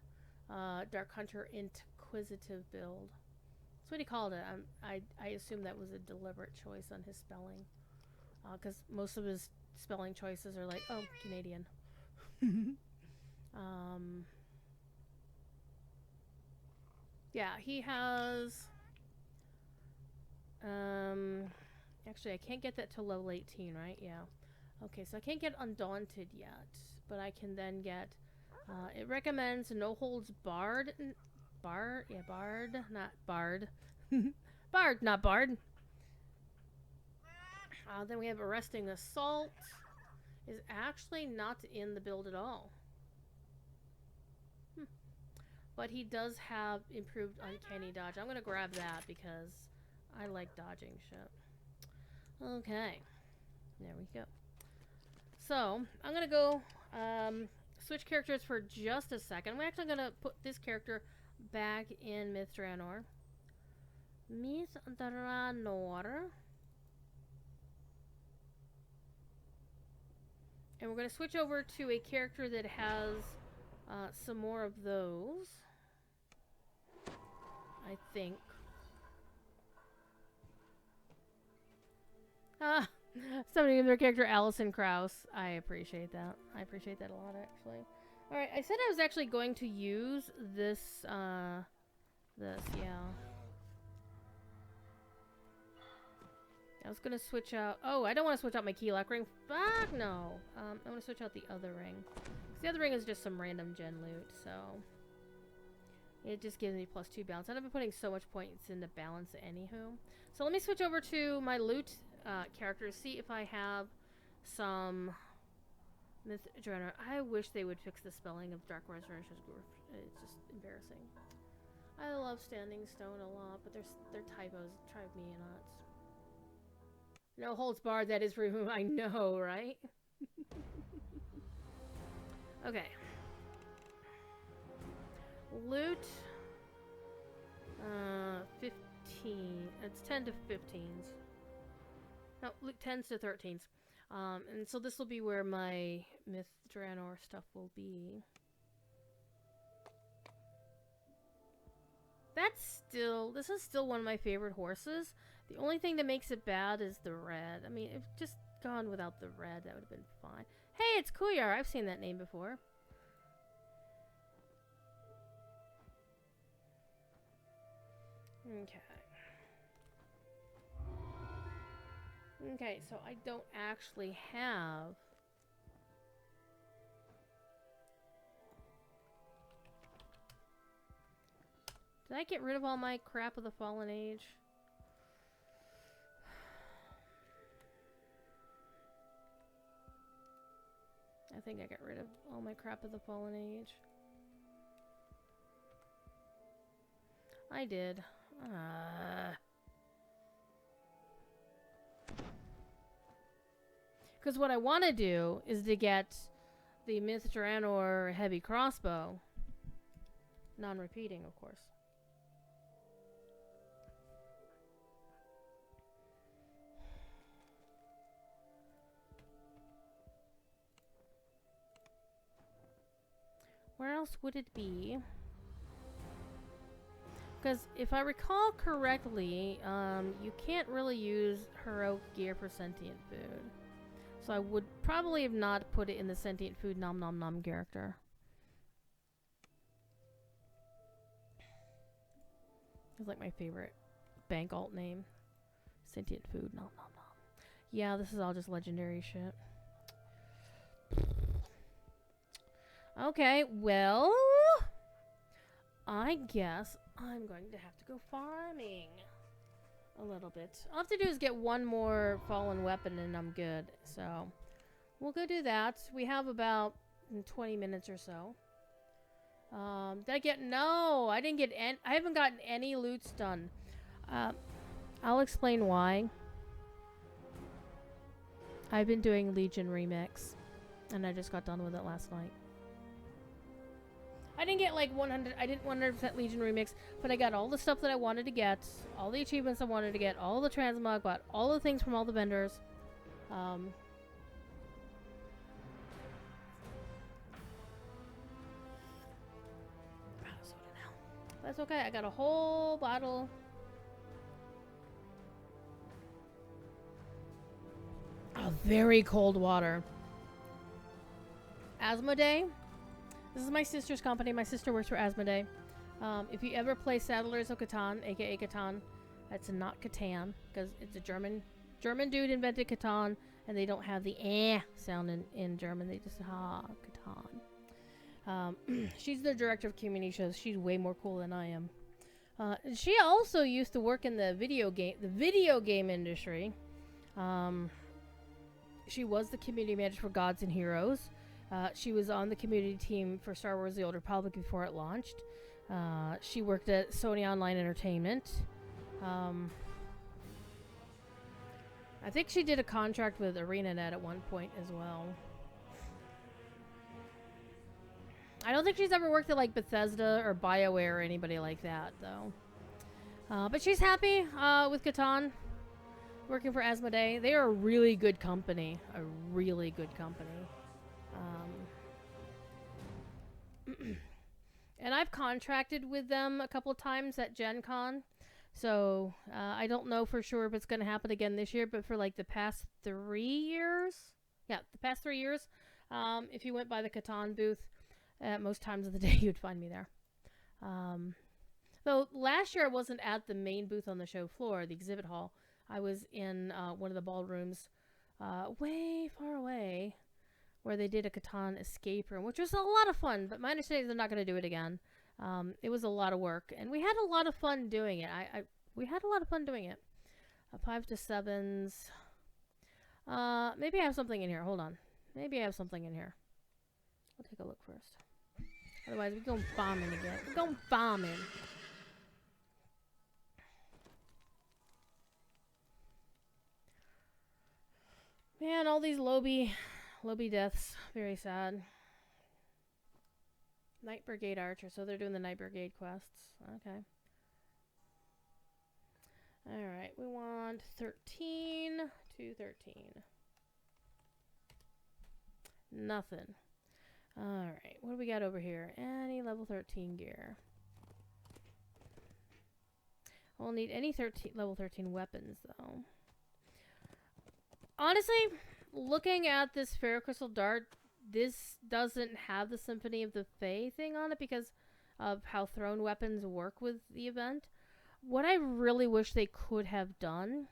Dark Hunter Inquisitive build. That's what he called it. I assume that was a deliberate choice on his spelling. Because most of his spelling choices are like, oh, Canadian. Yeah, he has... actually, I can't get that till level 18, right? Yeah. Okay, so I can't get Undaunted yet, but I can then get... it recommends No Holds Barred. Bard? Yeah, Bard. Not Bard. Bard, not Bard. Then we have Arresting Assault. Is actually not in the build at all. But he does have improved uncanny dodge. I'm going to grab that because I like dodging shit. Okay. There we go. So, I'm going to go switch characters for just a second. I'm actually going to put this character back in Myth Drannor. Myth Drannor. And we're going to switch over to a character that has some more of those. I think. Somebody named their character Allison Krauss. I appreciate that. I appreciate that a lot, actually. Alright, I said I was actually going to use this, yeah. I was gonna switch out... Oh, I don't want to switch out my key lock ring. Fuck no! I want to switch out the other ring. The other ring is just some random gen loot, so... It just gives me +2 balance. I've been putting so much points into balance anywho. So let me switch over to my Lute characters, see if I have some Myth Drannor. I wish they would fix the spelling of Dark Resurrection. It's just embarrassing. I love Standing Stone a lot, but their typos drive me nuts. No holds barred, that is for whom I know, right? Okay. Lute. 15. It's 10 to 15s. No, Lute 10s to 13s. And so this will be where my Myth Drannor stuff will be. This is still one of my favorite horses. The only thing that makes it bad is the red. I mean, if just gone without the red, that would have been fine. Hey, it's Kuyar. I've seen that name before. Okay. Okay, so I don't actually have... Did I get rid of all my crap of the Fallen Age? I think I got rid of all my crap of the Fallen Age. I did. Because what I want to do is to get the Myth Drannor heavy crossbow. Non-repeating, of course. Where else would it be? Because if I recall correctly, you can't really use heroic gear for sentient food. So I would probably have not put it in the sentient food nom nom nom character. It's like my favorite bank alt name. Sentient food nom nom nom. Yeah, this is all just legendary shit. Okay, well, I guess I'm going to have to go farming a little bit. All I have to do is get one more fallen weapon and I'm good. So we'll go do that. We have about 20 minutes or so. Did I get... No, I didn't get any... I haven't gotten any loots done. I'll explain why. I've been doing Legion Remix and I just got done with it last night. I didn't get like 100. I didn't 100% Legion remix, but I got all the stuff that I wanted to get, all the achievements I wanted to get, all the transmog, bought all the things from all the vendors. That's okay. I got a whole bottle. Of very cold water. Asmodee. This is my sister's company. My sister works for Asmodee. If you ever play Settlers of Catan, aka Catan, that's not Catan, because it's a German dude invented Catan, and they don't have the eh sound in German. They just Catan. She's the director of community shows. She's way more cool than I am. She also used to work in the video game industry. She was the community manager for Gods and Heroes. She was on the community team for Star Wars The Old Republic before it launched. She worked at Sony Online Entertainment. I think she did a contract with ArenaNet at one point as well. I don't think she's ever worked at like Bethesda or BioWare or anybody like that, though. But she's happy with Catan, working for Asmodee. They are a really good company. A really good company. And I've contracted with them a couple of times at Gen Con. So I don't know for sure if it's going to happen again this year, but for like the past 3 years. Yeah, the past 3 years. If you went by the Catan booth, at most times of the day, you'd find me there. Though last year I wasn't at the main booth on the show floor, the exhibit hall. I was in one of the ballrooms way far away where they did a Catan escape room, which was a lot of fun. But my understanding is they're not going to do it again. It was a lot of work, and we had a lot of fun doing it. We had a lot of fun doing it. 5 to 7s. Maybe I have something in here. Hold on. Maybe I have something in here. I'll take a look first. Otherwise, we're going bombing again. We're going bombing. Man, all these Lobby deaths. Very sad. Night Brigade Archer. So they're doing the Night Brigade quests. Okay. Alright, we want 13 to 13. Nothing. Alright, what do we got over here? Any level 13 gear. We'll need any level 13 weapons, though. Honestly, looking at this Ferrocrystal Dart, this doesn't have the Symphony of the Fae thing on it because of how thrown weapons work with the event. What I really wish they could have done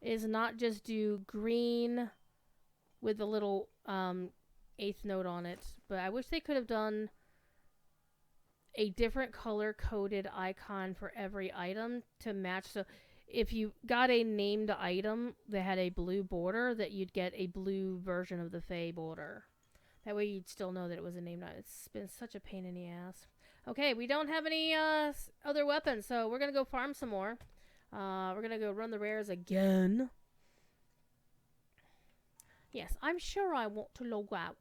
is not just do green with the little 8th note on it, but I wish they could have done a different color coded icon for every item to match. So if you got a named item that had a blue border, that you'd get a blue version of the Fae border. That way you'd still know that it was a named item. It's been such a pain in the ass. Okay, we don't have any other weapons, so we're going to go farm some more. We're going to go run the rares again. Yes, I'm sure I want to log out.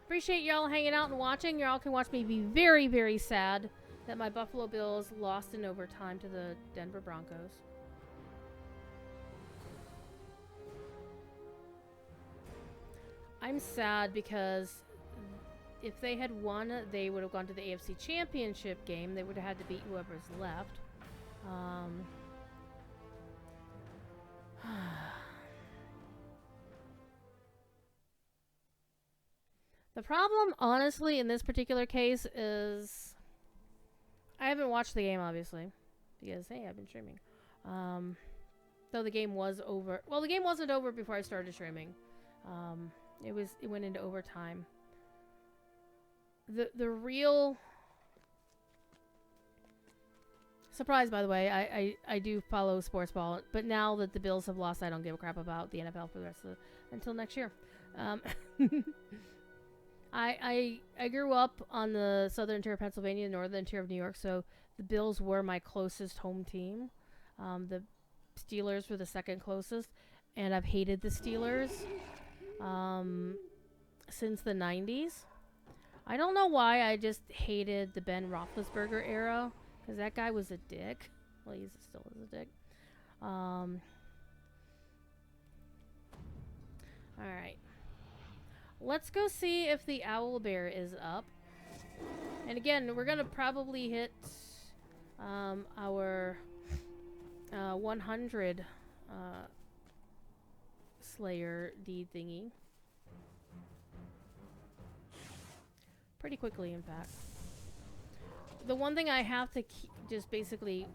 Appreciate y'all hanging out and watching. Y'all can watch me be very, very sad that my Buffalo Bills lost in overtime to the Denver Broncos. I'm sad because if they had won, they would have gone to the AFC Championship game. They would have had to beat whoever's left. The problem, honestly, in this particular case is I haven't watched the game, obviously, because, hey, I've been streaming. Though the game was over. Well, the game wasn't over before I started streaming. It went into overtime. The real surprise, by the way, I do follow sports ball, but now that the Bills have lost, I don't give a crap about the NFL for the rest of until next year. I grew up on the southern tier of Pennsylvania, northern tier of New York, so the Bills were my closest home team. The Steelers were the second closest, and I've hated the Steelers. since the 90s. I don't know why I just hated the Ben Roethlisberger era, because that guy was a dick. Well, he still is a dick. Alright. Let's go see if the owlbear is up. And again, we're gonna probably hit our 100 Slayer deed thingy. Pretty quickly, in fact. The one thing I have to just basically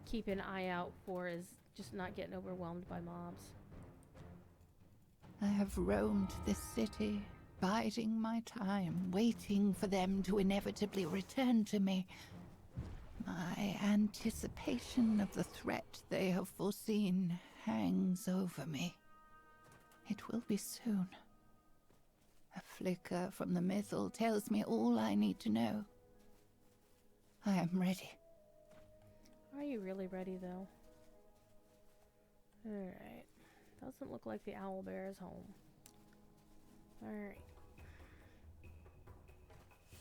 keep an eye out for is just not getting overwhelmed by mobs. I have roamed this city, biding my time, waiting for them to inevitably return to me. My anticipation of the threat they have foreseen hangs over me. It will be soon. A flicker from the missile tells me all I need to know. I am ready. Are you really ready, though? Alright. Doesn't look like the owlbear is home. Alright.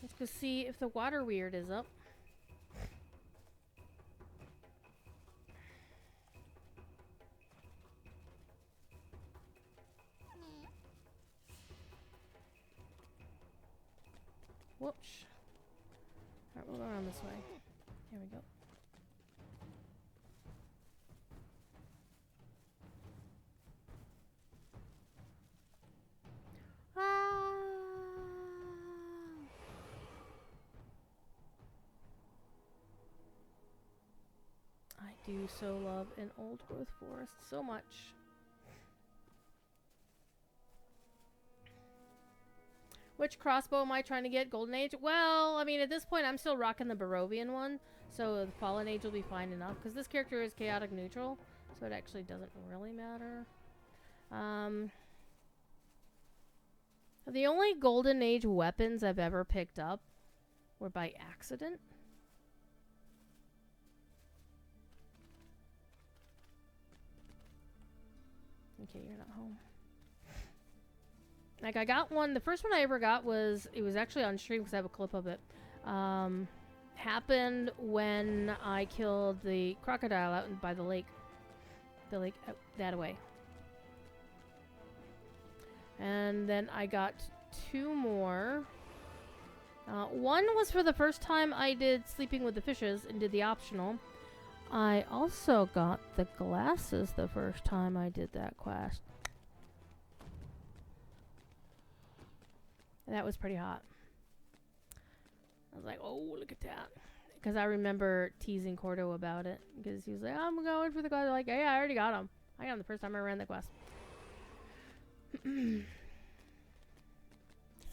Let's go see if the water weird is up. Whoops. Alright, we'll go around this way. Here we go. I do so love an old growth forest so much. Which crossbow am I trying to get? Golden Age? Well, I mean, at this point, I'm still rocking the Barovian one, so the Fallen Age will be fine enough, because this character is chaotic neutral, so it actually doesn't really matter. The only Golden Age weapons I've ever picked up were by accident. Okay, you're not home. Like, I got one, the first one I ever got was, it was actually on stream because I have a clip of it. Happened when I killed the crocodile out by the lake. The lake that way. And then I got two more. One was for the first time I did Sleeping with the Fishes and did the optional. I also got the glasses the first time I did that quest. That was pretty hot. I was like, oh, look at that. Because I remember teasing Cordo about it. Because he was like, I'm going for the quest. I'm like, yeah, I already got him. I got him the first time I ran the quest. It's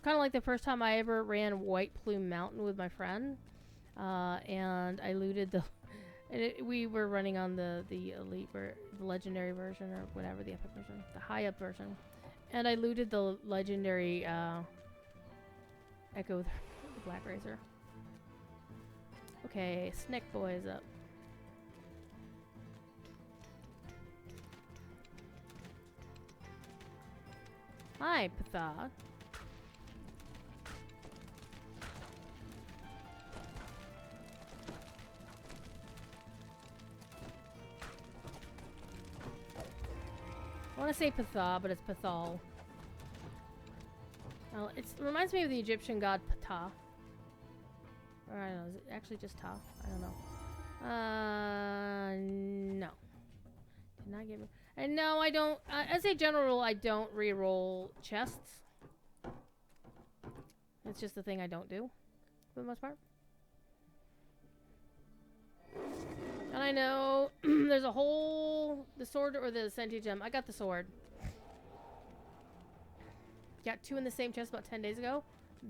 kind of like the first time I ever ran White Plume Mountain with my friend. And I looted the... we were running on the elite, the legendary version, or whatever, the epic version. The high-up version. And I looted the legendary... Echo the Black Razor. Okay, Snick Boy is up. Hi, Patha. I want to say Patha, but it's Pathal. Well, it reminds me of the Egyptian god Ptah. Or I don't know, is it actually just Ta? I don't know. No. Did not give me... And no, I don't... as a general rule, I don't re-roll chests. It's just the thing I don't do, for the most part. And I know there's a whole... The sword or the sentient gem. I got the sword. Got two in the same chest about 10 days ago.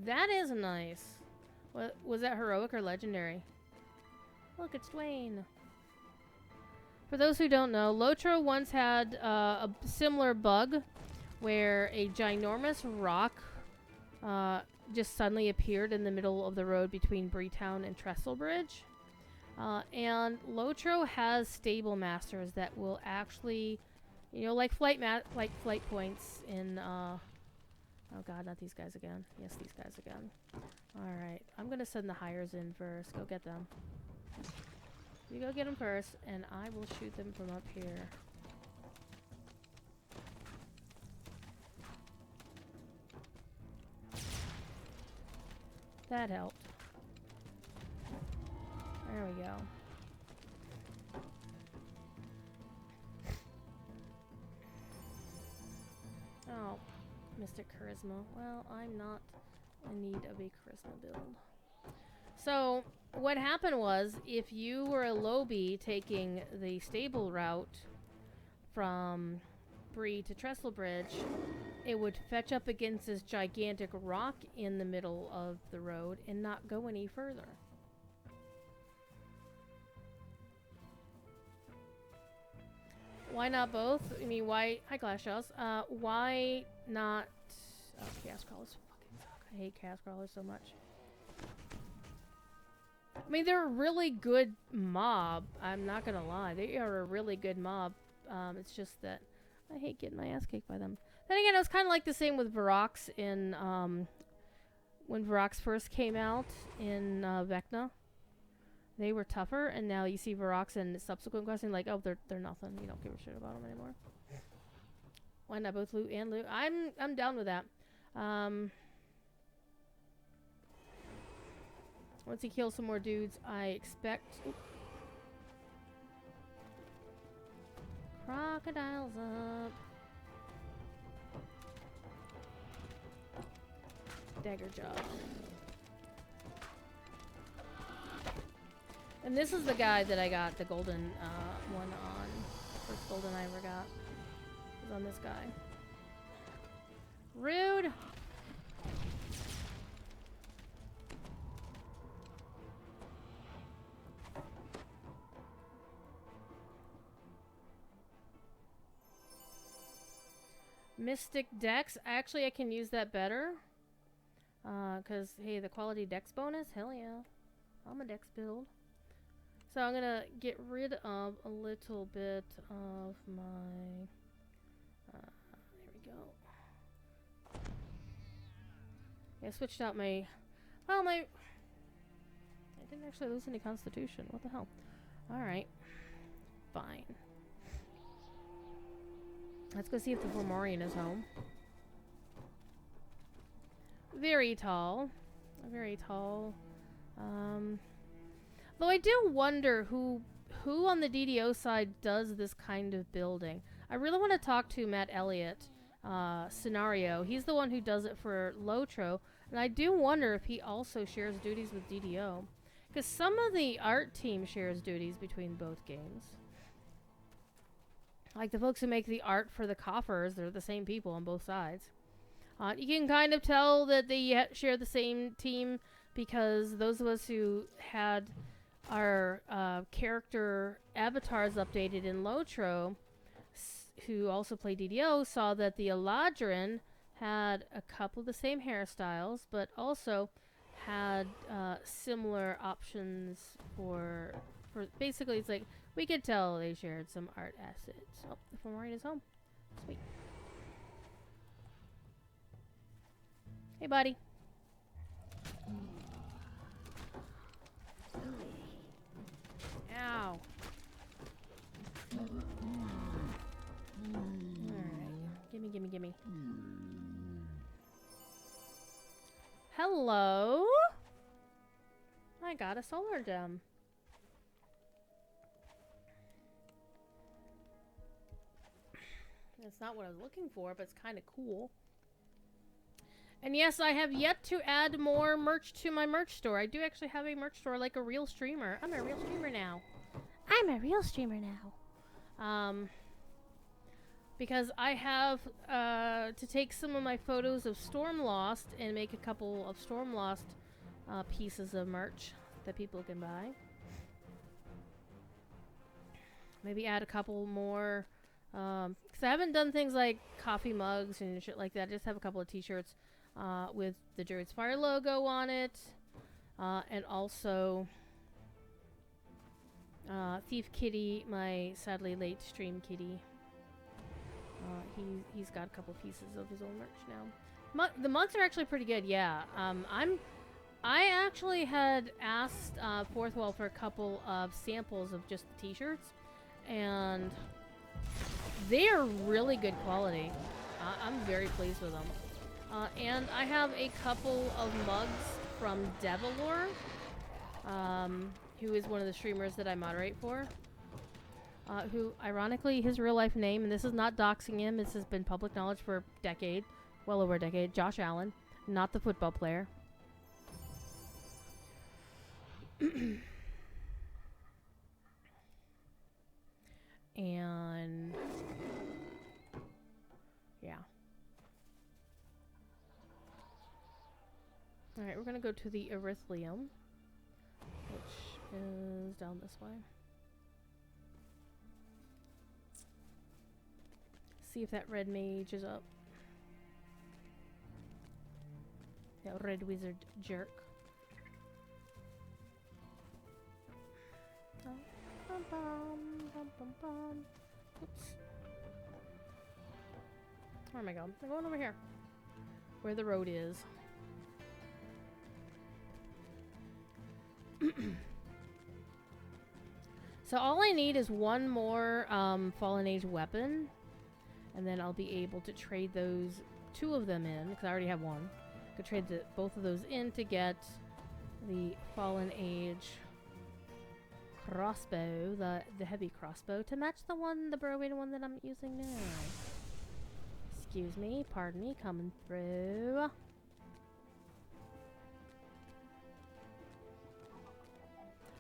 That is nice. What was that, heroic or legendary? Look, it's Dwayne. For those who don't know, Lotro once had a similar bug where a ginormous rock just suddenly appeared in the middle of the road between Breetown and Trestlebridge. And Lotro has stable masters that will actually, you know, like flight points in Oh god, not these guys again. Yes, these guys again. Alright, I'm gonna send the hires in first. Go get them. You go get them first, and I will shoot them from up here. That helped. There we go. Oh, Mystic Charisma. Well, I'm not in need of a Charisma build. So, what happened was, if you were a Lobie taking the stable route from Bree to Trestlebridge, it would fetch up against this gigantic rock in the middle of the road and not go any further. Why not both? I mean, why... Hi, Glass Shells. Why not... Oh, Chaos Crawlers fucking suck. I hate Chaos Crawlers so much. I mean, they're a really good mob. I'm not gonna lie. They are a really good mob. It's just that I hate getting my ass kicked by them. Then again, it was kind of like the same with Varrox in... when Varrox first came out in Vecna. They were tougher, and now you see Varrox in subsequent questing, like, oh, they're nothing. You don't give a shit about them anymore. Why not both loot and loot? I'm down with that. Once he kills some more dudes, I expect... Oop. Crocodiles up. Dagger job. And this is the guy that I got the golden one on. First golden I ever got was on this guy. Rude! Mystic Dex. Actually, I can use that better. Because, hey, the quality Dex bonus? Hell yeah. I'm a Dex build. So I'm gonna get rid of a little bit of my... here we go. Yeah, I switched out my... Well, I didn't actually lose any constitution. What the hell? Alright. Fine. Let's go see if the Fomorian is home. Very tall. Very tall. Though I do wonder who on the DDO side does this kind of building. I really want to talk to Matt Elliott, Scenario. He's the one who does it for Lotro, and I do wonder if he also shares duties with DDO. Because some of the art team shares duties between both games. Like the folks who make the art for the coffers, they're the same people on both sides. You can kind of tell that they share the same team because those of us who had our character avatars updated in Lotro, who also play DDO, saw that the Eladrin had a couple of the same hairstyles, but also had similar options for basically, it's like, we could tell they shared some art assets. Oh, the Fomorian is home. Sweet. Hey, buddy. Ow. Alright. Gimme. Hello? I got a solar gem. It's not what I was looking for, but it's kind of cool. And yes, I have yet to add more merch to my merch store. I do actually have a merch store like a real streamer. I'm a real streamer now. Because I have to take some of my photos of Stormlost and make a couple of Stormlost pieces of merch that people can buy. Maybe add a couple more. Because I haven't done things like coffee mugs and shit like that. I just have a couple of t-shirts with the Druidsfire logo on it. And also Thief Kitty, my sadly late stream kitty. He's got a couple pieces of his own merch now. The mugs are actually pretty good, yeah. I actually had asked Fourth Wall for a couple of samples of just the t-shirts, and they are really good quality. I'm very pleased with them. And I have a couple of mugs from Devilor, who is one of the streamers that I moderate for. Who, ironically, his real life name, and this is not doxing him, this has been public knowledge for a decade, well over a decade, Josh Allen, not the football player. And yeah. Alright, we're gonna go to the Erythlium, which is down this way. See if that red mage is up. That red wizard jerk. Bum, bum, bum, bum, bum. Oops. Where am I going? I'm going over here. Where the road is. So all I need is one more Fallen Age weapon. And then I'll be able to trade those, 2 of them in, because I already have one. I could trade both of those in to get the Fallen Age crossbow, the heavy crossbow, to match the Barovian one that I'm using now. Excuse me, pardon me, coming through.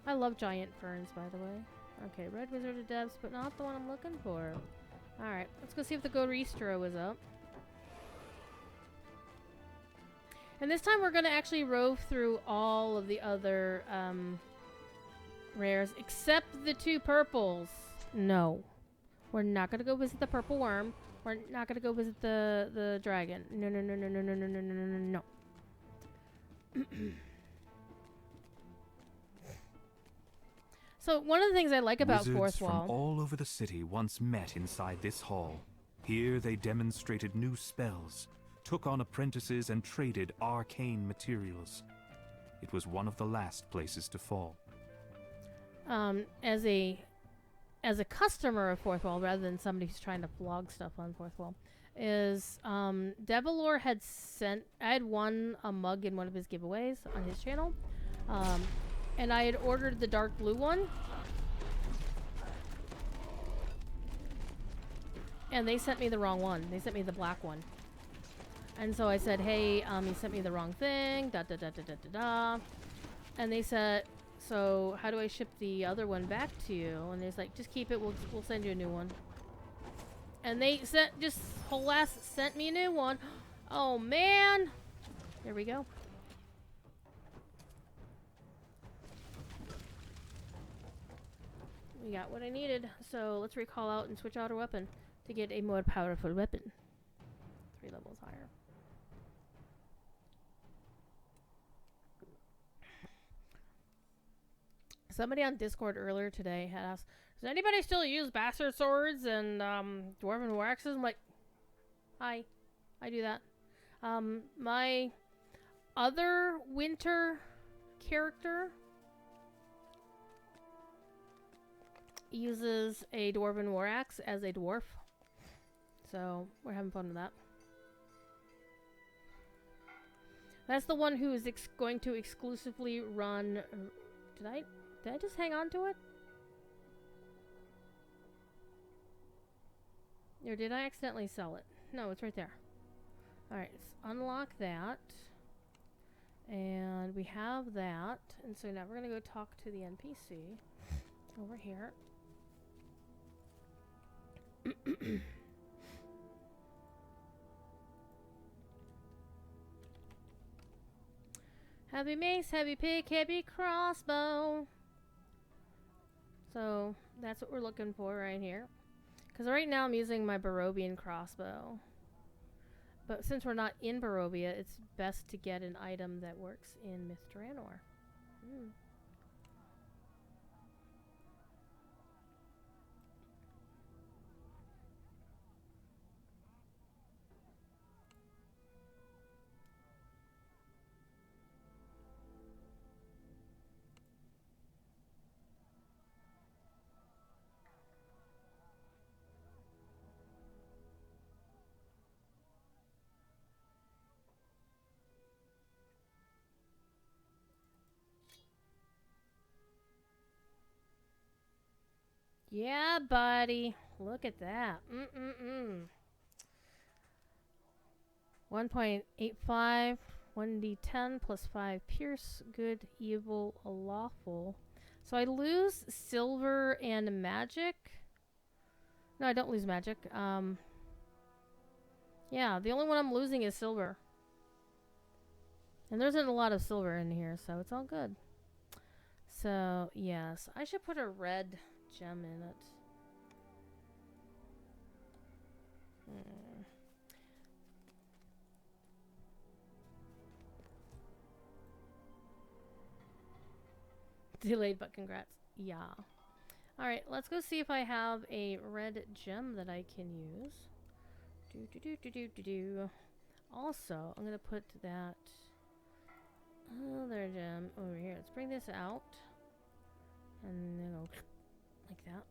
I love giant ferns, by the way. Okay, red wizard of depths, but not the one I'm looking for. Alright, let's go see if the Goristro is up. And this time we're going to actually rove through all of the other rares, except the 2 purples. No. We're not going to go visit the purple worm. We're not going to go visit the dragon. No, no, no, no, no, no, no, no, no, no, no. So one of the things I like about Fourth Wall... Wizards from all over the city once met inside this hall. Here they demonstrated new spells, took on apprentices, and traded arcane materials. It was one of the last places to fall. As a customer of Fourth Wall, rather than somebody who's trying to vlog stuff on Fourth Wall, is Devilor had sent... I had won a mug in one of his giveaways on his channel. And I had ordered the dark blue one. And they sent me the wrong one. They sent me the black one. And so I said, hey, he sent me the wrong thing. Da da da da da da da. And they said, so how do I ship the other one back to you? And it's like, just keep it. We'll send you a new one. And they sent me a new one. Oh man. There we go. We got what I needed, so let's recall out and switch out our weapon to get a more powerful weapon. 3 levels higher. Somebody on Discord earlier today had asked, does anybody still use bastard swords and dwarven war axes? I'm like, hi, I do that. My other winter character uses a dwarven war axe as a dwarf, so we're having fun with that. That's the one who is going to exclusively run. Did I just hang on to it? Or did I accidentally sell it? No, it's right there. Alright, let's unlock that. And we have that. And so now we're going to go talk to the NPC over here. Heavy mace, heavy pick, heavy crossbow. So that's what we're looking for right here. Because right now I'm using my Barovian crossbow. But since we're not in Barovia, it's best to get an item that works in Myth Drannor. Yeah, buddy. Look at that. 1.85, 1d10 plus 5 pierce, good, evil, lawful. So I lose silver and magic. No, I don't lose magic. Yeah, the only one I'm losing is silver. And there isn't a lot of silver in here, so it's all good. So, yes, I should put a red gem in it. Delayed, but congrats. Yeah. Alright, let's go see if I have a red gem that I can use. Also, I'm going to put that other gem over here. Let's bring this out. And then go like that.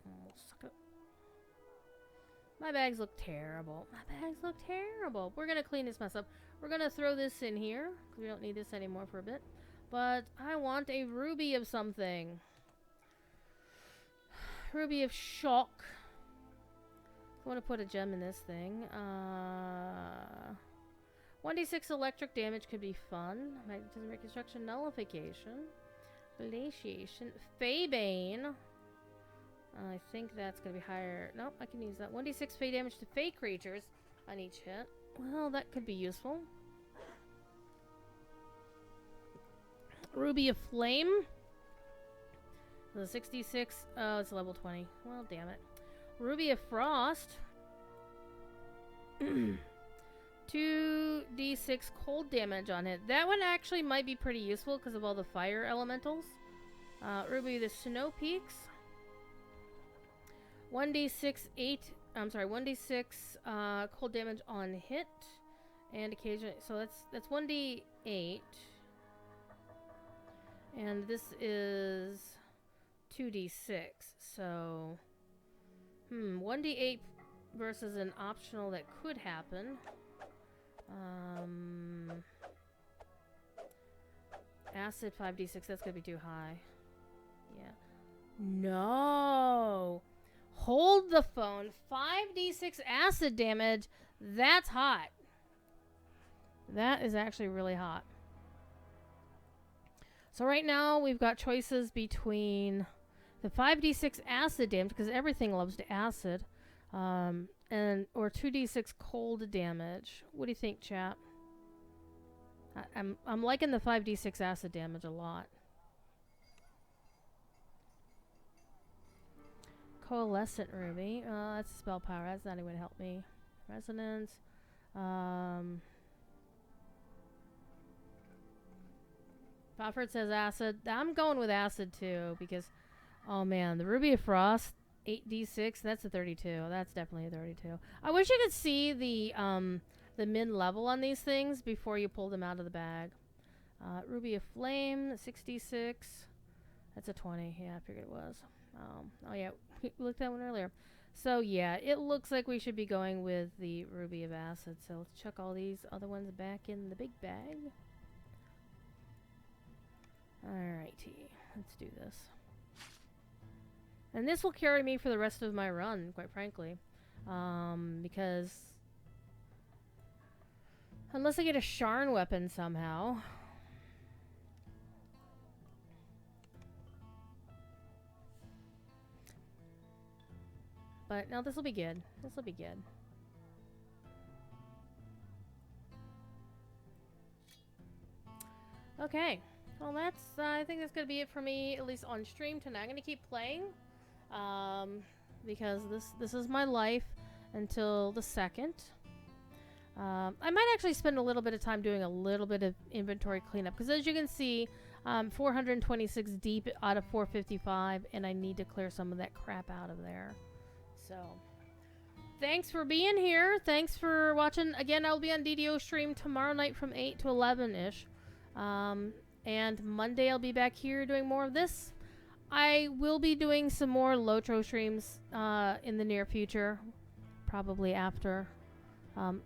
Oh, suck it up. My bags look terrible. My bags look terrible. We're going to clean this mess up. We're going to throw this in here, because we don't need this anymore for a bit. But I want a ruby of something. Ruby of shock. I want to put a gem in this thing. 1d6 electric damage could be fun. Magnetism, reconstruction, nullification, glaciation, Feybane. I think that's going to be higher. Nope, I can use that. 1d6 fey damage to fey creatures on each hit. Well, that could be useful. Ruby of Flame. The 66. Oh, it's level 20. Well, damn it. Ruby of Frost. 2d6 cold damage on it. That one actually might be pretty useful because of all the fire elementals. Ruby the Snow Peaks. 1d6 cold damage on hit. And occasionally, so that's 1d8. And this is 2d6. So 1d8 versus an optional that could happen. Acid 5d6, that's gonna be too high. Yeah. No! Hold the phone. 5d6 acid damage. That's hot. That is actually really hot. So right now we've got choices between the 5d6 acid damage, because everything loves to acid, or 2d6 cold damage. What do you think, chat? I'm liking the 5d6 acid damage a lot. Coalescent Ruby. That's a spell power. That's not even going to help me. Resonance. Bofford says acid. I'm going with acid too because, oh man, the Ruby of Frost, 8d6. That's a 32. That's definitely a 32. I wish you could see the min level on these things before you pull them out of the bag. Ruby of Flame, 66. That's a 20. Yeah, I figured it was. Oh yeah, we looked at that one earlier. So yeah, it looks like we should be going with the Ruby of Acid. So let's chuck all these other ones back in the big bag. Alrighty, let's do this. And this will carry me for the rest of my run, quite frankly. Because unless I get a Sharn weapon somehow. But no, this will be good. This will be good. Okay. Well, that's, I think that's going to be it for me, at least on stream tonight. I'm going to keep playing, because this is my life until the 2nd. I might actually spend a little bit of time doing a little bit of inventory cleanup, because as you can see, 426 deep out of 455, and I need to clear some of that crap out of there. So, thanks for being here. Thanks for watching. Again, I'll be on DDO stream tomorrow night from 8 to 11-ish. And Monday I'll be back here doing more of this. I will be doing some more Lotro streams in the near future, probably after,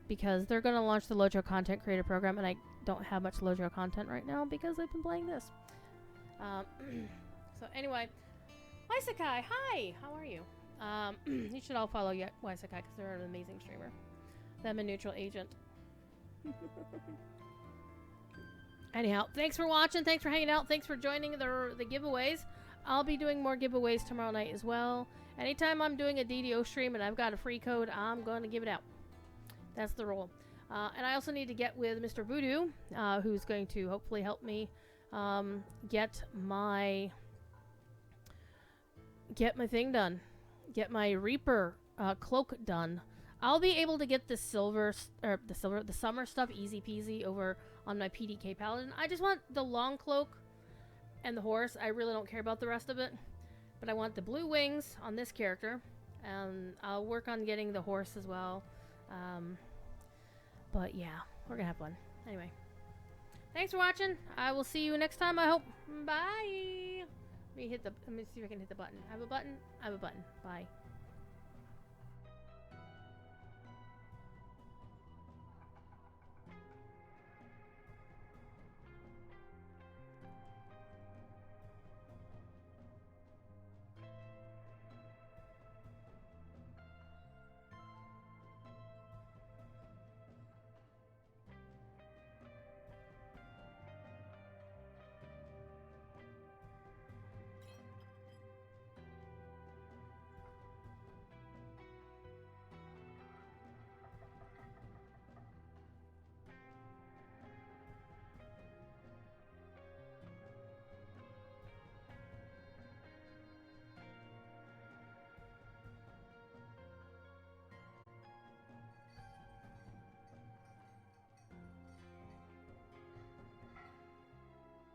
because they're going to launch the Lotro Content Creator Program, and I don't have much Lotro content right now because I've been playing this. So anyway, Waisakai, hi! How are you? You should all follow Waisakai because they're an amazing streamer. Them a neutral agent. Anyhow, thanks for watching. Thanks for hanging out. Thanks for joining the giveaways. I'll be doing more giveaways tomorrow night as well. Anytime I'm doing a DDO stream and I've got a free code, I'm going to give it out. That's the rule. And I also need to get with Mr. Voodoo, who's going to hopefully help me get my thing done. Get my Reaper cloak done. I'll be able to get the summer stuff easy peasy over on my PDK Paladin. I just want the long cloak and the horse. I really don't care about the rest of it. But I want the blue wings on this character. And I'll work on getting the horse as well. But yeah, we're gonna have fun. Anyway. Thanks for watching. I will see you next time, I hope. Bye! Let me see if I can hit the button. I have a button? I have a button. Bye.